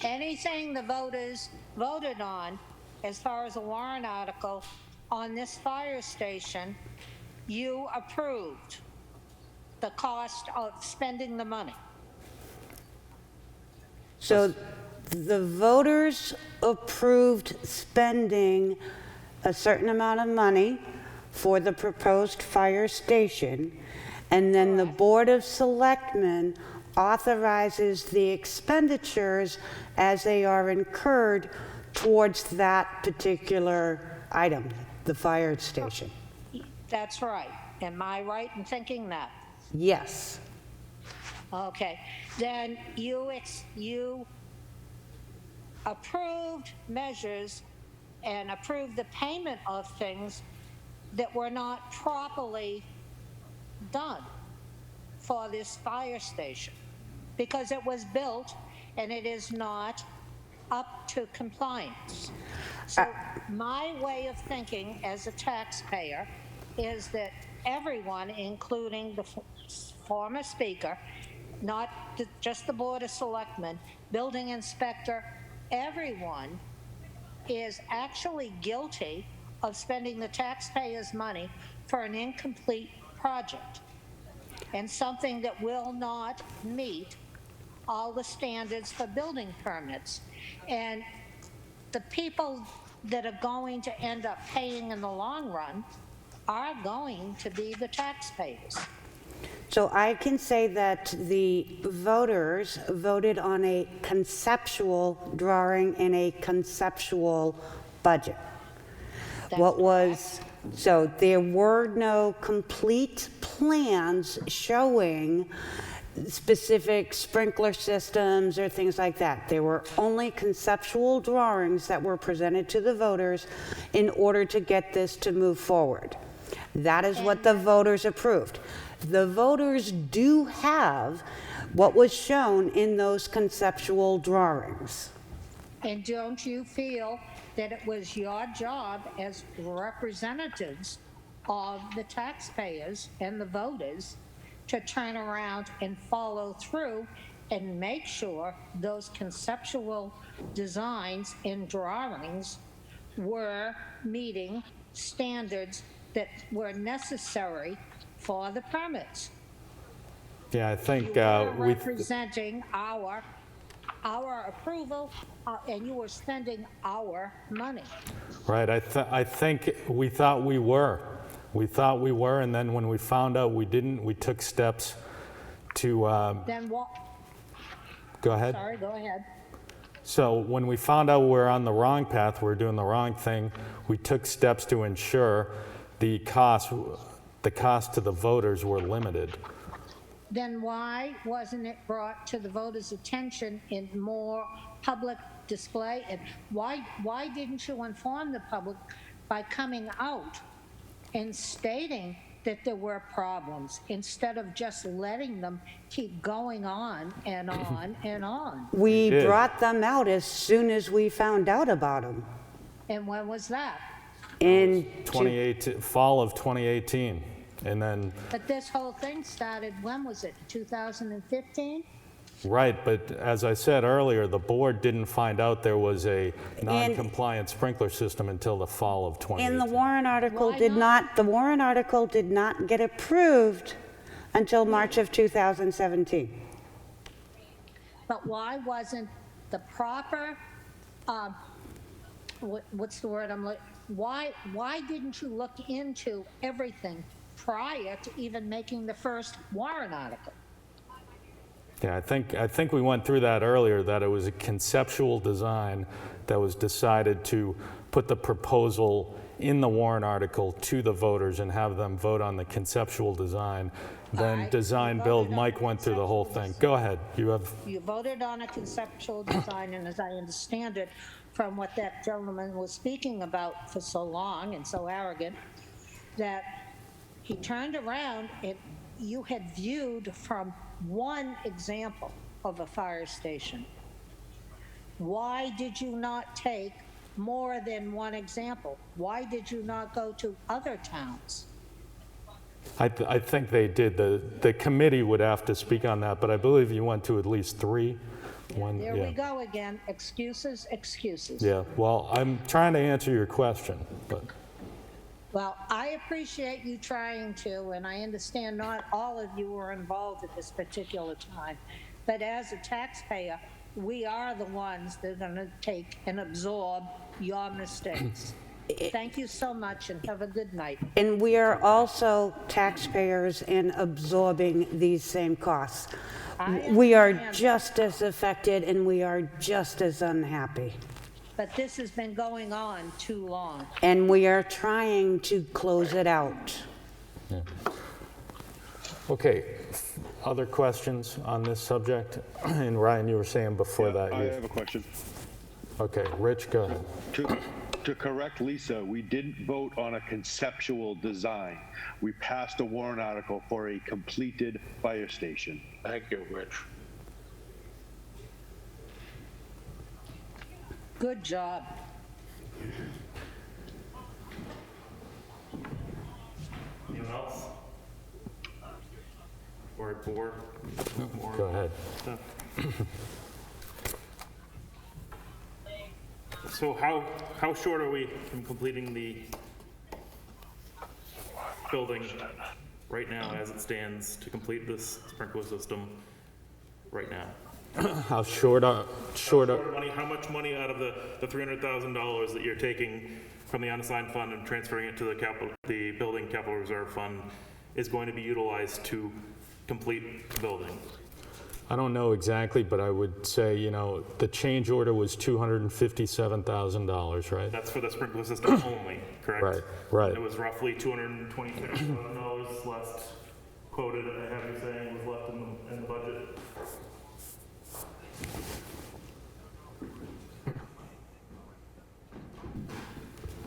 Anything the voters voted on as far as a warrant article on this fire station, you approved the cost of spending the money. So the voters approved spending a certain amount of money for the proposed fire station, and then the Board of Selectmen authorizes the expenditures as they are incurred towards that particular item, the fire station. That's right. Am I right in thinking that? Yes. Okay. Then you approved measures and approved the payment of things that were not properly done for this fire station, because it was built and it is not up to compliance. So my way of thinking as a taxpayer is that everyone, including the former speaker, not just the Board of Selectmen, building inspector, everyone is actually guilty of spending the taxpayers' money for an incomplete project and something that will not meet all the standards for building permits. And the people that are going to end up paying in the long run are going to be the taxpayers. So I can say that the voters voted on a conceptual drawing and a conceptual budget. So there were no complete plans showing specific sprinkler systems or things like that. There were only conceptual drawings that were presented to the voters in order to get this to move forward. That is what the voters approved. The voters do have what was shown in those conceptual drawings. And don't you feel that it was your job as representatives of the taxpayers and the voters to turn around and follow through and make sure those conceptual designs and drawings were meeting standards that were necessary for the permits? Yeah, I think You were representing our approval, and you were spending our money. Right, I think we thought we were. We thought we were, and then when we found out we didn't, we took steps to... Then what? Go ahead. Sorry, go ahead. So when we found out we're on the wrong path, we're doing the wrong thing, we took steps to ensure the cost to the voters were limited. Then why wasn't it brought to the voters' attention in more public display? And why didn't you inform the public by coming out and stating that there were problems instead of just letting them keep going on and on and on? We brought them out as soon as we found out about them. And when was that? In fall of 2018, and then... But this whole thing started, when was it, 2015? Right, but as I said earlier, the board didn't find out there was a non-compliant sprinkler system until the fall of 2018. And the warrant article the warrant article did not get approved until March of 2017. But why wasn't the proper, what's the word I'm looking, why didn't you look into everything prior to even making the first warrant article. Yeah, I think we went through that earlier, that it was a conceptual design that was decided to put the proposal in the warrant article to the voters and have them vote on the conceptual design. Then design build, Mike went through the whole thing. Go ahead, you voted on a conceptual design, and as I understand it, from what that gentleman was speaking about for so long and so arrogant, that he turned around and you had viewed from one example of a fire station. Why did you not take more than one example? Why did you not go to other towns? I think they did. The committee would have to speak on that, but I believe you went to at least 3. There we go again. Excuses, excuses. Yeah, well, I'm trying to answer your question, but. Well, I appreciate you trying to, and I understand not all of you were involved at this particular time. But as a taxpayer, we are the ones that are going to take and absorb your mistakes. Thank you so much, and have a good night. And we are also taxpayers in absorbing these same costs. We are just as affected, and we are just as unhappy. But this has been going on too long. And we are trying to close it out. Yeah. Okay, other questions on this subject? And Ryan, you were saying before that. I have a question. Okay, Rich, go ahead. To correct Lisa, we didn't vote on a conceptual design. We passed a warrant article for a completed fire station. Thank you, Rich. Good job. Anyone else? Or more? Go ahead. So how short are we from completing the building right now as it stands to complete this sprinkler system right now? How short money, how much money out of the $300,000 that you're taking from the unassigned fund and transferring it to the building capital reserve fund is going to be utilized to complete the building? I don't know exactly, but I would say, you know, the change order was $257,000, right? That's for the sprinkler system only, correct? Right. It was roughly $226,000 left quoted, I have you saying, was left in the budget.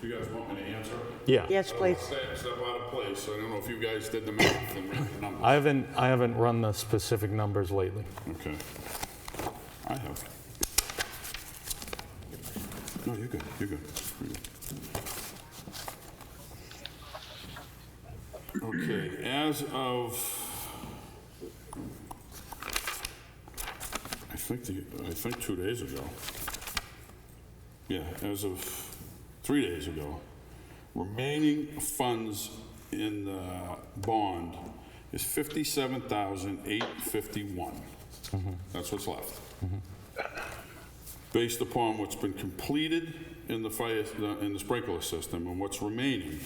Do you guys want me to answer? Yeah. Yes, please. Step out of place. I don't know if you guys did the math and ran the numbers. I haven't run the specific numbers lately. Okay. I have. No, you're good. You're good. Okay, as of, I think 2 days ago. Yeah, as of 3 days ago, remaining funds in the bond is $57,851. That's what's left. Based upon what's been completed in the sprinkler system and what's remaining,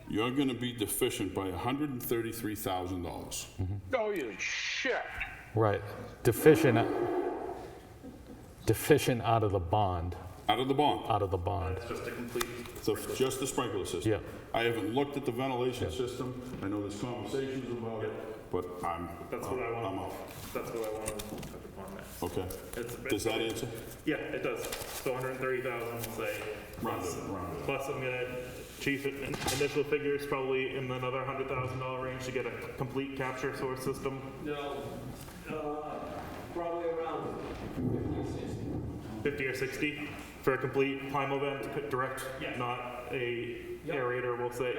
you're going to be deficient by $133,000. Oh, you shit. Right. Deficient out of the bond. Out of the bond. Out of the bond. That's just to complete. So just the sprinkler system. Yeah. I haven't looked at the ventilation system. I know there's conversations about it, but I'm off. That's what I wanted to touch upon next. Okay. Does that answer? Yeah, it does. So 130,000, we'll say. Plus I'm gonna, chief, initial figures probably in another $100,000 range to get a complete capture source system. No, probably around 50 or 60 for a complete Plimo vent direct, not a aerator, we'll say.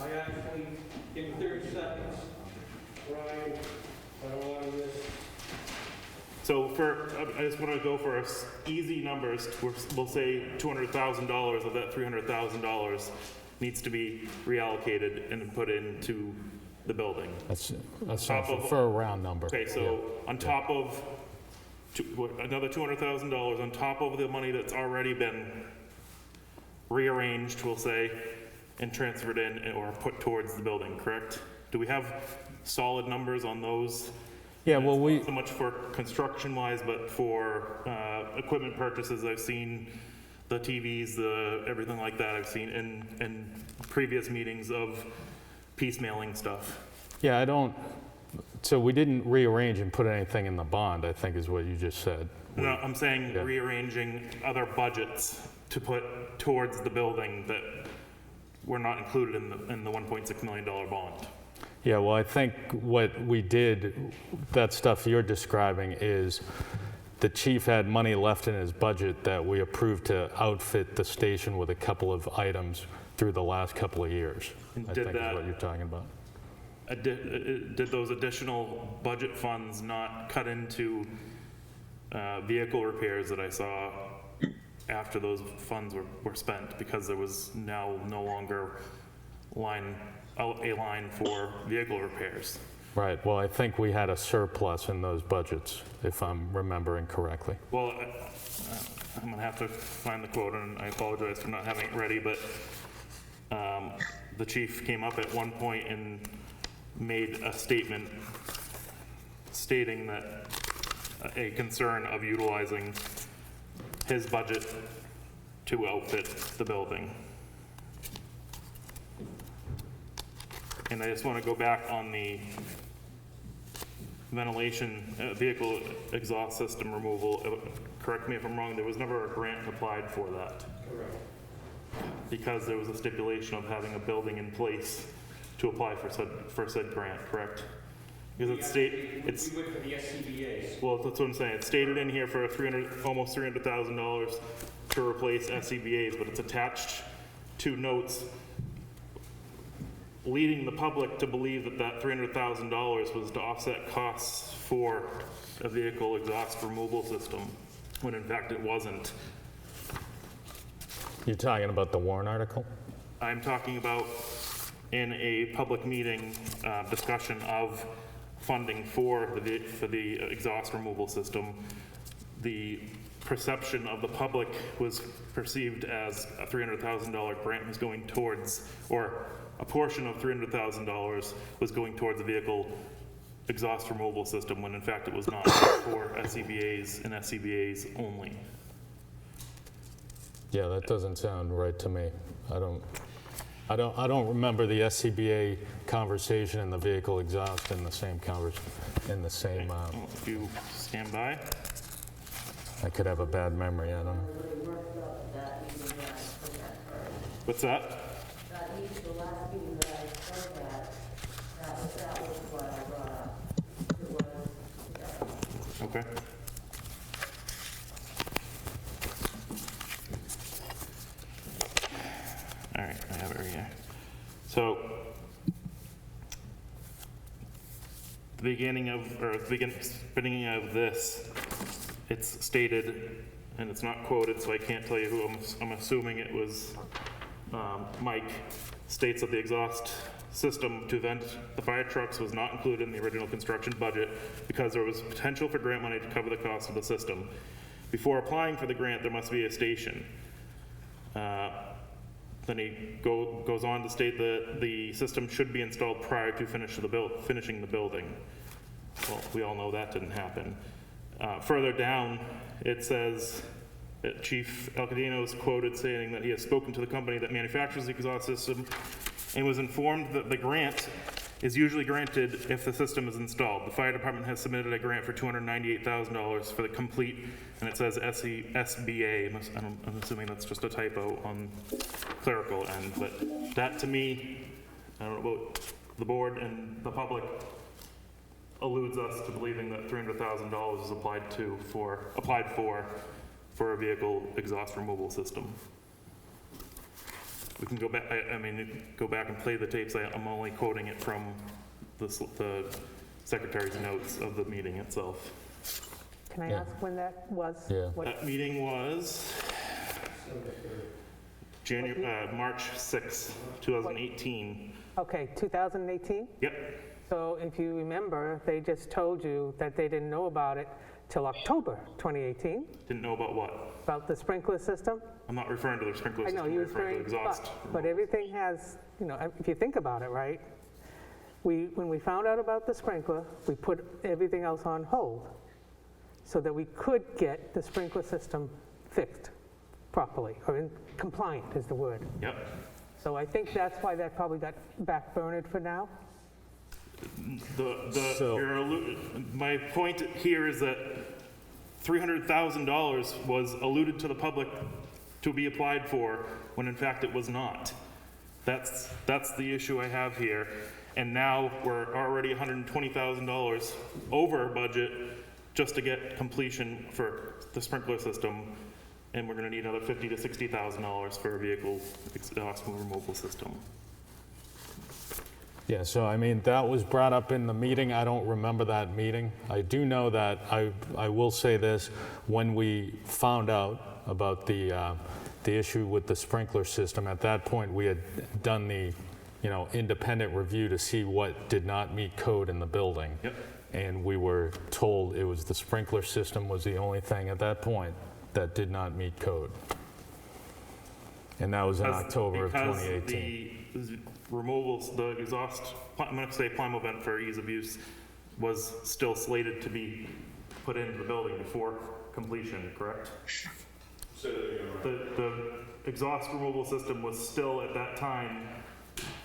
I actually, in 30 seconds, Ryan, I don't want to miss. So I just want to go for easy numbers. We'll say $200,000 of that $300,000 needs to be reallocated and put into the building. That's for a round number. Okay, so on top of another $200,000 on top of the money that's already been rearranged, we'll say, and transferred in or put towards the building, correct? Do we have solid numbers on those? Yeah, well, Not so much for construction-wise, but for equipment purchases. I've seen the TVs, everything like that. I've seen in previous meetings of piecemealing stuff. Yeah, so we didn't rearrange and put anything in the bond, I think is what you just said. No, I'm saying rearranging other budgets to put towards the building that were not included in the $1.6 million bond. Yeah, well, I think what we did, that stuff you're describing, is the chief had money left in his budget that we approved to outfit the station with a couple of items through the last couple of years. And I did think that- is what you're talking about. Did those additional budget funds not cut into vehicle repairs that I saw after those funds were spent, because there was now no longer a line for vehicle repairs? Right, well, I think we had a surplus in those budgets, if I'm remembering correctly. Well, I'm gonna have to find the quote, and I apologize for not having it ready, but the chief came up at one point and made a statement stating that a concern of utilizing his budget to outfit the building. And I just want to go back on the ventilation, vehicle exhaust system removal. Correct me if I'm wrong, there was never a grant applied for that. Correct. Because there was a stipulation of having a building in place to apply for said grant, correct? Because We went for the SCBA's. well, that's what I'm saying. It's stated in here for almost $300,000 to replace SCBA's, but it's attached to notes leading the public to believe that $300,000 was to offset costs for a vehicle exhaust removal system, when in fact it wasn't. You're talking about the Warren article? I'm talking about in a public meeting discussion of funding for the exhaust removal system. The perception of the public was perceived as a $300,000 grant was going towards, or a portion of $300,000 was going towards the vehicle exhaust removal system, when in fact it was not, for SCBA's and SCBA's only. Yeah, that doesn't sound right to me. I don't remember the SCBA conversation and the vehicle exhaust in the same If you stand by. I could have a bad memory, I don't know. What's that? Okay. All right, I have it right here. So, the beginning of this, it's stated, and it's not quoted, so I can't tell you who. I'm assuming it was Mike. States that the exhaust system to vent the fire trucks was not included in the original construction budget because there was potential for grant money to cover the cost of the system. Before applying for the grant, there must be a station. Then he goes on to state that the system should be installed prior to finishing the building. Well, we all know that didn't happen. Further down, it says that Chief Alcadino is quoted saying that he has spoken to the company that manufactures the exhaust system and was informed that the grant is usually granted if the system is installed. The fire department has submitted a grant for $298,000 for the complete, and it says SBA. I'm assuming that's just a typo on clerical end, but that to me, I don't know about the board and the public, alludes us to believing that $300,000 is applied for a vehicle exhaust removal system. We can go back, go back and play the tapes. I'm only quoting it from the secretary's notes of the meeting itself. Can I ask when that was? Yeah. That meeting was March 6th, 2018. Okay, 2018? Yep. So if you remember, they just told you that they didn't know about it till October 2018, Didn't know about what? about the sprinkler system. I'm not referring to the sprinkler I system. know, you're I'm referring to referring, exhaust. but everything has, you know, if you think about it, right? When we found out about the sprinkler, we put everything else on hold so that we could get the sprinkler system fixed properly, or compliant is the word. Yep. So I think that's why that probably got backburnered for now. My point here is that $300,000 was alluded to the public to be applied for when in fact it was not. That's the issue I have here. And now we're already $120,000 over budget just to get completion for the sprinkler system. And we're gonna need another $50,000 to $60,000 for a vehicle exhaust removal system. Yeah, so I mean, that was brought up in the meeting. I don't remember that meeting. I do know that, I will say this, when we found out about the issue with the sprinkler system, at that point we had done the, you know, independent review to see what did not meet code in the building. Yep. And we were told it was the sprinkler system was the only thing at that point that did not meet code. And that was in October of 2018. Because the removals, the exhaust, I'm going to say Plimo vent for ease of use, was still slated to be put into the building before completion, correct? The exhaust removal system was still at that time,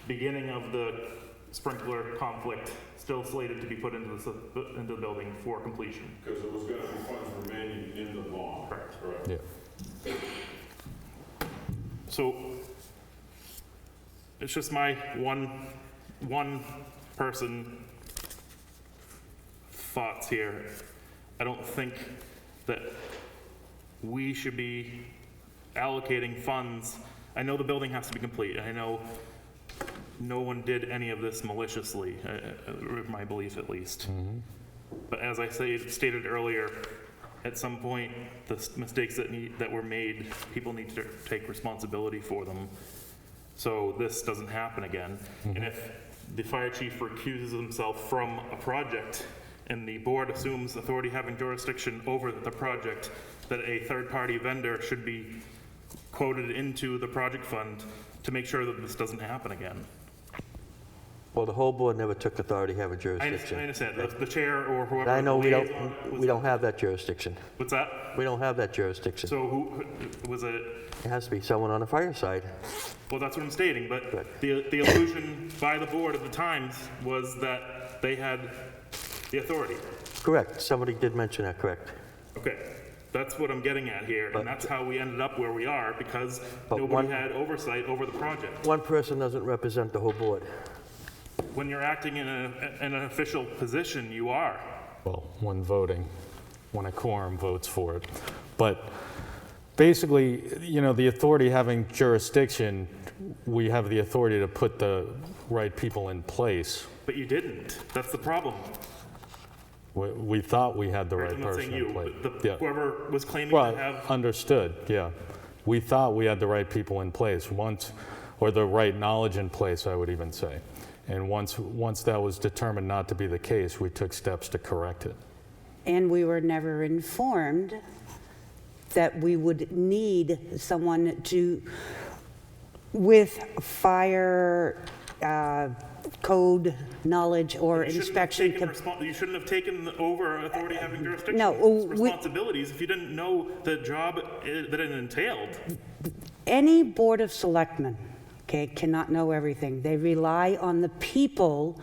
beginning of the sprinkler conflict, still slated to be put into the building for completion. Because it was going to be funds remaining in the bond. Correct. Yeah. So it's just my one person thoughts here. I don't think that we should be allocating funds. I know the building has to be complete. I know no one did any of this maliciously, my belief at least. But as I stated earlier, at some point, the mistakes that were made, people need to take responsibility for them, so this doesn't happen again. And if the fire chief recuses himself from a project and the board assumes authority having jurisdiction over the project, that a third-party vendor should be quoted into the project fund to make sure that this doesn't happen again. Well, the whole board never took authority having jurisdiction. I understand. The chair or whoever. I know we liaison don't have that jurisdiction. What's that? We don't have that jurisdiction. So who was it? It has to be someone on the fire side. Well, that's what I'm stating, but the illusion by the board at the time was that they had the authority. Correct. Somebody did mention that, correct. Okay. That's what I'm getting at here, and that's how we ended up where we are, because nobody had oversight over the project. One person doesn't represent the whole board. When you're acting in an official position, you are. Well, when a quorum votes for it. But basically, you know, the authority having jurisdiction, we have the authority to put the right people in place. But you didn't. That's the problem. We thought we had the right I'm not person saying in place. you, whoever was claiming Well, to have. understood, yeah. We thought we had the right people in place or the right knowledge in place, I would even say. And once that was determined not to be the case, we took steps to correct it. And we were never informed that we would need someone with fire code knowledge or inspection. You shouldn't have taken over authority having jurisdiction. No, responsibilities if you didn't know the job that it entailed. Any board of selectmen, okay, cannot know everything. They rely on the people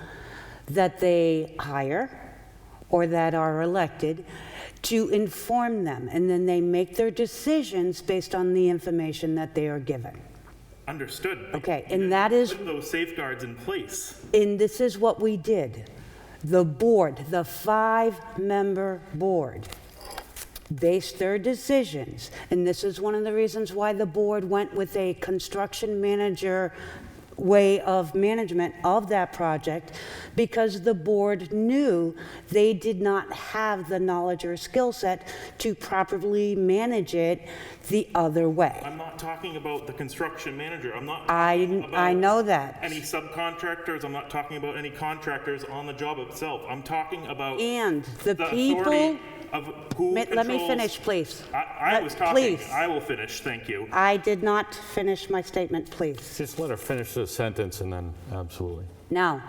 that they hire or that are elected to inform them, and then they make their decisions based on the information that they are given. Understood. Okay, and that is... Put those safeguards in place. And this is what we did. The board, the 5-member board, based their decisions, and this is one of the reasons why the board went with a construction manager way of management of that project because the board knew they did not have the knowledge or skill set to properly manage it the other way. I'm not talking about the construction manager. I'm not I know that. any subcontractors. I'm not talking about any contractors on the job itself. I'm talking about And the people. authority of who Let me controls- finish, please. I was talking. Please. I will finish. Thank you. I did not finish my statement, please. Just let her finish the sentence and then, absolutely. Now,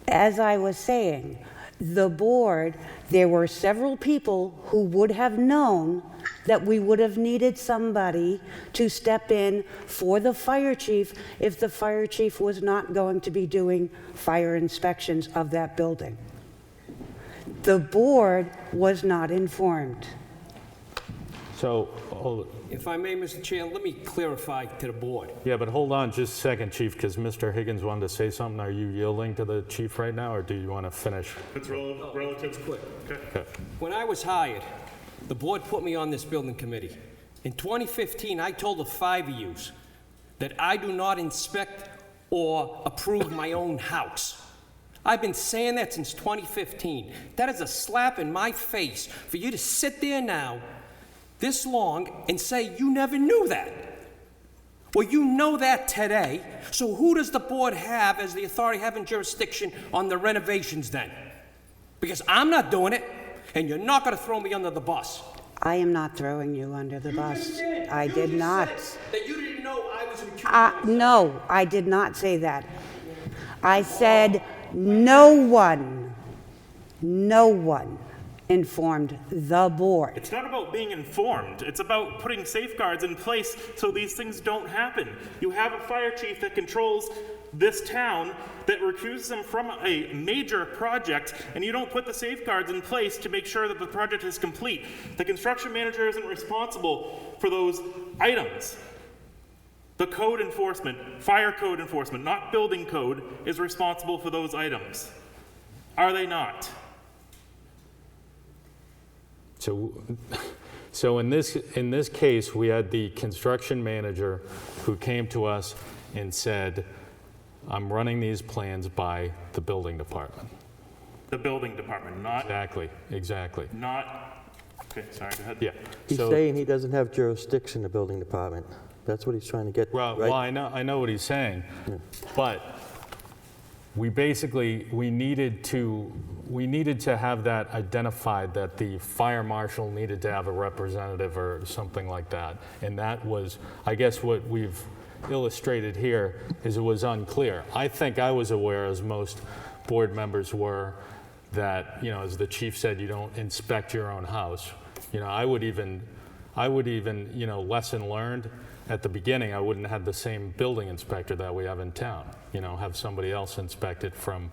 as I was saying, the board, there were several people who would have known that we would have needed somebody to step in for the fire chief if the fire chief was not going to be doing fire inspections of that building. The board was not informed. So, If I may, Mr. Chair, let me clarify to the board. yeah, but hold on just a second, Chief, because Mr. Higgins wanted to say something. Are you yielding to the chief right now, or do you want to finish? It's relative. Quick. Okay. When I was hired, the board put me on this building committee. In 2015, I told the 5 of you that I do not inspect or approve my own house. I've been saying that since 2015. That is a slap in my face for you to sit there now this long and say you never knew that. Well, you know that today, so who does the board have as the authority having jurisdiction on the renovations then? Because I'm not doing it, and you're not going to throw me under the bus. I am not throwing you under the bus. just did. I You did just not. said that you didn't know I was recusing No, I did not say that. I said no one informed the board. It's not about being informed. It's about putting safeguards in place so these things don't happen. You have a fire chief that controls this town that recuses him from a major project, and you don't put the safeguards in place to make sure that the project is complete. The construction manager isn't responsible for those items. The code enforcement, fire code enforcement, not building code, is responsible for those items. Are they not? So in this case, we had the construction manager who came to us and said, I'm running these plans by the building department. The building department, not, Exactly. not, okay, sorry, go ahead. Yeah. He's saying he doesn't have jurisdiction, the building department. That's what he's trying to get, right? Well, I know what he's saying, but we needed to have that identified, that the fire marshal needed to have a representative or something like that. And that was, I guess what we've illustrated here is it was unclear. I think I was aware, as most board members were, that, as the chief said, you don't inspect your own house. I would even, lesson learned, at the beginning, I wouldn't have the same building inspector that we have in town, have somebody else inspect it from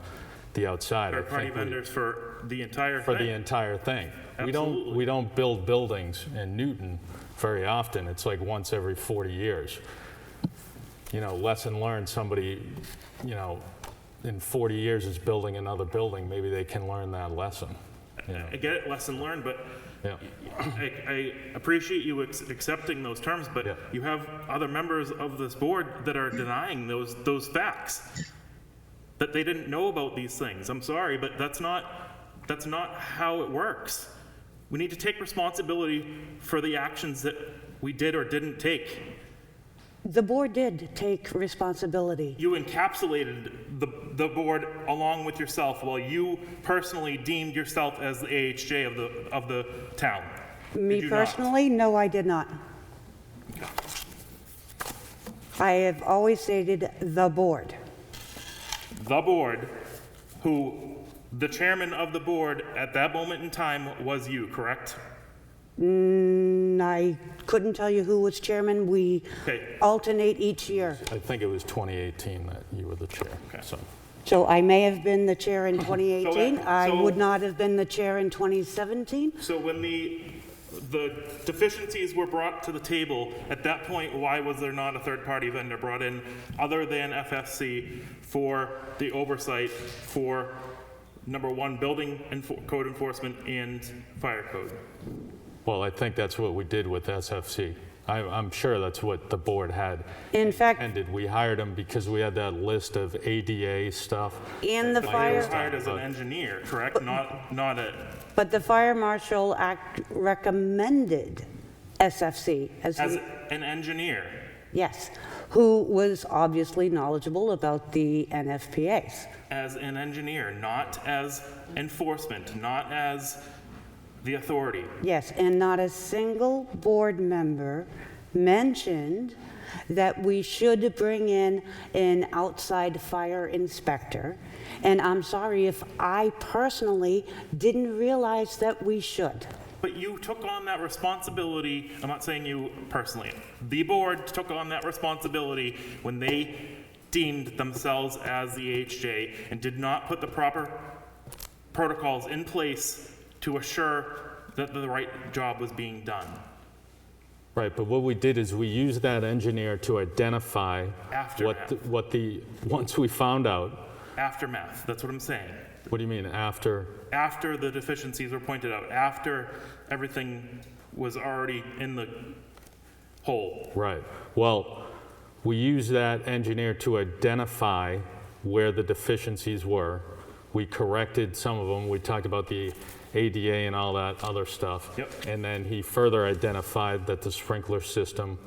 the outside. Third-party vendors for the entire thing. For the entire thing. Absolutely. We don't build buildings in Newton very often. It's like once every 40 years. Lesson learned, somebody, in 40 years is building another building, maybe they can learn that lesson. I get it, lesson learned, but Yeah. I appreciate you accepting those terms, but you have other members of this board that are denying those facts, that they didn't know about these things. I'm sorry, but that's not how it works. We need to take responsibility for the actions that we did or didn't take. The board did take responsibility. You encapsulated the board along with yourself while you personally deemed yourself as the AHJ of the town. Me personally, no, I did not. I have always stated the board. The board, who the chairman of the board at that moment in time was you, correct? I couldn't tell you who was chairman. We alternate each year. I think it was 2018 that you were the chair. So I may have been the chair in 2018. I would not have been the chair in 2017. So when the deficiencies were brought to the table, at that point, why was there not a third-party vendor brought in other than FFC for the oversight for, number one, building code enforcement and fire code? Well, I think that's what we did with SFC. I'm sure that's what the board had In fact, intended. We hired him because we had that list of ADA stuff. and the He was fire, hired as an engineer, correct? Not a, but the fire marshal recommended SFC as as the, an engineer. yes, who was obviously knowledgeable about the NFPAs. As an engineer, not as enforcement, not as the authority. Yes, and not a single board member mentioned that we should bring in an outside fire inspector. And I'm sorry if I personally didn't realize that we should. But you took on that responsibility, I'm not saying you personally, the board took on that responsibility when they deemed themselves as the AHJ and did not put the proper protocols in place to assure that the right job was being done. Right, but what we did is we used that engineer to identify once we found out. Aftermath, that's what I'm saying. What do you mean, after? After the deficiencies were pointed out, after everything was already in the hole. Right. Well, we used that engineer to identify where the deficiencies were. We corrected some of them. We talked about the ADA and all that other stuff. Yep. And then he further identified that the sprinkler system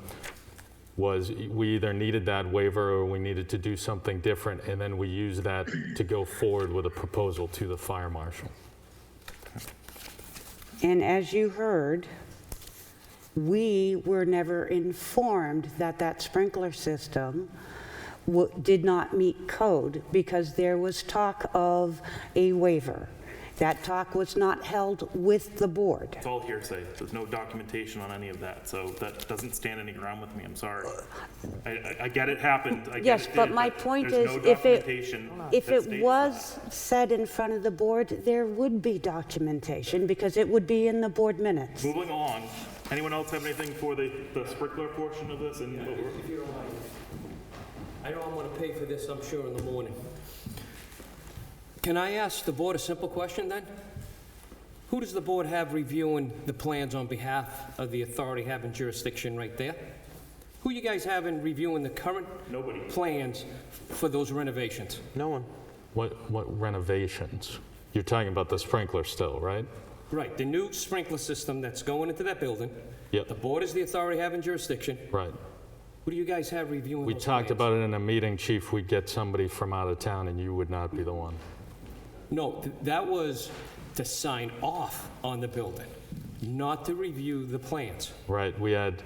was, we either needed that waiver or we needed to do something different, and then we used that to go forward with a proposal to the fire marshal. And as you heard, we were never informed that that sprinkler system did not meet code because there was talk of a waiver. That talk was not held with the board. It's all hearsay. There's no documentation on any of that, so that doesn't stand any ground with me. I'm sorry. I get it happened. I get Yes, it but did, my point there's is, no documentation if that it states was said in front of the board, there would be documentation because it would be in the board minutes. Moving along, anyone else have anything for the sprinkler portion of this? And If you don't mind. I know I'm gonna pay for this, I'm sure, in the morning. Can I ask the board a simple question then? Who does the board have reviewing the plans on behalf of the authority having jurisdiction right there? Who you guys having reviewing the current plans for those renovations? No one. What renovations? You're talking about the sprinkler still, right? Right, the new sprinkler system that's going into that building. Yep. The board is the authority having jurisdiction. Right. Who do you guys have reviewing We those talked plans? about it in a meeting, Chief. We'd get somebody from out of town and you would not be the one. No, that was to sign off on the building, not to review the plans. Right, we had,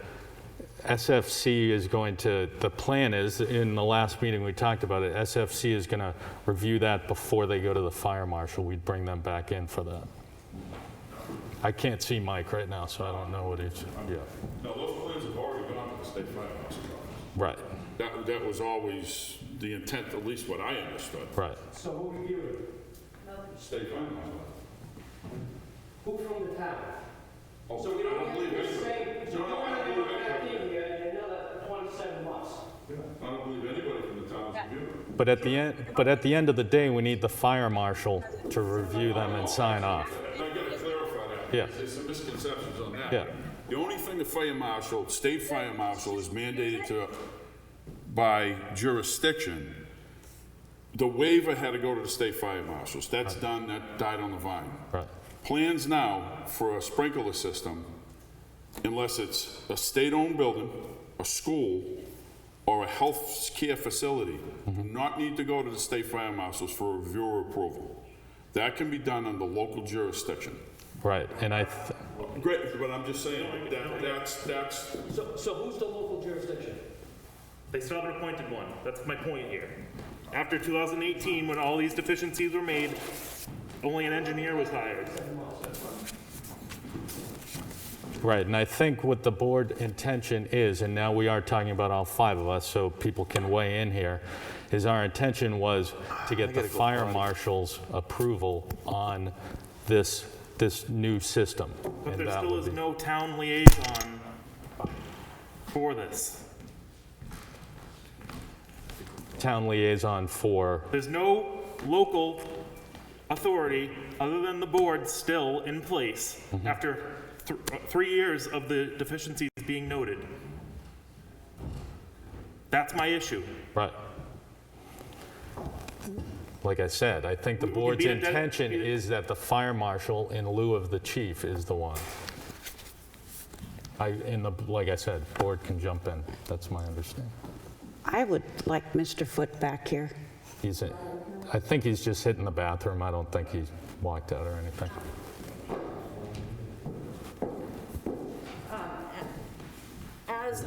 SFC is going to, the plan is, in the last meeting we talked about it, SFC is going to review that before they go to the fire marshal. We'd bring them back in for that. I can't see Mike right now, so I don't know what he's, yeah. No, those plans have already gone to the state fire marshal's office. Right, That was always the intent, at least what I understood. right. So who reviewed it? State fire marshal. Who from the town? Oh, So we don't I don't have believe to anybody. say, so No, you're I gonna don't go believe back anybody. in here in another 27 months. I don't believe anybody from the town is reviewing it. But at the end of the day, we need the fire marshal to review them and sign off. I gotta clarify that. Yeah. There's some misconceptions on that. Yeah. The only thing the fire marshal, state fire marshal is mandated to, by jurisdiction, the waiver had to go to the state fire marshals. That's done, that died on the vine. Right. Plans now for a sprinkler system, unless it's a state-owned building, a school, or a health care facility, do not need to go to the state fire marshals for review or approval. That can be done under local jurisdiction. Right, and Great, but I'm just saying, that's. So who's the local jurisdiction? They still haven't appointed one. That's my point here. After 2018, when all these deficiencies were made, only an engineer was hired. Right, and I think what the board intention is, and now we are talking about all 5 of us, so people can weigh in here, is our intention was to get the fire marshal's approval on this new system. But And there that still would is be- no town liaison for this. Town liaison for, There's no local authority other than the board still in place after 3 years of the deficiencies being noted. That's my issue. Right. Like I said, I think the board's be a intention is that the fire marshal, in lieu of the chief, is the one. Like I said, board can jump in. That's my understanding. I would like Mr. Foote back here. I think he's just hitting the bathroom. I don't think he walked out or anything. As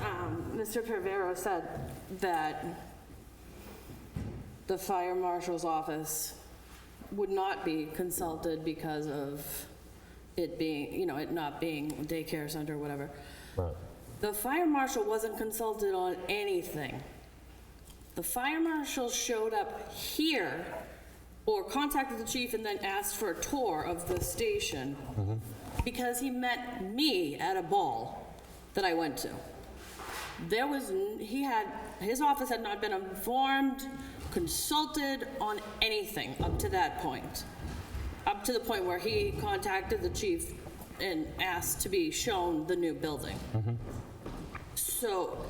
Mr. Pervero said, that the fire marshal's office would not be consulted because of it being, it not being a daycare center or whatever. Right. The fire marshal wasn't consulted on anything. The fire marshal showed up here or contacted the chief and then asked for a tour of the station because he met me at a ball that I went to. His office had not been informed, consulted on anything up to that point. Up to the point where he contacted the chief and asked to be shown the new building. So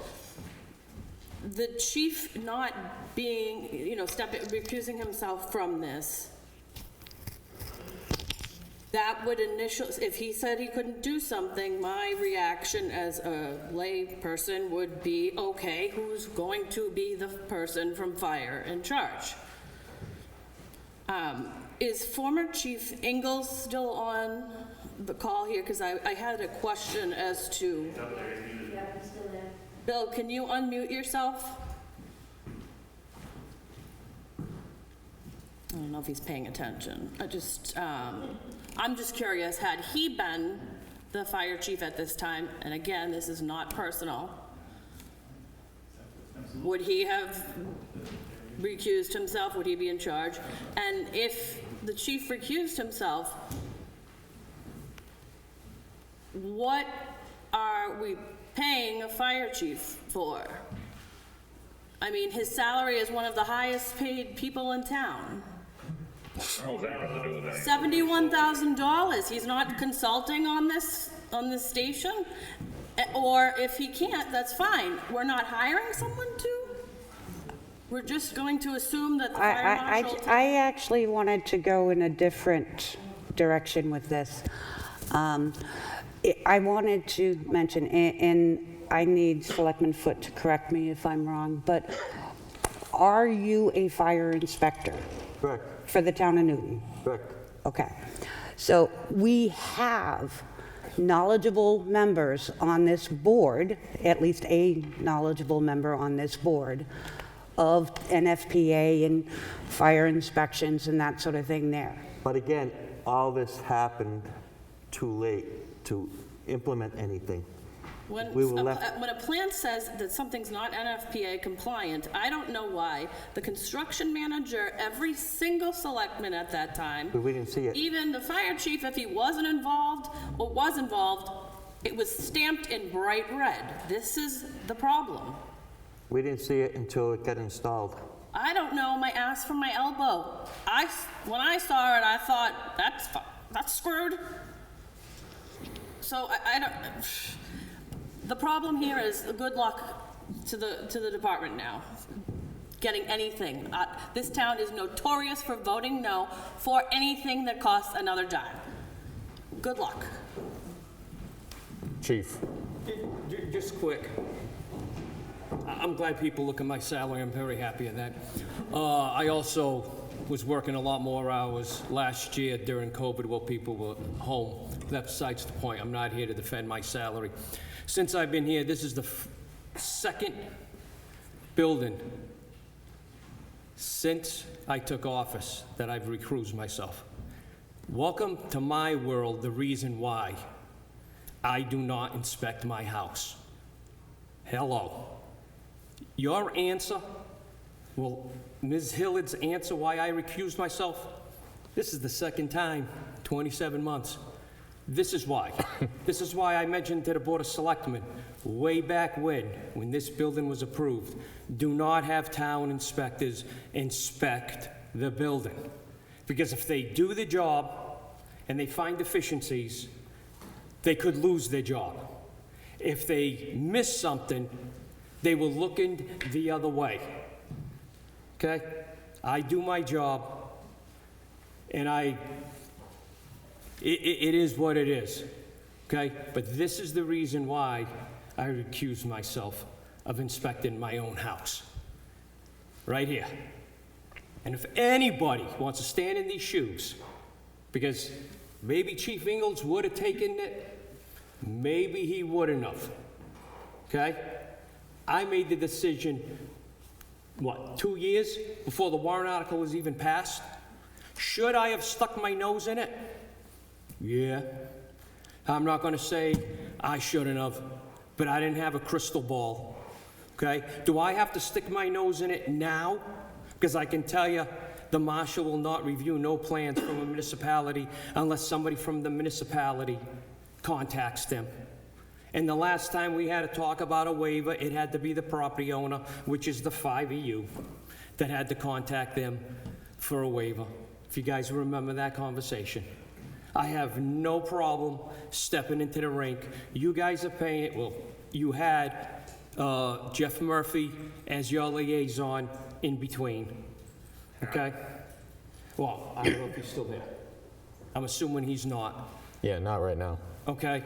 the chief not being, recusing himself from this, that would if he said he couldn't do something, my reaction as a lay person would be, okay, who's going to be the person from fire in charge? Is former Chief Ingalls still on the call here? Because I had a question as to... Bill, can you unmute yourself? I don't know if he's paying attention. I'm just curious, had he been the fire chief at this time, and again, this is not personal, would he have recused himself? Would he be in charge? And if the chief recused himself, what are we paying a fire chief for? I mean, his salary is one of the highest paid people in town. $71,000. He's not consulting on this station? Or if he can't, that's fine. We're not hiring someone to? We're just going to assume that the fire marshal... I actually wanted to go in a different direction with this. I wanted to mention, and I need Selectman Foote to correct me if I'm wrong, but are you a fire inspector? Correct. For the town of Newton? Correct. Okay. So we have knowledgeable members on this board, at least a knowledgeable member on this board, of NFPA and fire inspections and that sort of thing there. But again, all this happened too late to implement anything. When a plan says that something's not NFPA compliant, I don't know why the construction manager, every single selectman at that time, But we didn't see it. even the fire chief, if he wasn't involved or was involved, it was stamped in bright red. This is the problem. We didn't see it until it got installed. I don't know my ass from my elbow. When I saw it, I thought, that's screwed. So I don't... The problem here is good luck to the department now, getting anything. This town is notorious for voting no for anything that costs another dime. Good luck. Chief. Just quick. I'm glad people look at my salary. I'm very happy at that. I also was working a lot more hours last year during COVID while people were home. That's besides the point. I'm not here to defend my salary. Since I've been here, this is the second building since I took office that I've recused myself. Welcome to my world, the reason why I do not inspect my house. Hello. Your answer, well, Ms. Hillard's answer why I recused myself, this is the second time, 27 months. This is why. This is why I mentioned to the Board of Selectmen way back when this building was approved, do not have town inspectors inspect the building. Because if they do the job and they find deficiencies, they could lose their job. If they miss something, They were looking the other way. Okay? I do my job, and it is what it is. Okay? But this is the reason why I recuse myself of inspecting my own house. Right here. And if anybody wants to stand in these shoes, because maybe Chief Ingalls would have taken it, maybe he wouldn't have. Okay? I made the decision, 2 years before the warrant article was even passed? Should I have stuck my nose in it? Yeah. I'm not going to say I shouldn't have, but I didn't have a crystal ball. Okay? Do I have to stick my nose in it now? Because I can tell you, the marshal will not review no plans from a municipality unless somebody from the municipality contacts them. And the last time we had to talk about a waiver, it had to be the property owner, which is the 5EU, that had to contact them for a waiver. If you guys remember that conversation. I have no problem stepping into the rink. You guys are paying it. Well, you had Jeff Murphy as your liaison in between. Okay? Well, I don't know if he's still there. I'm assuming he's not. Yeah, not right now. Okay?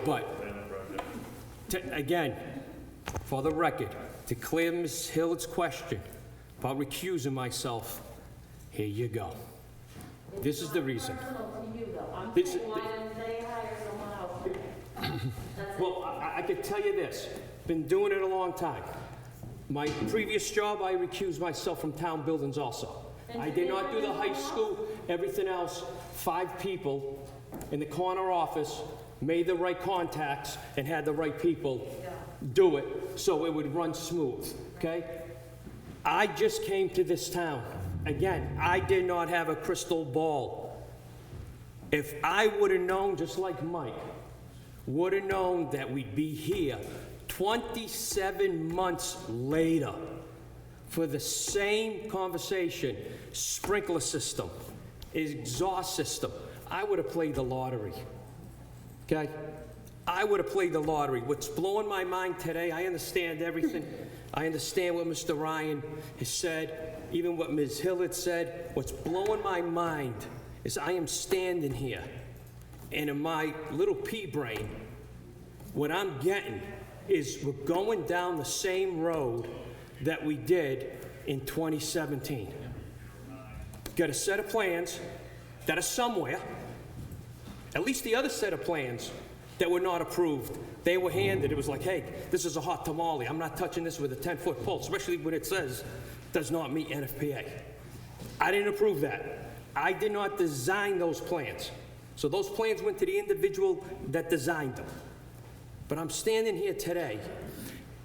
But, again, for the record, to clear Ms. Hillard's question about recusing myself, here you go. This is the reason. Well, I can tell you this. Been doing it a long time. My previous job, I recused myself from town buildings also. I did not do the high school, everything else. 5 people in the corner office made the right contacts and had the right people do it so it would run smooth, okay? I just came to this town. Again, I did not have a crystal ball. If I would have known, just like Mike, would have known that we'd be here 27 months later for the same conversation, sprinkler system, exhaust system, I would have played the lottery. Okay? I would have played the lottery. What's blowing my mind today, I understand everything. I understand what Mr. Ryan has said, even what Ms. Hillard said. What's blowing my mind is I am standing here, and in my little pea brain, what I'm getting is we're going down the same road that we did in 2017. Got a set of plans that are somewhere, at least the other set of plans that were not approved. They were handed. It was like, hey, this is a hot tamale. I'm not touching this with a 10-foot pole, especially when it says does not meet NFPA. I didn't approve that. I did not design those plans. So those plans went to the individual that designed them. But I'm standing here today,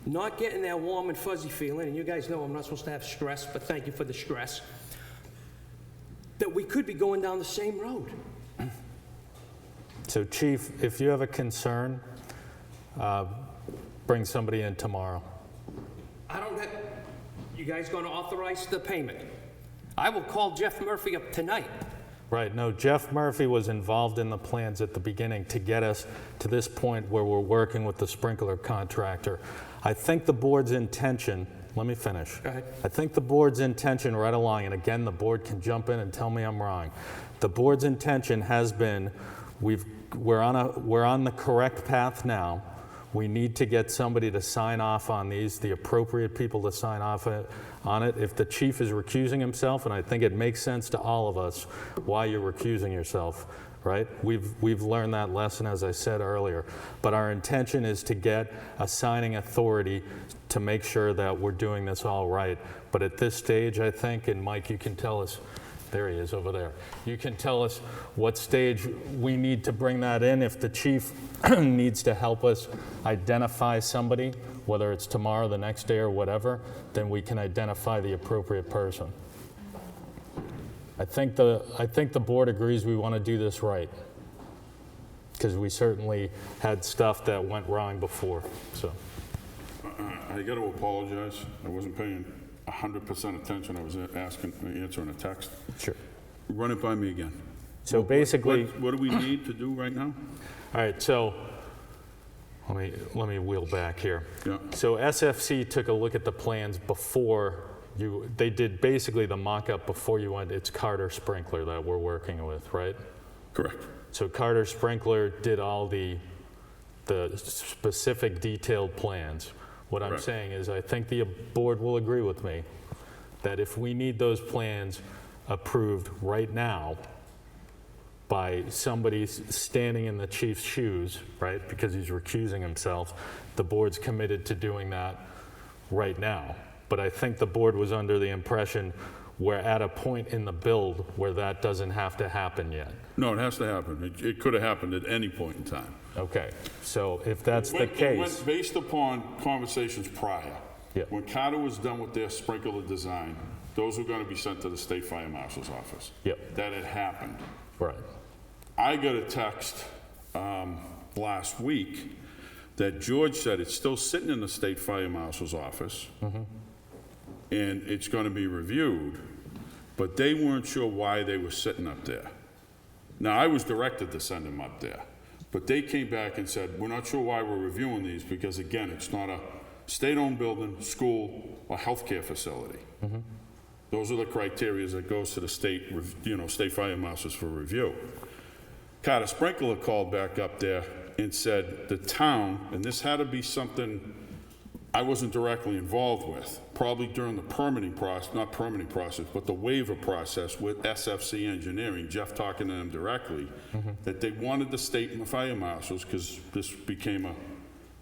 not getting that warm and fuzzy feeling, and you guys know I'm not supposed to have stress, but thank you for the stress, that we could be going down the same road. So, Chief, if you have a concern, bring somebody in tomorrow. I don't have, you guys going to authorize the payment? I will call Jeff Murphy up tonight. Right, no, Jeff Murphy was involved in the plans at the beginning to get us to this point where we're working with the sprinkler contractor. I think the board's intention, let me finish. Go ahead. I think the board's intention right along, and again, the board can jump in and tell me I'm wrong. The board's intention has been, we're on the correct path now. We need to get somebody to sign off on these, the appropriate people to sign off on it. If the chief is recusing himself, and I think it makes sense to all of us why you're recusing yourself, right? We've learned that lesson, as I said earlier. But our intention is to get a signing authority to make sure that we're doing this all right. But at this stage, I think, and Mike, you can tell us, there he is over there. You can tell us what stage we need to bring that in. If the chief needs to help us identify somebody, whether it's tomorrow, the next day, or whatever, then we can identify the appropriate person. I think the board agrees we want to do this right, because we certainly had stuff that went wrong before. So I got to apologize. I wasn't paying 100% attention. I was answering a text. Sure. Run it by me again. So basically, what do we need to do right now? All right, so Let me wheel back here. Yeah. So SFC took a look at the plans before they did basically the mock-up before you went, it's Carter Sprinkler that we're working with, right? Correct. So Carter Sprinkler did all the specific detailed plans. What I'm Correct. saying is I think the board will agree with me that if we need those plans approved right now by somebody standing in the chief's shoes, right, because he's recusing himself, the board's committed to doing that right now. But I think the board was under the impression we're at a point in the build where that doesn't have to happen yet. No, it has to happen. It could have happened at any point in time. Okay, so if that's the It case, went based upon conversations prior. Yep. When Carter was done with their sprinkler design, those were going to be sent to the State Fire Marshal's office. Yep. That had happened. right, I got a text last week that George said it's still sitting in the State Fire Marshal's office, and it's going to be reviewed, but they weren't sure why they were sitting up there. Now, I was directed to send them up there, but they came back and said, we're not sure why we're reviewing these, because again, it's not a state-owned building, school, or healthcare facility. Those are the criteria that goes to the state, state fire marshals for review. Carter Sprinkler called back up there and said the town, and this had to be something I wasn't directly involved with, probably during the permitting process, not permitting process, but the waiver process with SFC Engineering, Jeff talking to them directly, that they wanted the state and the fire marshals, because this became a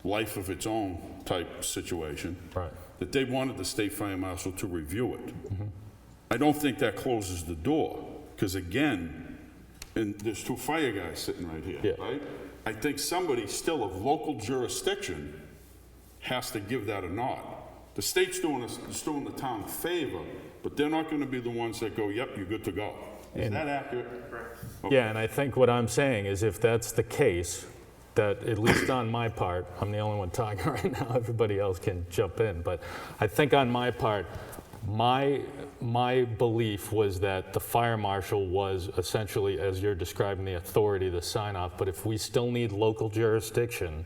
life of its own type situation, right. that they wanted the state fire marshal to review it. I don't think that closes the door, because again, and there's two fire guys sitting right here, Yeah. right? I think somebody still of local jurisdiction has to give that a nod. The state's doing the town a favor, but they're not going to be the ones that go, yep, you're good to go. Is that accurate? Okay. Yeah, and I think what I'm saying is if that's the case, that at least on my part, I'm the only one talking right now, everybody else can jump in, but I think on my part, my belief was that the fire marshal was essentially, as you're describing, the authority to sign off, but if we still need local jurisdiction,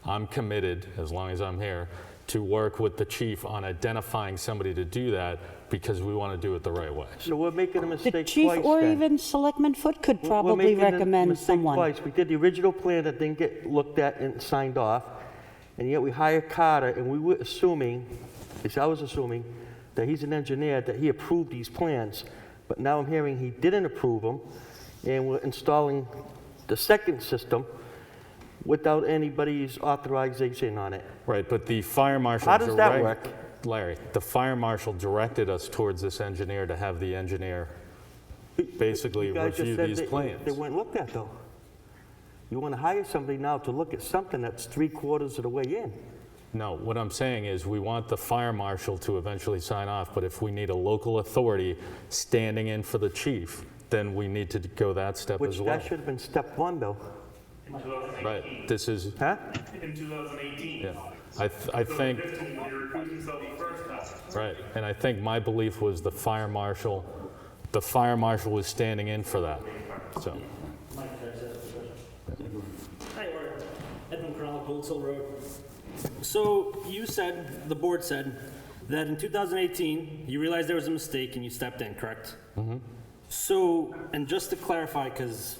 I'm committed, as long as I'm here, to work with the chief on identifying somebody to do that because we want to do it the right way. So we're making a mistake The twice chief or then. even Selectman Foot could We're probably making a recommend mistake someone. twice. We did the original plan that didn't get looked at and signed off, and yet we hired Carter, and we were assuming, at least I was assuming, that he's an engineer, that he approved these plans. But now I'm hearing he didn't approve them, and we're installing the second system without anybody's authorization on it. Right, but the fire marshal. How does that work? Larry, the fire marshal directed us towards this engineer to have the engineer basically You guys just review said these that plans. They weren't looked at, though. You want to hire somebody now to look at something that's 3/4 of the way in. No, what I'm saying is we want the fire marshal to eventually sign off, but if we need a local authority standing in for the chief, then we need to go that step Which as well. that should have been step one, though. Right, this is, Huh? In 2018. yeah, I think, right, and I think my belief was the fire marshal was standing in for that, so. Hi, Art. Edmund Corral, Gold Hill Road. So you said, the board said, that in 2018, you realized there was a mistake and you stepped in, correct? So, and just to clarify, because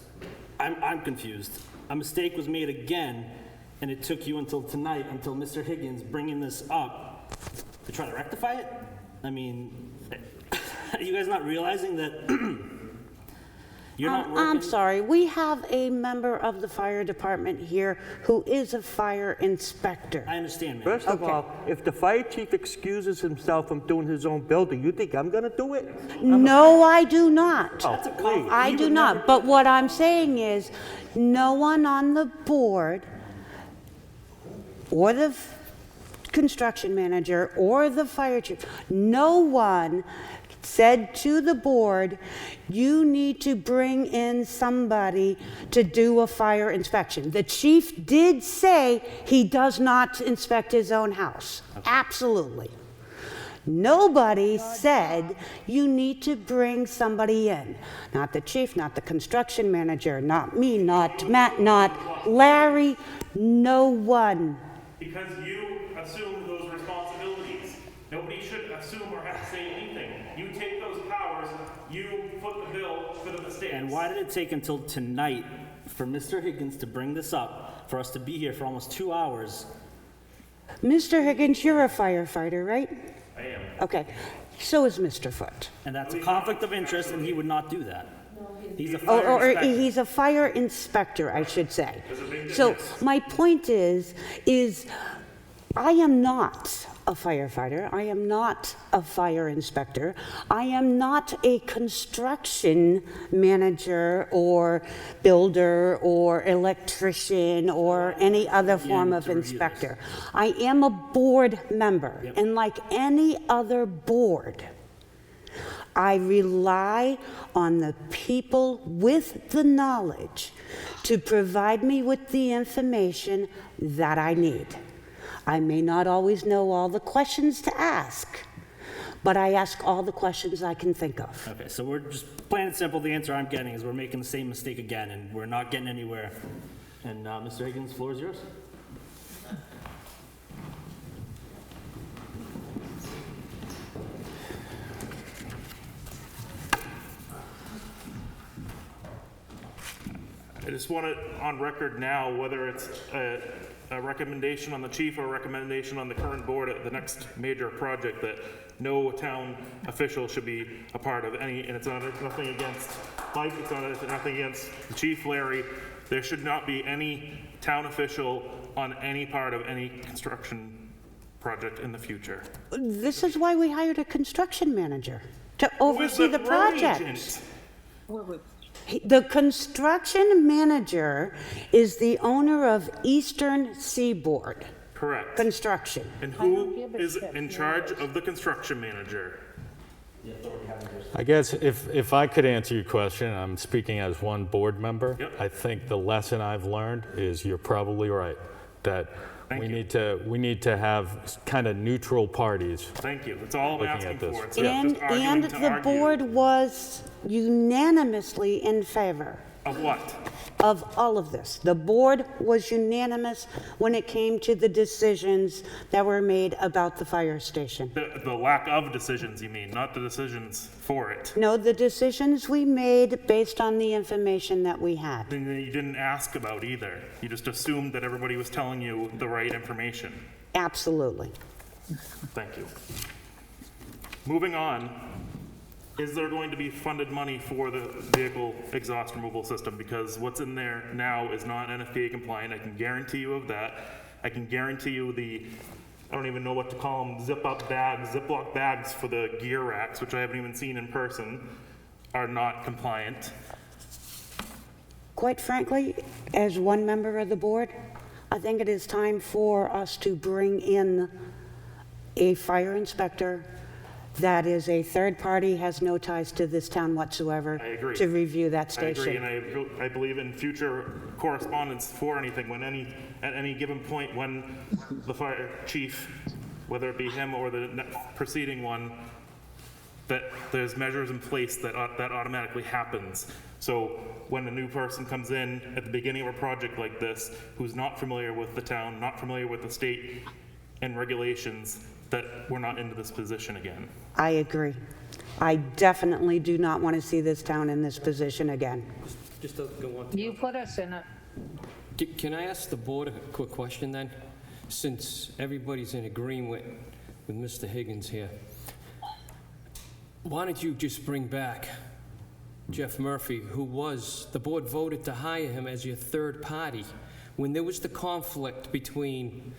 I'm confused, a mistake was made again, and it took you until tonight, until Mr. Higgins bringing this up to try to rectify it? I mean, are you guys not realizing that you're not working? I'm sorry, we have a member of the fire department here who is a fire inspector. I understand, ma'am. First of all, if the fire chief excuses himself from doing his own building, you think I'm gonna do it? No, I do not. Oh, please. I do not. But what I'm saying is, no one on the board or the construction manager or the fire chief, no one said to the board, you need to bring in somebody to do a fire inspection. The chief did say he does not inspect his own house. Absolutely. Nobody said you need to bring somebody in. Not the chief, not the construction manager, not me, not Matt, not Larry, no one. Because you assumed those responsibilities. Nobody should assume or have to say anything. You take those powers, you foot the bill for the mistakes. And why did it take until tonight for Mr. Higgins to bring this up, for us to be here for almost 2 hours? Mr. Higgins, you're a firefighter, right? I am. Okay, so is Mr. Foote. And that's a conflict of interest, and he would not do that. He's a Or, fire or inspector. he's a fire inspector, I should say. There's a big So difference. my point is I am not a firefighter. I am not a fire inspector. I am not a construction manager or builder or electrician or any other form of inspector. I am a board member, and like any other board, I rely on the people with the knowledge to provide me with the information that I need. I may not always know all the questions to ask, but I ask all the questions I can think of. Okay, so we're just plain and simple. The answer I'm getting is we're making the same mistake again, and we're not getting anywhere. And Mr. Higgins, the floor is yours. I just want it on record now, whether it's a recommendation on the chief or a recommendation on the current board at the next major project, that no town official should be a part of any, and it's nothing against Mike, it's nothing against the chief, Larry. There should not be any town official on any part of any construction project in the future. This is why we hired a construction manager to oversee With the road project. agent. The construction manager is the owner of Eastern Seaboard Correct. Construction. And who is in charge of the construction manager? I guess if I could answer your question, I'm speaking as one board member. Yep. I think the lesson I've learned is you're probably right, that we need to have kind of neutral parties. Thank you. That's all I'm Looking asking at this. for. Instead of just arguing And to the argue. board was unanimously in favor Of what? of all of this. The board was unanimous when it came to the decisions that were made about the fire station. The lack of decisions, you mean, not the decisions for it. No, the decisions we made based on the information that we had. Then you didn't ask about either. You just assumed that everybody was telling you the right information. Absolutely. Thank you. Moving on, is there going to be funded money for the vehicle exhaust removal system? Because what's in there now is not NFPA compliant. I can guarantee you of that. I can guarantee you I don't even know what to call them, Ziploc bags for the gear racks, which I haven't even seen in person, are not compliant. Quite frankly, as one member of the board, I think it is time for us to bring in a fire inspector that is a third party, has no ties to this town whatsoever. I agree. To review that I station. agree, and I believe in future correspondence for anything, at any given point when the fire chief, whether it be him or the preceding one, that there's measures in place that automatically happens. So when a new person comes in at the beginning of a project like this, who's not familiar with the town, not familiar with the state and regulations, that we're not into this position again. I agree. I definitely do not want to see this town in this position again. Just doesn't go on. You put us in it. Can I ask the board a quick question then? Since everybody's in agreement with Mr. Higgins here, why don't you just bring back Jeff Murphy, the board voted to hire him as your third party when there was the conflict between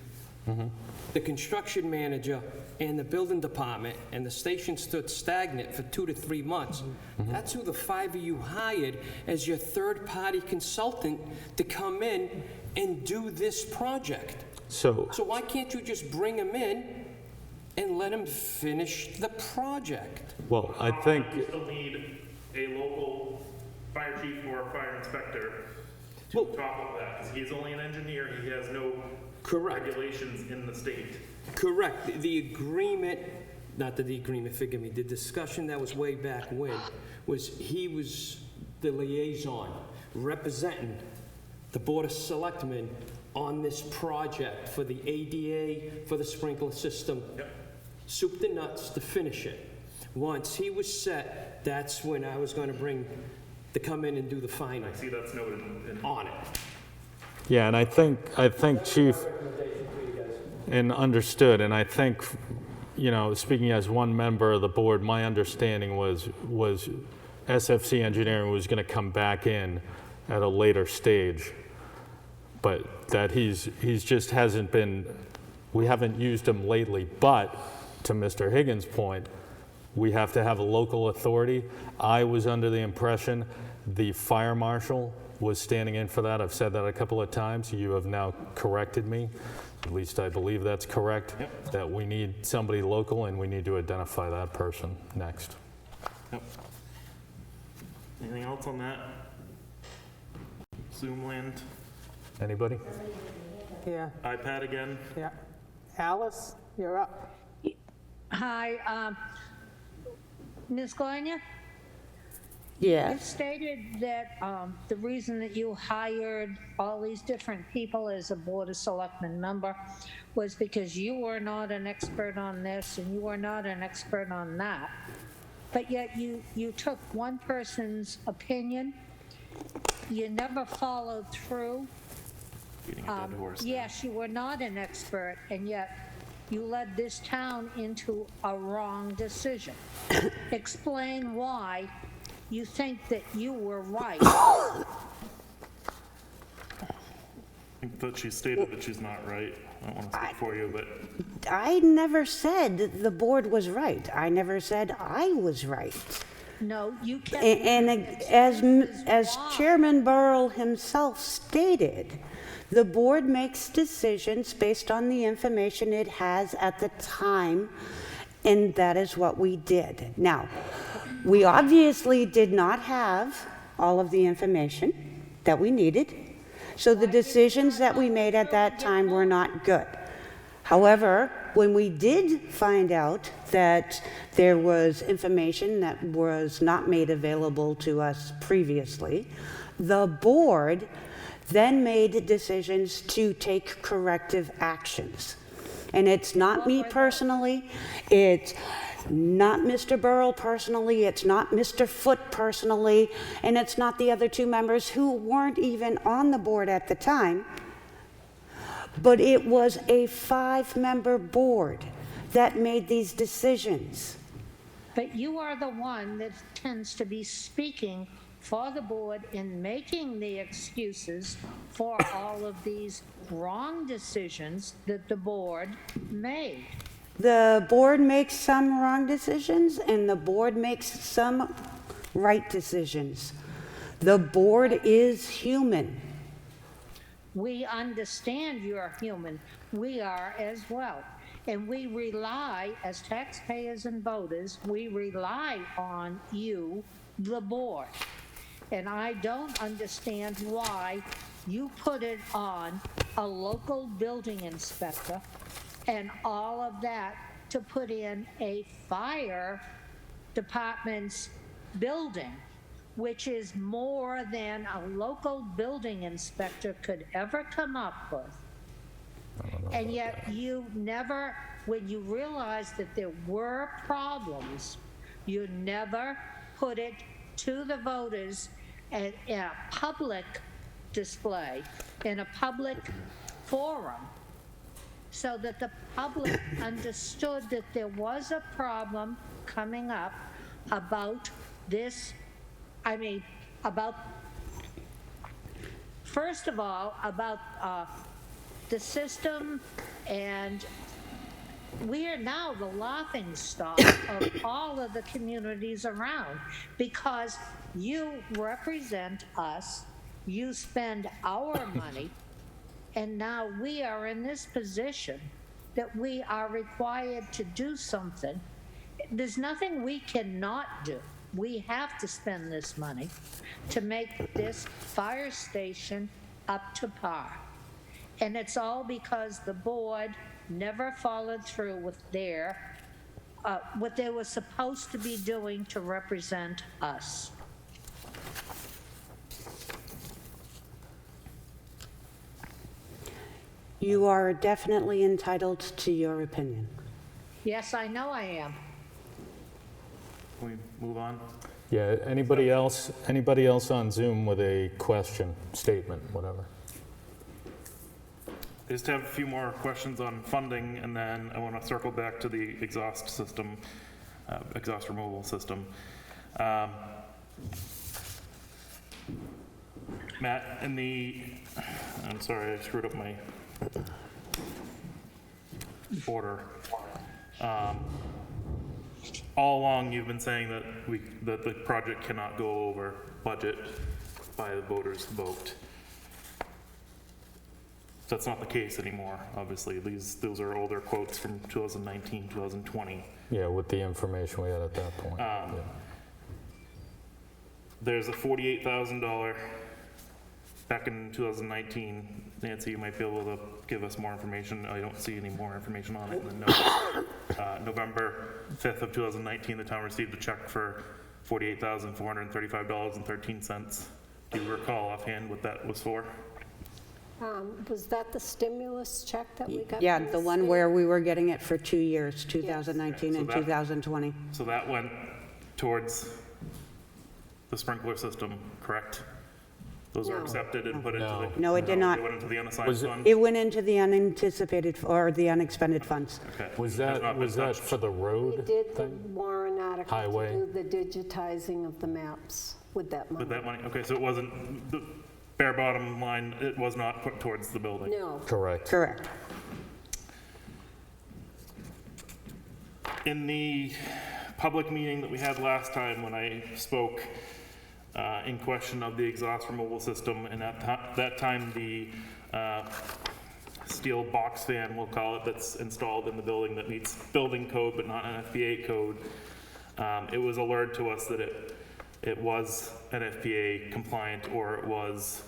the construction manager and the building department, and the station stood stagnant for 2 to 3 months. That's who the 5 of you hired as your third-party consultant to come in and do this project. So why can't you just bring him in and let him finish the project? well, I think You still need a local fire chief or a fire inspector to top of that, because he's only an engineer, he has no regulations in the state. Correct. The agreement not that the agreement forgive me, the discussion that was way back when was he was the liaison representing the Board of Selectmen on this project for the ADA, for the sprinkler system, soup to nuts to finish it. Once he was set, that's when I was going to come in and do the final. I see that's noted on it. Yeah, and I think Chief, and understood, and I think, you know, speaking as one member of the board, my understanding was SFC Engineering was going to come back in at a later stage, but that he's just hasn't been, we haven't used him lately. But to Mr. Higgins' point, we have to have a local authority. I was under the impression the fire marshal was standing in for that. I've said that a couple of times. You have now corrected me. At least I believe that's correct, that we need somebody local and we need to identify that person next. Yep. Anything else on that? Zoom land? Anybody? Yeah. iPad again? Yeah. Alice, you're up. Hi, Ms. Gonya? Yes. You stated that the reason that you hired all these different people as a Board of Selectmen member was because you were not an expert on this and you were not an expert on that. But yet you took one person's opinion, you never followed through. Beating a dead horse. Yes, you were not an expert, and yet you led this town into a wrong decision. Explain why you think that you were right. I think that she stated that she's not right. I don't want to speak for you, but I never said the board was right. I never said I was right. No, you kept. And as Chairman Burrell himself stated, the board makes decisions based on the information it has at the time, and that is what we did. Now, we obviously did not have all of the information that we needed, so the decisions that we made at that time were not good. However, when we did find out that there was information that was not made available to us previously, the board then made decisions to take corrective actions. And it's not me personally, it's not Mr. Burrell personally, it's not Mr. Foote personally, and it's not the other two members who weren't even on the board at the time, but it was a 5-member board that made these decisions. But you are the one that tends to be speaking for the board in making the excuses for all of these wrong decisions that the board made. The board makes some wrong decisions and the board makes some right decisions. The board is human. We understand you're human. We are as well. And we rely, as taxpayers and voters, we rely on you, the board. And I don't understand why you put it on a local building inspector and all of that to put in a fire department's building, which is more than a local building inspector could ever come up with. And yet you never, when you realized that there were problems, you never put it to the voters in a public display, in a public forum, so that the public understood that there was a problem coming up about this, first of all, about the system, and we are now the laughing stock of all of the communities around because you represent us, you spend our money, and now we are in this position that we are required to do something. There's nothing we cannot do. We have to spend this money to make this fire station up to par. And it's all because the board never followed through with their what they were supposed to be doing to represent us. You are definitely entitled to your opinion. Yes, I know I am. Can we move on? Yeah, anybody else on Zoom with a question, statement, whatever? I just have a few more questions on funding, and then I want to circle back to the exhaust system, exhaust removal system. Matt, I'm sorry, I screwed up my order. All along, you've been saying that that the project cannot go over budget by the voters' vote. That's not the case anymore, obviously. Those are older quotes from 2019, 2020. Yeah, with the information we had at that point. Yeah. There's a $48,000 back in 2019. Nancy, you might be able to give us more information. I don't see any more information on it in the notes. November 5th of 2019, the town received a check for $48,435.13. Do you recall offhand what that was for? Was that the stimulus check that we got? Yeah, from the one state? where we were getting it for 2 years, 2019 and 2020. So that went towards the sprinkler system, correct? Those were accepted and put into the... No, it did not. They went into the unassigned fund? It went into the unanticipated, or the unexpended funds. Okay. Was that for the road We did the thing? warrant article Highway? to do the digitizing of the maps with that money. With that money? Okay, so it wasn't, the bare bottom line, it was not put towards the building? No. Correct. Correct. In the public meeting that we had last time when I spoke in question of the exhaust removal system, and at that time the steel box fan, we'll call it, that's installed in the building that meets building code but not NFPA code, it was alerted to us that it was NFPA compliant, or it was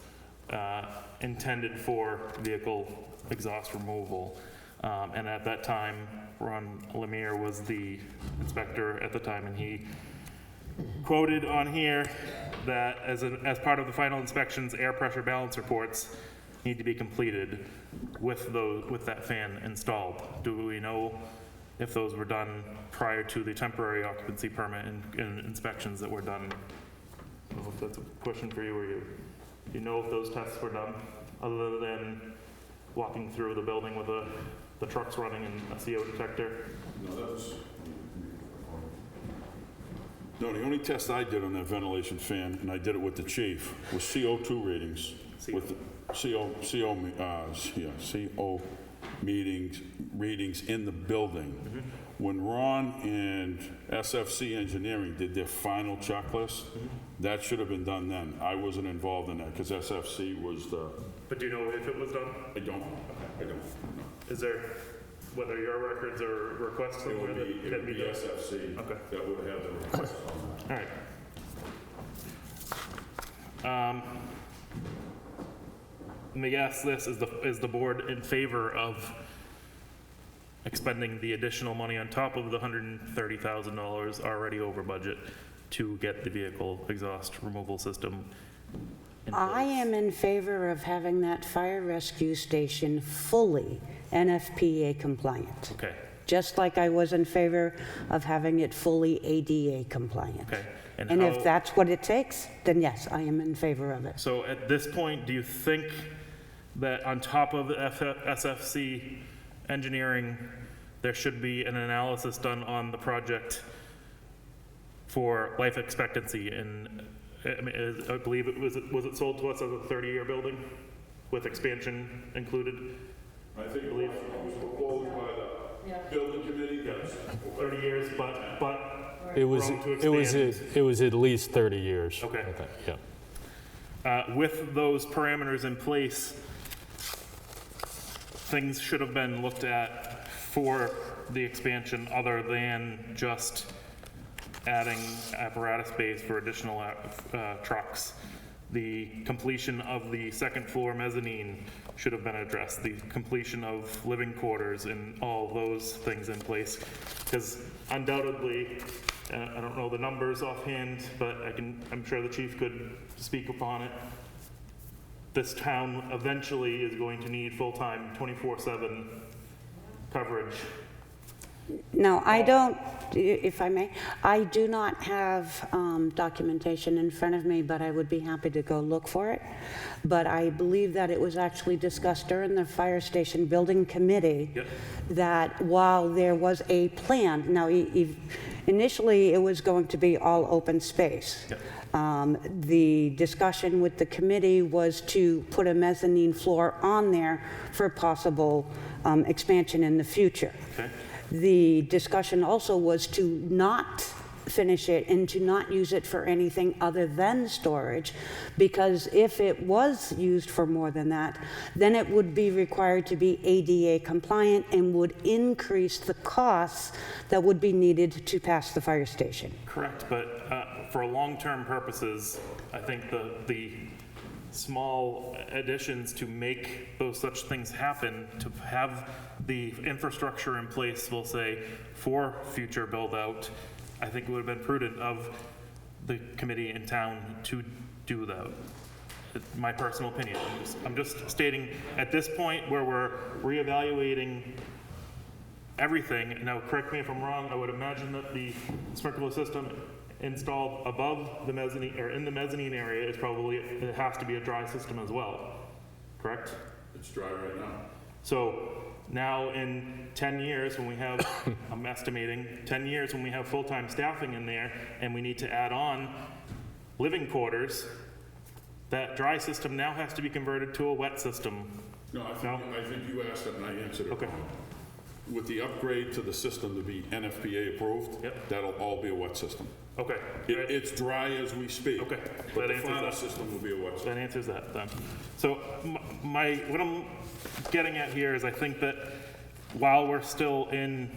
intended for vehicle exhaust removal. And at that time, Ron Lemire was the inspector at the time, and he quoted on here that as part of the final inspections, air pressure balance reports need to be completed with that fan installed. Do we know if those were done prior to the temporary occupancy permit and inspections that were done? I don't know if that's a question for you, or you know if those tests were done, other than walking through the building with the trucks running and a CO detector? No, the only test I did on that ventilation fan, and I did it with the chief, was CO2 readings. With the CO readings in the building. Mm-hmm. When Ron and SFC Engineering did their final checklist, that should have been done then. I wasn't involved in that because SFC was the... But do you know if it was done? I don't. I don't. No. Is there, whether your records or requests somewhere that It would be SFC that would have the request on that. All right. Let me ask this, is the board in favor of expending the additional money on top of the $130,000 already over budget to get the vehicle exhaust removal system in place? I am in favor of having that fire rescue station fully NFPA compliant. Okay. Just like I was in favor of having it fully ADA compliant. Okay. And if that's what it takes, then yes, I am in favor of it. So at this point, do you think that on top of the SFC engineering, there should be an analysis done on the project for life expectancy? And I believe was it sold to us as a 30-year building with expansion included? I think it was proposed by the building committee, yes. 30 years, but It was at least 30 years. Okay. I think, yeah. With those parameters in place, things should have been looked at for the expansion other than just adding apparatus bays for additional trucks. The completion of the second floor mezzanine should have been addressed. The completion of living quarters and all those things in place. Because undoubtedly, I don't know the numbers offhand, but I'm sure the chief could speak upon it. This town eventually is going to need full-time 24/7 coverage. No, I don't, if I may, I do not have documentation in front of me, but I would be happy to go look for it. But I believe that it was actually discussed during the fire station building committee that while there was a plan, now initially it was going to be all open space. The discussion with the committee was to put a mezzanine floor on there for possible expansion in the future. Okay. The discussion also was to not finish it and to not use it for anything other than storage, because if it was used for more than that, then it would be required to be ADA compliant and would increase the costs that would be needed to pass the fire station. Correct, but for long-term purposes, I think the small additions to make those such things happen, to have the infrastructure in place, we'll say, for future build-out, I think it would have been prudent of the committee in town to do that. It's my personal opinion. I'm just stating, at this point where we're reevaluating everything, now correct me if I'm wrong, I would imagine that the sprinkler system installed above the mezzanine, or in the mezzanine area, is probably, it has to be a dry system as well, correct? It's dry right now. So now in 10 years when we have, I'm estimating, 10 years when we have full-time staffing in there and we need to add on living quarters, that dry system now has to be converted to a wet system. No, I think you asked it and I answered it. Okay. With the upgrade to the system to be NFPA approved, that'll all be a wet system. Okay. It's dry as we speak. Okay. But the final system will be a wet system. That answers that then. So what I'm getting at here is I think that while we're still in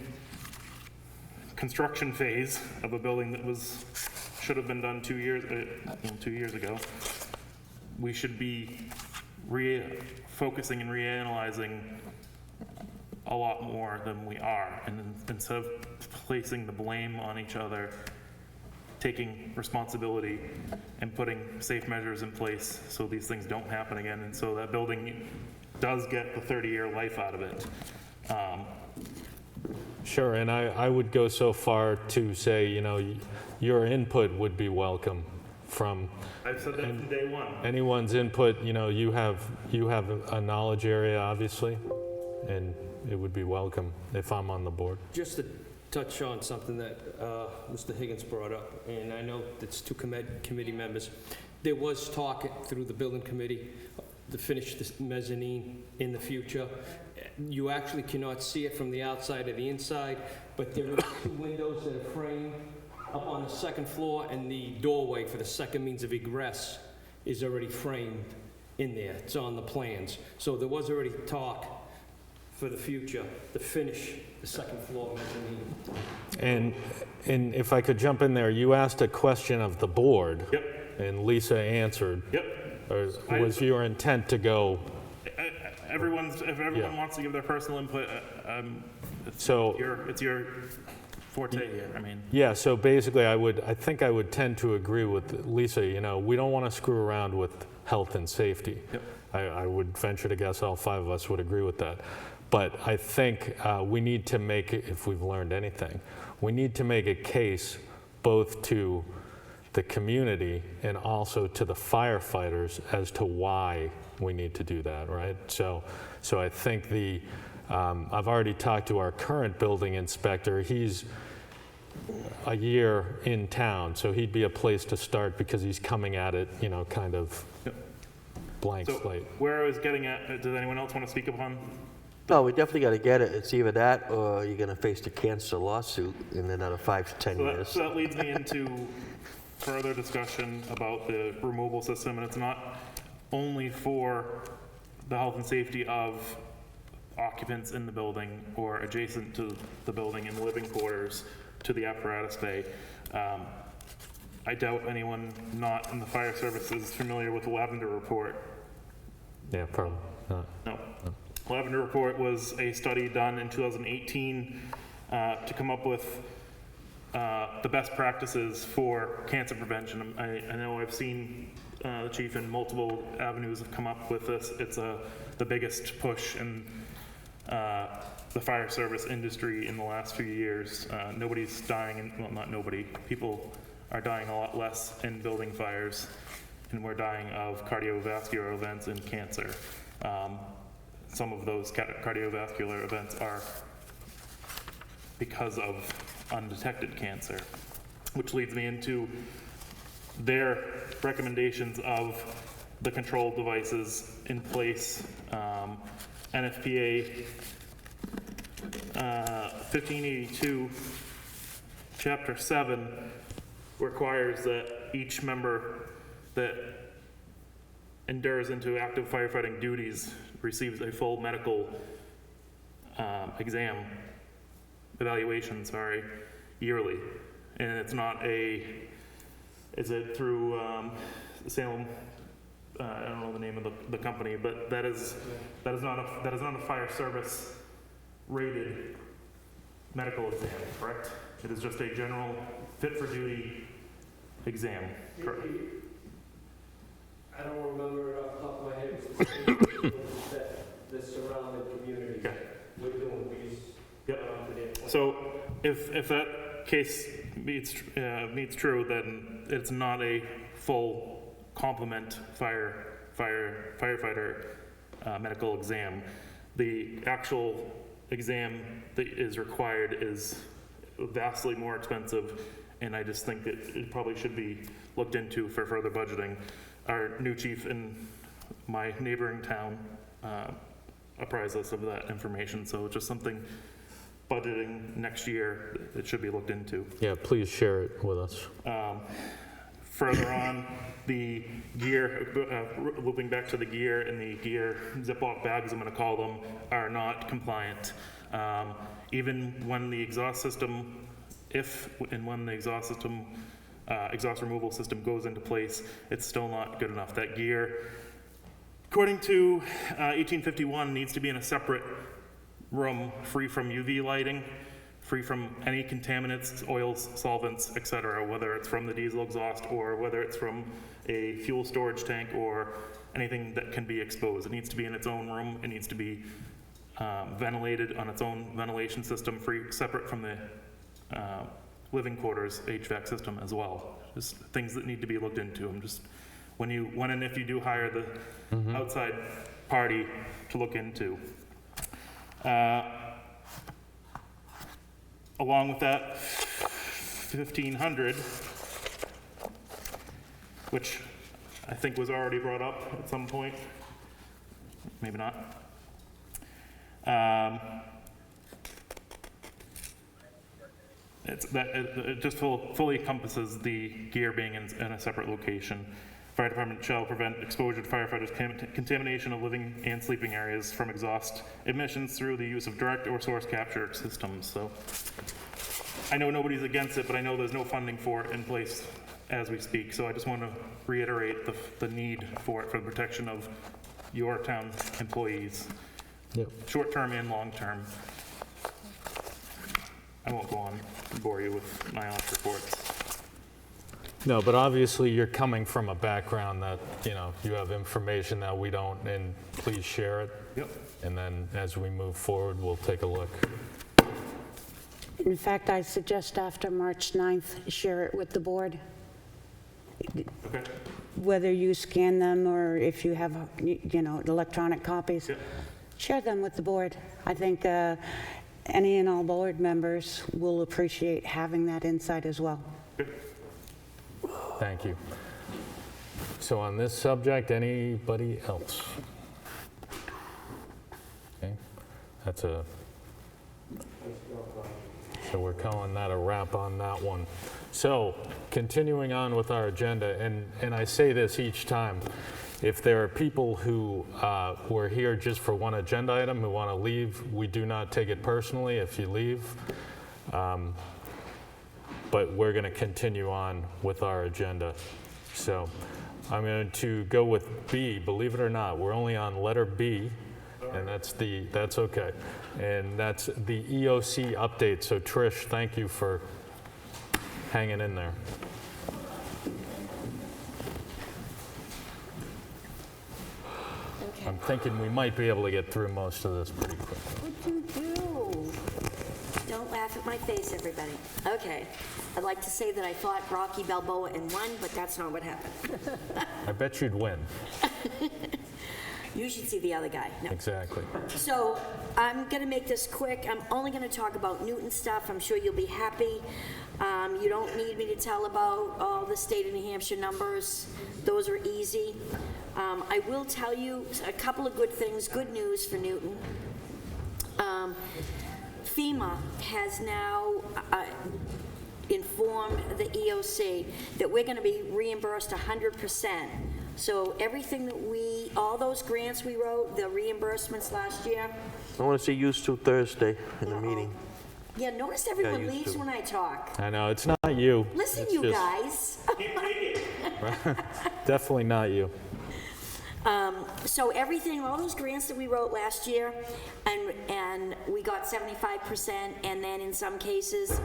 construction phase of a building that should have been done 2 years ago, we should be focusing and reanalyzing a lot more than we are, and instead of placing the blame on each other, taking responsibility and putting safe measures in place so these things don't happen again, and so that building does get the 30-year life out of it. Sure, and I would go so far to say, your input would be welcome from. I've said that from day one. Anyone's input, you have a knowledge area, obviously, and it would be welcome if I'm on the board. Just to touch on something that Mr. Higgins brought up, and I know it's two committee members. There was talk through the building committee to finish this mezzanine in the future. You actually cannot see it from the outside or the inside, but there are 2 windows that are framed up on the second floor, and the doorway for the second means of egress is already framed in there. It's on the plans. So there was already talk for the future to finish the second floor mezzanine. And if I could jump in there, you asked a question of the board. Yep. And Lisa answered. Yep. Or was your intent to go? If everyone wants to give their personal input, it's your forte here. I mean. Yeah. So basically, I think I would tend to agree with Lisa. We don't want to screw around with health and safety. Yep. I would venture to guess all 5 of us would agree with that. But I think we need to make, if we've learned anything, we need to make a case both to the community and also to the firefighters as to why we need to do that, right? So I think I've already talked to our current building inspector. He's a year in town, so he'd be a place to start because he's coming at it, kind of blank slate. Where I was getting at, does anyone else want to speak upon? No, we definitely got to get it. It's either that or you're going to face the cancer lawsuit in another 5 to 10 years. So that leads me into further discussion about the removal system, and it's not only for the health and safety of occupants in the building or adjacent to the building in the living quarters to the apparatus bay. I doubt anyone not in the fire service is familiar with the Lavender Report. Yeah, probably not. No. Lavender Report was a study done in 2018 to come up with the best practices for cancer prevention. I know I've seen the chief in multiple avenues have come up with this. It's the biggest push in the fire service industry in the last few years. Nobody's dying, well, not nobody, people are dying a lot less in building fires, and we're dying of cardiovascular events and cancer. Some of those cardiovascular events are because of undetected cancer, which leads me into their recommendations of the control devices in place. NFPA 1582, Chapter 7 requires that each member that endures into active firefighting duties receives a full medical evaluation, yearly. And it's not is it through Salem? I don't know the name of the company, but that is not a fire service rated medical exam, correct? It is just a general fit for duty exam, correct? I don't remember it off the top of my head, but it's the surrounding communities. Okay. We're doing these. Yep. So if that case meets true, then it's not a full complement firefighter medical exam. The actual exam that is required is vastly more expensive, and I just think that it probably should be looked into for further budgeting. Our new chief in my neighboring town apprised us of that information, so it's just something budgeting next year, it should be looked into. Yeah, please share it with us. Further on, the gear, looping back to the gear, and the gear Ziploc bags, I'm going to call them, are not compliant. Even when the exhaust system, when the exhaust system, exhaust removal system goes into place, it's still not good enough. That gear, according to 1851, needs to be in a separate room, free from UV lighting, free from any contaminants, oils, solvents, etc., whether it's from the diesel exhaust or whether it's from a fuel storage tank or anything that can be exposed. It needs to be in its own room. It needs to be ventilated on its own ventilation system, separate from the living quarters HVAC system as well. Just things that need to be looked into. I'm just, when and if you do hire the outside party to look into. Along with that, 1500, which I think was already brought up at some point, maybe not. It just fully encompasses the gear being in a separate location. Fire department shall prevent exposure to firefighters' contamination of living and sleeping areas from exhaust emissions through the use of direct or source capture systems. So I know nobody's against it, but I know there's no funding for it in place as we speak. So I just want to reiterate the need for it for the protection of your town employees, short-term and long-term. I won't go on and bore you with NIOSH reports. No, but obviously you're coming from a background that, you have information that we don't, and please share it. Yep. And then as we move forward, we'll take a look. In fact, I suggest after March 9th, share it with the board. Okay. Whether you scan them or if you have, electronic copies, share them with the board. I think any and all board members will appreciate having that insight as well. Thank you. So on this subject, anybody else? Okay, so we're calling that a wrap on that one. So continuing on with our agenda, and I say this each time, if there are people who are here just for one agenda item who want to leave, we do not take it personally if you leave. but we're going to continue on with our agenda. So I'm going to go with B. Believe it or not, we're only on letter B, and that's okay. And that's the EOC update. So Trish, thank you for hanging in there. Okay. I'm thinking we might be able to get through most of this pretty quickly. What'd you do? Don't laugh at my face, everybody. Okay. I'd like to say that I fought Rocky Balboa and won, but that's not what happened. I bet you'd win. You should see the other guy. No. Exactly. So I'm going to make this quick. I'm only going to talk about Newton stuff. I'm sure you'll be happy. You don't need me to tell about all the state of New Hampshire numbers. Those are easy. I will tell you a couple of good things, good news for Newton. FEMA has now informed the EOC that we're going to be reimbursed 100%. So everything that all those grants we wrote, the reimbursements last year. I want to see used to Thursday in the meeting. Yeah, notice everyone used leaves to. when I talk. I know, it's not you. Listen, It's you just- guys. Definitely not you. So everything, all those grants that we wrote last year, and we got 75%, and then in some cases,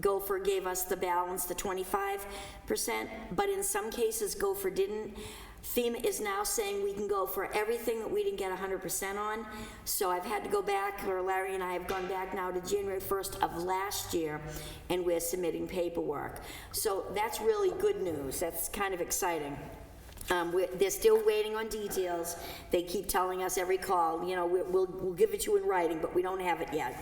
Gopher gave us the balance, the 25%, but in some cases, Gopher didn't. FEMA is now saying we can go for everything that we didn't get 100% on. So I've had to go back, or Larry and I have gone back now to January 1st of last year, and we're submitting paperwork. So that's really good news. That's kind of exciting. They're still waiting on details. They keep telling us every call, you know, we'll give it to you in writing, but we don't have it yet.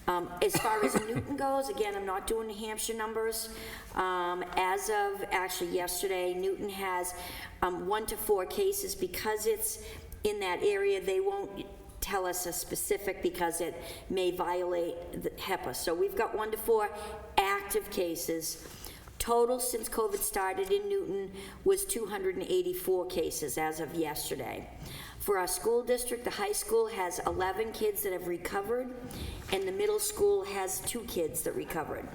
As far as Newton goes, again, I'm not doing New Hampshire numbers. As of actually yesterday, Newton has 1 to 4 cases. Because it's in that area, they won't tell us a specific because it may violate the HIPAA. So we've got 1 to 4 active cases. Total since COVID started in Newton was 284 cases as of yesterday. For our school district, the high school has 11 kids that have recovered, and the middle school has 2 kids that recovered.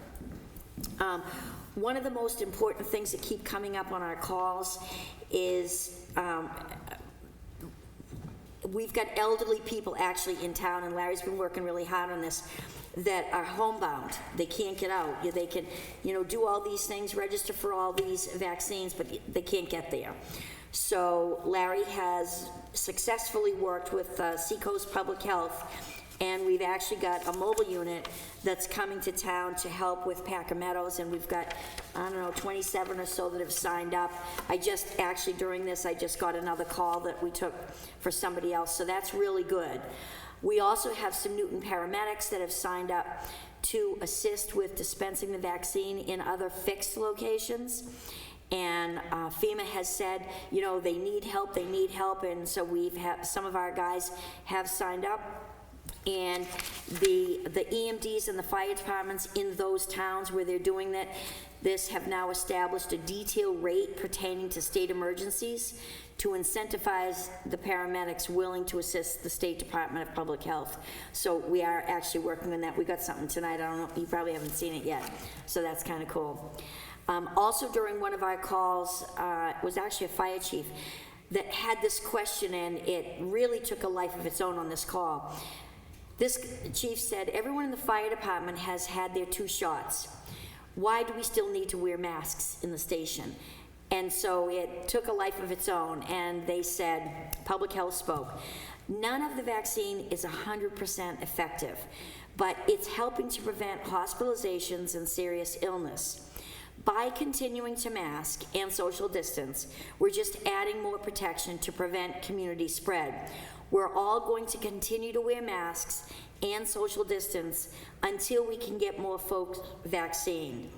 One of the most important things that keep coming up on our calls is we've got elderly people actually in town, and Larry's been working really hard on this, that are homebound. They can't get out. They can, you know, do all these things, register for all these vaccines, but they can't get there. So Larry has successfully worked with Seacoast Public Health, and we've actually got a mobile unit that's coming to town to help with Packer Meadows, and we've got, I don't know, 27 or so that have signed up. Actually during this, I just got another call that we took for somebody else, so that's really good. We also have some Newton paramedics that have signed up to assist with dispensing the vaccine in other fixed locations. And FEMA has said, you know, they need help, and so some of our guys have signed up. And the EMDs and the fire departments in those towns where they're doing this have now established a detail rate pertaining to state emergencies to incentivize the paramedics willing to assist the State Department of Public Health. So we are actually working on that. We got something tonight. I don't know, you probably haven't seen it yet. So that's kind of cool. Also during one of our calls, it was actually a fire chief that had this question, and it really took a life of its own on this call. This chief said, everyone in the fire department has had their 2 shots. Why do we still need to wear masks in the station? And so it took a life of its own, and they said, Public Health spoke, none of the vaccine is 100% effective, but it's helping to prevent hospitalizations and serious illness. By continuing to mask and social distance, we're just adding more protection to prevent community spread. We're all going to continue to wear masks and social distance until we can get more folks vaccinated.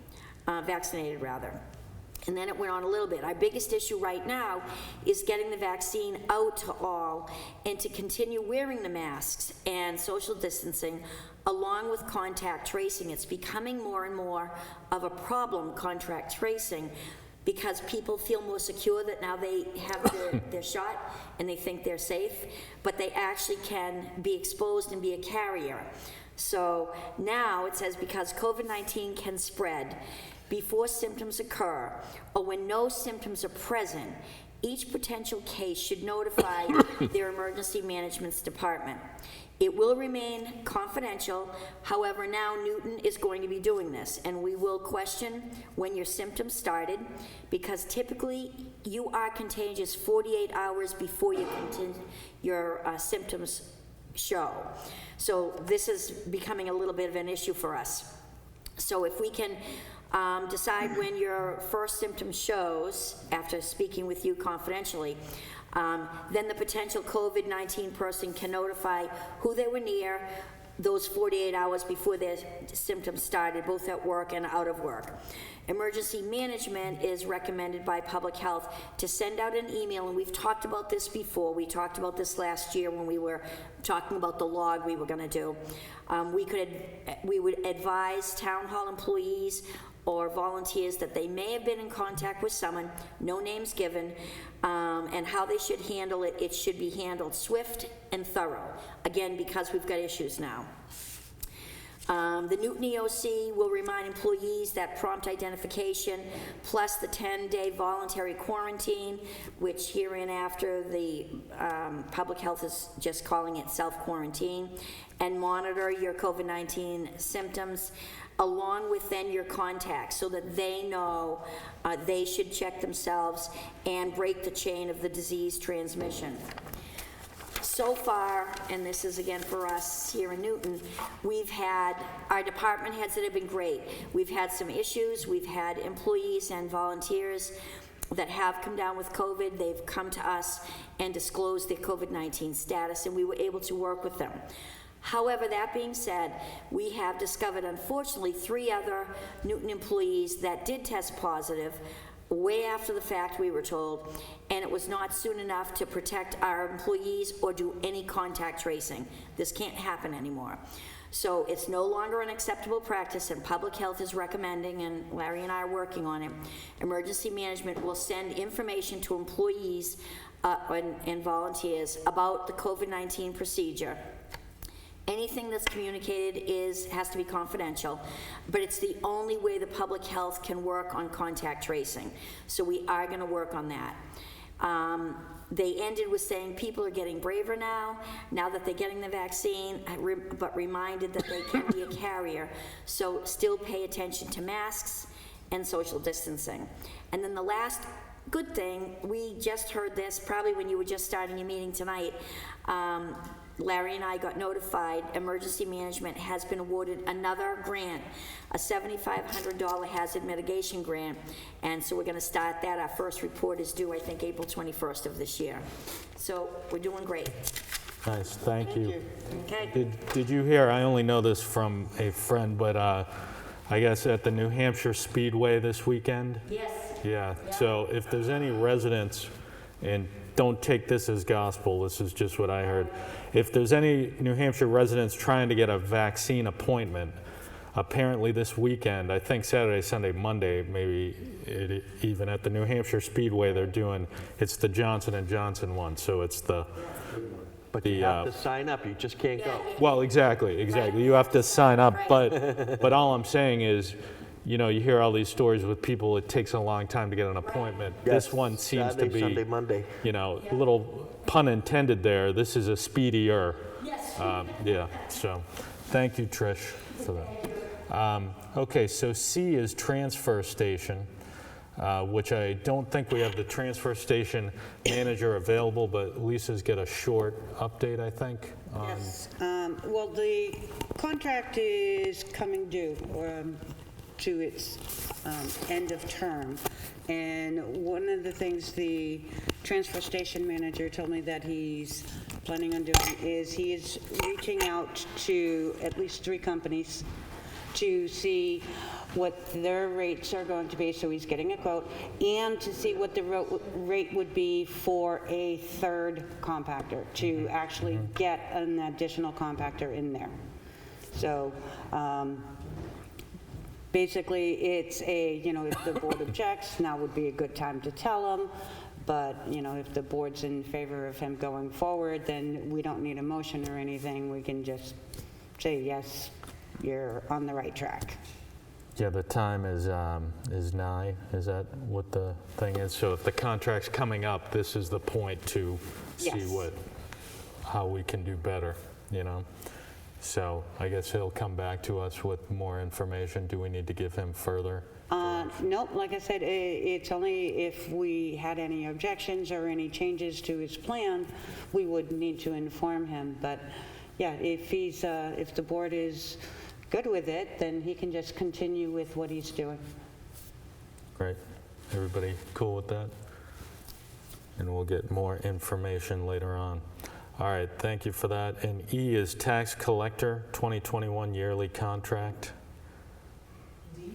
And then it went on a little bit. Our biggest issue right now is getting the vaccine out to all and to continue wearing the masks and social distancing along with contact tracing. It's becoming more and more of a problem, contact tracing, because people feel more secure that now they have their shot and they think they're safe, but they actually can be exposed and be a carrier. So now it says because COVID-19 can spread before symptoms occur or when no symptoms are present, each potential case should notify their emergency management's department. It will remain confidential. However, now Newton is going to be doing this, and we will question when your symptoms started, because typically you are contagious 48 hours before your symptoms show. So this is becoming a little bit of an issue for us. So if we can decide when your first symptom shows, after speaking with you confidentially, then the potential COVID-19 person can notify who they were near those 48 hours before their symptoms started, both at work and out of work. Emergency management is recommended by public health to send out an email, and we've talked about this before. We talked about this last year when we were talking about the log we were going to do. We would advise town hall employees or volunteers that they may have been in contact with someone, no names given, and how they should handle it. It should be handled swift and thorough, again, because we've got issues now. The Newton EOC will remind employees that prompt identification plus the 10-day voluntary quarantine, which hereinafter the public health is just calling it self-quarantine, and monitor your COVID-19 symptoms along with then your contacts so that they know they should check themselves and break the chain of the disease transmission. So far, and this is again for us here in Newton, we've had our department heads that have been great. We've had some issues. We've had employees and volunteers that have come down with COVID. They've come to us and disclosed their COVID-19 status, and we were able to work with them. However, that being said, we have discovered, unfortunately, 3 other Newton employees that did test positive way after the fact, we were told, and it was not soon enough to protect our employees or do any contact tracing. This can't happen anymore. So it's no longer an acceptable practice, and public health is recommending, and Larry and I are working on it. Emergency management will send information to employees and volunteers about the COVID-19 procedure. Anything that's communicated has to be confidential, but it's the only way the public health can work on contact tracing. So we are going to work on that. They ended with saying people are getting braver now that they're getting the vaccine, but reminded that they can be a carrier. So still pay attention to masks and social distancing. And then the last good thing, we just heard this probably when you were just starting your meeting tonight. Larry and I got notified emergency management has been awarded another grant, a $7,500 hazard mitigation grant, and so we're going to start that. Our first report is due, I think, April 21st of this year. So we're doing great. Nice, thank you. Okay. Did you hear, I only know this from a friend, but I guess at the New Hampshire Speedway this weekend? Yes. Yeah, so if there's any residents, and don't take this as gospel, this is just what I heard. If there's any New Hampshire residents trying to get a vaccine appointment, apparently this weekend, I think Saturday, Sunday, Monday, maybe even at the New Hampshire Speedway, they're doing, it's the Johnson & Johnson one, so it's the... But you have to sign up, you just can't go. Well, exactly. You have to sign up, but all I'm saying is, you know, you hear all these stories with people, it takes a long time to get an appointment. Yes, This one seems Saturday, to be, Sunday, Monday. you know, a little pun intended there. This is a speedier. Yes. Yeah, so thank you, Trish, for that. Okay, so C is transfer station, which I don't think we have the transfer station manager available, but Lisa's got a short update, I think. Yes. Well, the contract is coming due to its end of term. And one of the things the transfer station manager told me that he's planning on doing is he is reaching out to at least 3 companies to see what their rates are going to be, so he's getting a quote, and to see what the rate would be for a 3rd compactor, to actually get an additional compactor in there. So basically it's a, you know, if the board objects, now would be a good time to tell them, but, you know, if the board's in favor of him going forward, then we don't need a motion or anything, we can just say, yes, you're on the right track. Yeah, the time is nigh. Is that what the thing is? So if the contract's coming up, this is the point to see Yes. how we can do better, you know? So I guess he'll come back to us with more information. Do we need to give him further? Nope, like I said, it's only if we had any objections or any changes to his plan, we would need to inform him. But yeah, if the board is good with it, then he can just continue with what he's doing. Great. Everybody cool with that? And we'll get more information later on. All right, thank you for that. And E is tax collector, 2021 yearly contract. D?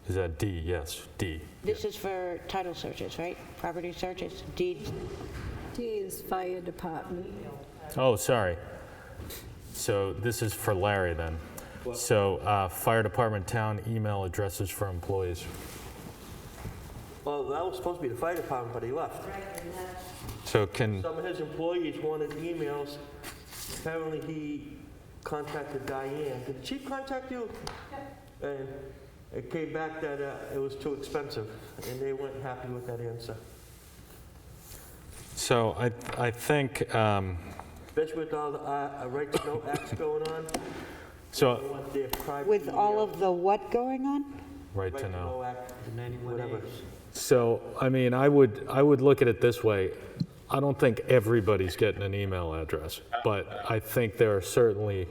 Is that D? Yes, D. This is for title searches, right? Property searches, deed. D is fire department. Oh, sorry. So this is for Larry then. So fire department town email addresses for employees. Well, that was supposed to be the fire department, but he left. So can, Some of his employees wanted emails. Apparently, he contacted Diane. Did the chief contact you? And it came back that it was too expensive, and they weren't happy with that answer. so I think, Especially with all the right to know acts going on. so They want their private With all email. of the what going on? right to know. Act, whatever. So, I mean, I would look at it this way. I don't think everybody's getting an email address, but I think there are certainly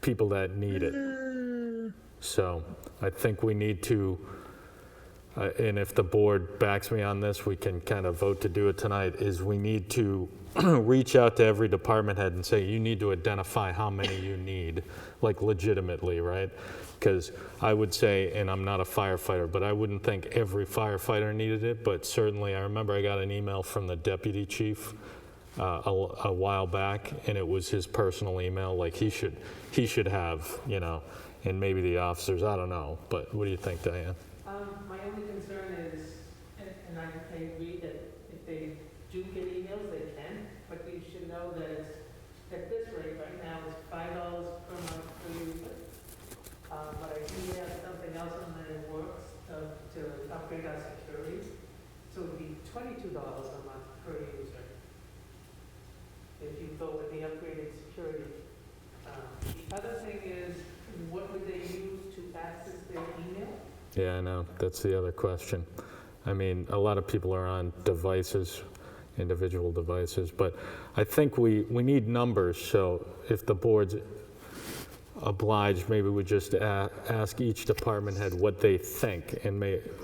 people that need it. So I think we need to, and if the board backs me on this, we can kind of vote to do it tonight, is we need to reach out to every department head and say, you need to identify how many you need, like legitimately, right? Because I would say, and I'm not a firefighter, but I wouldn't think every firefighter needed it, but certainly I remember I got an email from the deputy chief a while back, and it was his personal email, like he should have, you know, and maybe the officers, I don't know, but what do you think, Diane? My only concern is, and I agree that if they do get emails, they can, but you should know that it's, at this rate right now, it's $5 per month per user. But I do have something else in the works to upgrade our security. So it would be $22 a month per user if you go with the upgraded security. The other thing is, what would they use to access their email? Yeah, I know, that's the other question. I mean, a lot of people are on devices, individual devices, but I think we need numbers, so if the board's obliged, maybe we just ask each department head what they think and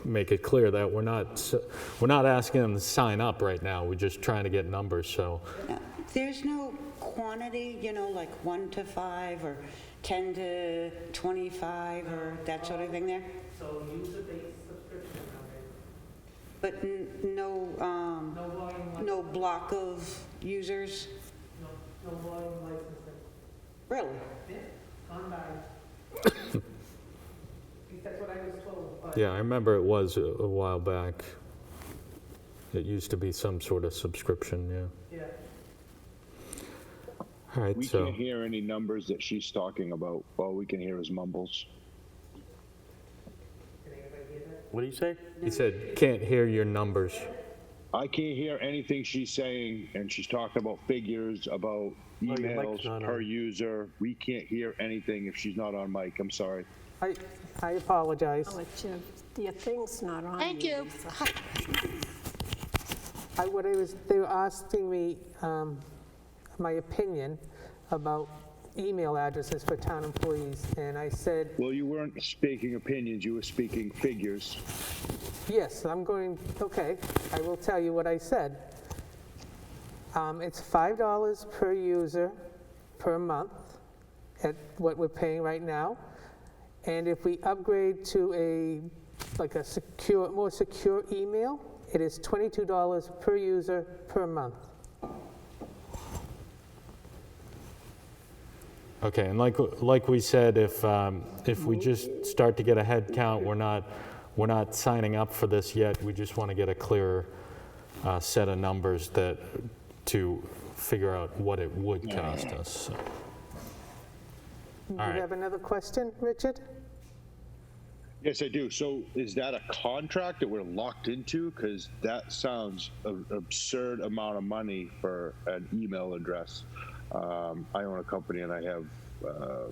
make it clear that we're not asking them to sign up right now. We're just trying to get numbers. So There's no quantity, you know, like 1 to 5 or 10 to 25 or that sort of thing there? So user-based subscription, okay. But no block of users? No volume licensing. Really? Yeah, on by. At least that's what I was told. But yeah, I remember it was a while back. It used to be some sort of subscription, yeah. All right, We so can't hear any numbers that she's talking about. All we can hear is mumbles. What do you say? he said, can't hear your numbers. I can't hear anything she's saying, and she's talking about figures, about your mic's emails not per on. user. We can't hear anything if she's not on mic. I'm sorry. I apologize. Oh, it's your thing's not on. Thank you. They were asking me my opinion about email addresses for town employees, and I said, Well, you weren't speaking opinions. You were speaking figures. yes, okay, I will tell you what I said. It's $5 per user per month at what we're paying right now. And if we upgrade to a more secure email, it is $22 per user per month. Okay, and like we said, if we just start to get a head count, we're not signing up for this yet. We just want to get a clearer set of numbers to figure out what it would cost us. So. You right. have another question, Richard? Yes, I do. So is that a contract that we're locked into? Because that sounds an absurd amount of money for an email address. I own a company and I have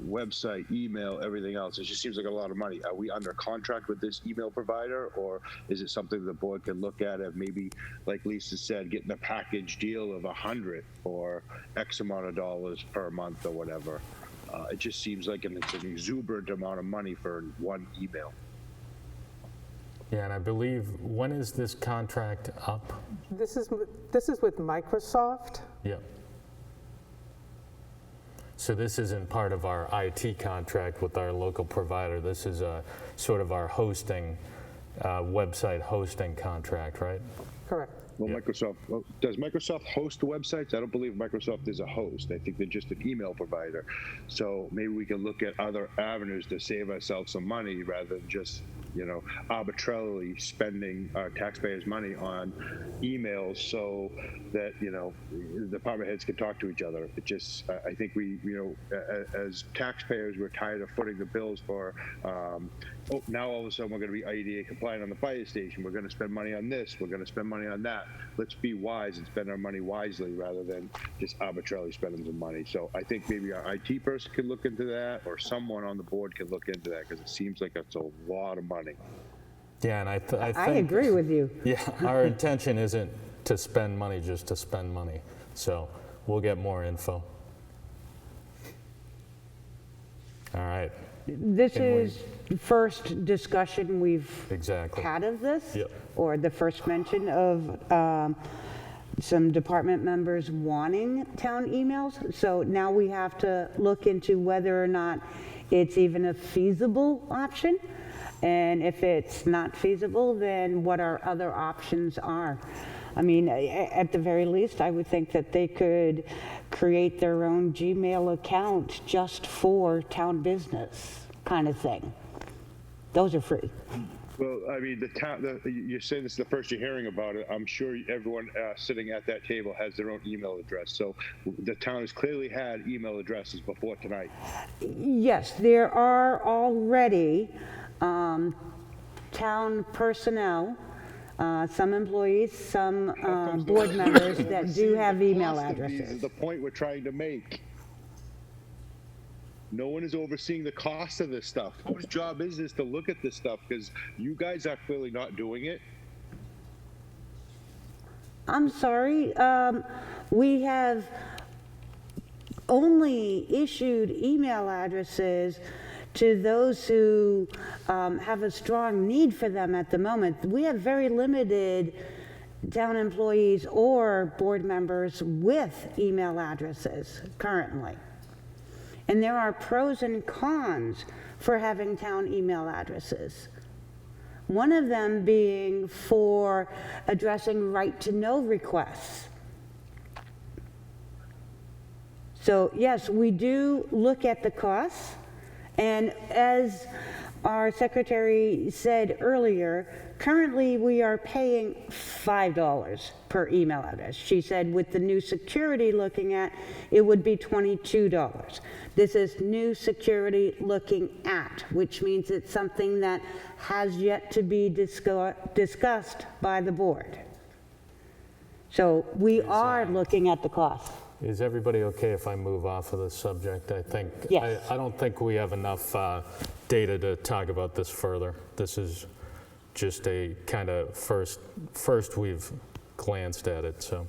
website, email, everything else. It just seems like a lot of money. Are we under contract with this email provider, or is it something the board can look at of maybe, like Lisa said, getting a package deal of 100 or X amount of dollars per month or whatever? It just seems like it's an exuberant amount of money for one email. Yeah, and I believe, when is this contract up? This is with Microsoft. Yep. So this isn't part of our IT contract with our local provider. This is sort of our hosting, website hosting contract, right? Correct. Well, does Microsoft host websites? I don't believe Microsoft is a host. I think they're just an email provider. So maybe we can look at other avenues to save ourselves some money rather than just, arbitrarily spending our taxpayers' money on emails so that, the department heads can talk to each other. It just, I think we, as taxpayers, we're tired of footing the bills for, now all of a sudden we're going to be IDA compliant on the fire station. We're going to spend money on this. We're going to spend money on that. Let's be wise and spend our money wisely rather than just arbitrarily spending some money. So I think maybe our IT person could look into that, or someone on the board could look into that, because it seems like that's a lot of money. Yeah, and I think... I agree with you. Yeah, our intention isn't to spend money just to spend money. So we'll get more info. All right. This is the first discussion we've had of this, Yep. or the first mention of some department members wanting town emails. So now we have to look into whether or not it's even a feasible option. And if it's not feasible, then what our other options are. I mean, at the very least, I would think that they could create their own Gmail account just for town business kind of thing. Those are free. Well, I mean, you're saying this is the first you're hearing about it. I'm sure everyone sitting at that table has their own email address. So the town has clearly had email addresses before tonight. Yes, there are already town personnel, some employees, some board members that do have email addresses. This is the point we're trying to make. No one is overseeing the cost of this stuff. Whose job is this to look at this stuff? Because you guys are clearly not doing it. I'm sorry, we have only issued email addresses to those who have a strong need for them at the moment. We have very limited town employees or board members with email addresses currently. And there are pros and cons for having town email addresses. One of them being for addressing right-to-know requests. So yes, we do look at the costs. And as our secretary said earlier, currently we are paying $5 per email address. She said with the new security looking at, it would be $22. This is new security looking at, which means it's something that has yet to be discussed by the board. So we are looking at the cost. Is everybody okay if I move off of this subject? I think, Yes. I don't think we have enough data to talk about this further. This is just a kind of first we've glanced at it, so.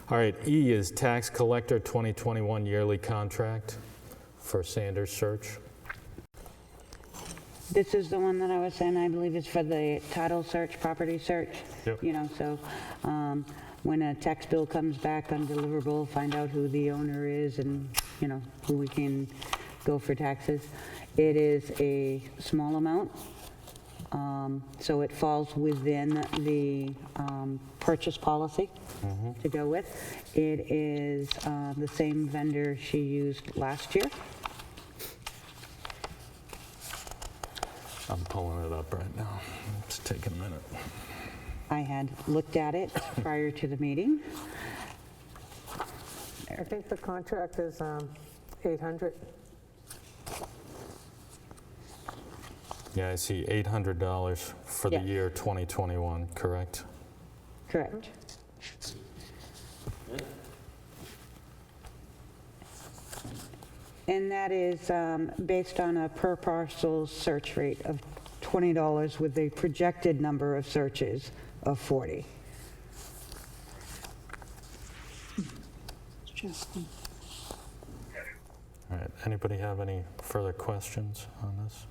All right, E is tax collector 2021 yearly contract for Sanders Search. This is the one that I was saying, I believe is for the title search, property search. Yep. So when a tax bill comes back undeliverable, find out who the owner is and, who we can go for taxes. It is a small amount, so it falls within the purchase policy to go with. It is the same vendor she used last year. I'm pulling it up right now. It's taking a minute. I had looked at it prior to the meeting. I think the contract is 800. Yeah, I see $800 for the Yes. year 2021, correct? Correct. And that is based on a per parcel search rate of $20 with a projected number of searches of 40. All right, anybody have any further questions on this?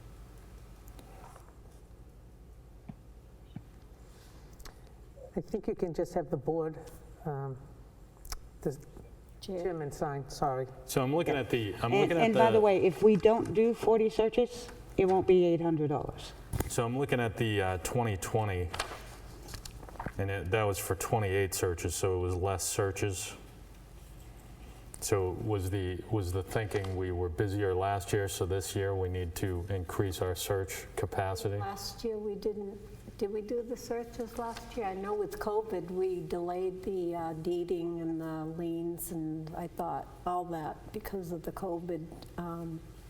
I think you can just have the board, the chairman sign, sorry. So I'm looking at the, And by the way, if we don't do 40 searches, it won't be $800. So I'm looking at the 2020, and that was for 28 searches, so it was less searches. So was the thinking we were busier last year, so this year we need to increase our search capacity? Last year, we didn't, did we do the searches last year? I know with COVID, we delayed the deeding and the liens, and I thought all that because of the COVID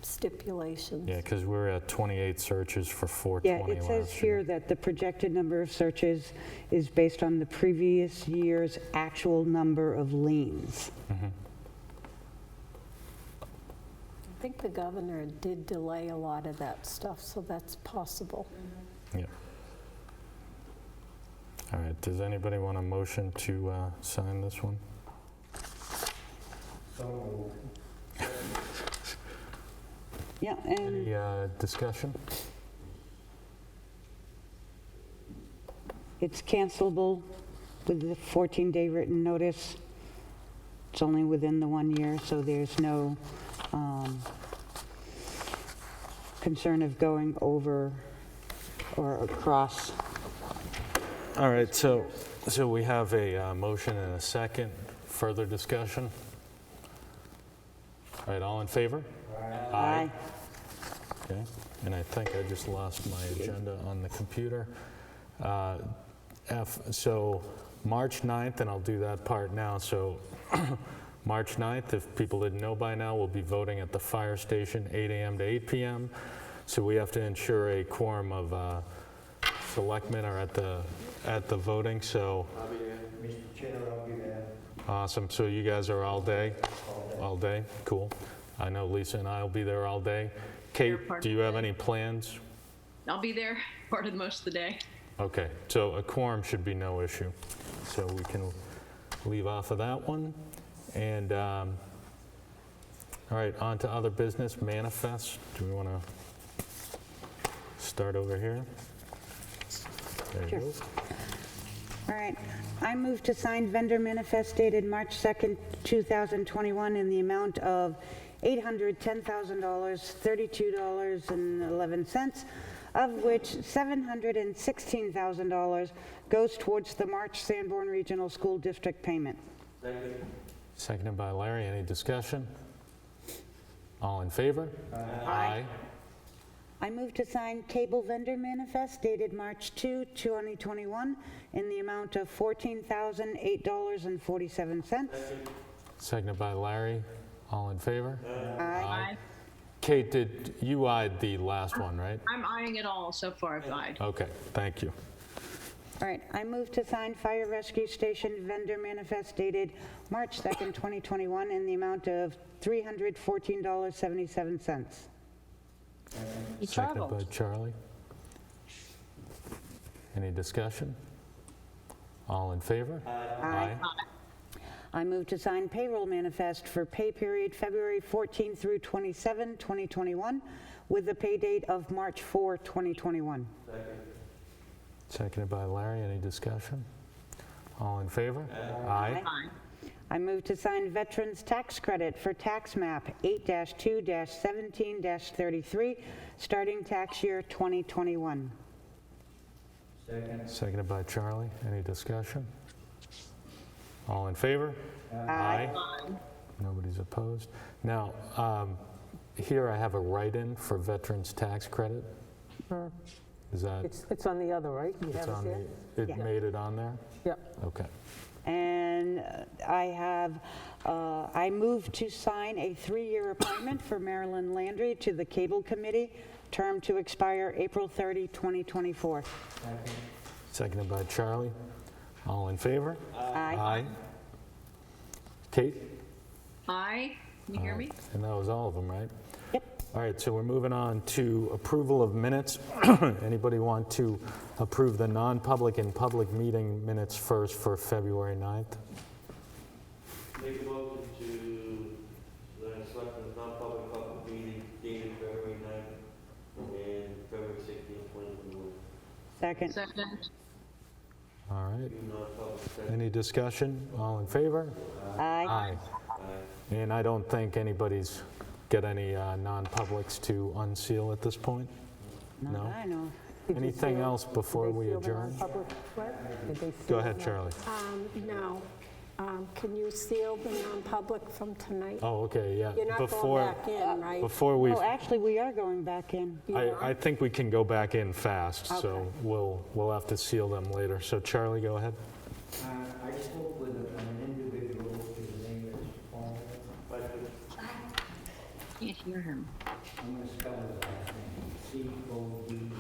stipulations. Yeah, because we're at 28 searches for Yeah, 420 it last says year. here that the projected number of searches is based on the previous year's actual number of liens. I think the governor did delay a lot of that stuff, so that's possible. Yeah. All right, does anybody want a motion to sign this one? Yeah, and Any discussion? it's cancelable with the 14-day written notice. It's only within the 1 year, so there's no concern of going over or across. All right, so we have a motion and a second. Further discussion? All right, all in favor? Aye. Okay, and I think I just lost my agenda on the computer. So March 9th, and I'll do that part now. So March 9th, if people didn't know by now, we'll be voting at the fire station 8 a.m. to 8 p.m. So we have to ensure a quorum of selectmen are at the voting, so. I'll be there. Mr. Chair, I'll be there. Awesome, so you guys are all day? All day, cool. I know Lisa and I will be there all day. Kate, do you have any plans? I'll be there part of most of the day. Okay, so a quorum should be no issue. So we can leave off of that one. And, all right, on to other business, manifests. Do we want to start over here? There you go. All right. I move to sign vendor manifest dated March 2nd, 2021 in the amount of $810,000, $32.11, of which $716,000 goes towards the March Sanborn Regional School District payment. Seconded by Larry. Any discussion? All in favor? Aye. I move to sign cable vendor manifest dated March 2, 2021 in the amount of $14,008.47. Seconded by Larry. All in favor? Aye. Kate, did you eyed the last one, right? I'm eyeing it all so far. I've eyed. Okay, thank you. All right, I move to sign fire rescue station vendor manifest dated March 2nd, 2021 in the amount of $314.77. Seconded by Charlie. Any discussion? All in favor? Aye. I move to sign payroll manifest for pay period February 14 through 27, 2021, with the pay date of March 4, 2021. Seconded by Larry. Any discussion? All in favor? Aye. I move to sign veterans tax credit for tax map 8-2-17-33, starting tax year 2021. Seconded by Charlie. Any discussion? All in favor? Aye. Nobody's opposed. Now, here I have a write-in for veterans tax credit. Is that? It's on the other, right? You It's have it on there? It made it on there? Yep. Okay. And I move to sign a 3-year appointment for Marilyn Landry to the Cable Committee term to expire April 30, 2024. Seconded by Charlie. All in favor? Aye. Aye. Kate? Aye. Can you hear me? And that was all of them, right? Yep. All right, so we're moving on to approval of minutes. Anybody want to approve the non-public and public meeting minutes first for February 9th? Make a motion to Selectmen's non-public public meeting dated February 9th and February 16th, 2021. Second. Second. All right. Two non-public sessions. Any discussion? All in favor? Aye. Aye. And I don't think anybody's got any non-publics to unseal at this point? Not No? that I know. Anything else before we adjourn? Go ahead, Charlie. No. Can you seal the non-public from tonight? Oh, okay, yeah. You're not going back in, right? Before we, Oh, actually, we are going back in. I think we can go back in fast, so Okay. we'll have to seal them later. So Charlie, go ahead. I spoke with an individual, his name is Paul. Can't hear him. I'm going to spell his last name, Coding,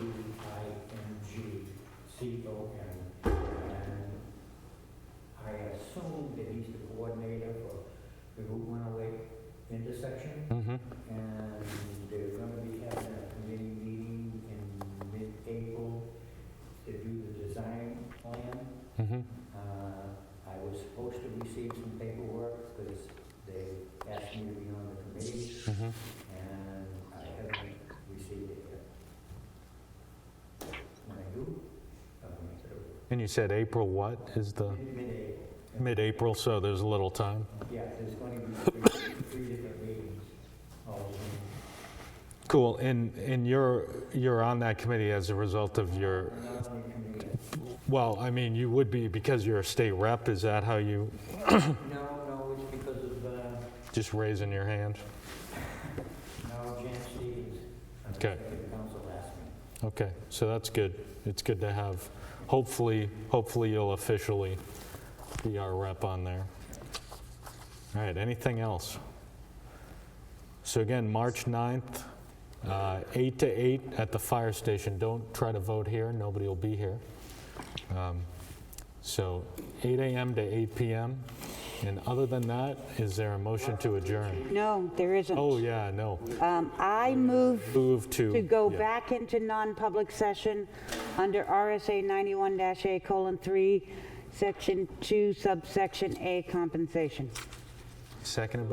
C-O-M. And I assume that he's the coordinator for the Route 108 intersection. And they're going to be having a committee meeting in mid-April to do the design plan. I was supposed to receive some paperwork because they asked me to be on the committee, and I haven't received it yet. When I do, I'll make it over. And you said April what is the? Mid-April. Mid-April, so there's a little time. Yeah, there's going to be three different meetings. All of them. Cool, and you're on that committee as a result of your, I'm not on the committee. well, I mean, you would be because you're a state rep, is that how you, No, it's because of, just raising your hand? no, Jan Stevens. Okay. The council asked me. Okay, so that's good. It's good to have, hopefully you'll officially be our rep on there. All right, anything else? So again, March 9th, 8 to 8 at the fire station. Don't try to vote here, nobody will be here. So 8 a.m. to 8 p.m. And other than that, is there a motion to adjourn? No, there isn't. Oh, yeah, no. I move to go yeah. back into non-public session under RSA 91-A:3, Section 2, subsection A, compensation. Seconded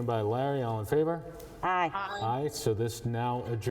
by Larry, all in favor? Aye. Aye, so this now adjourns.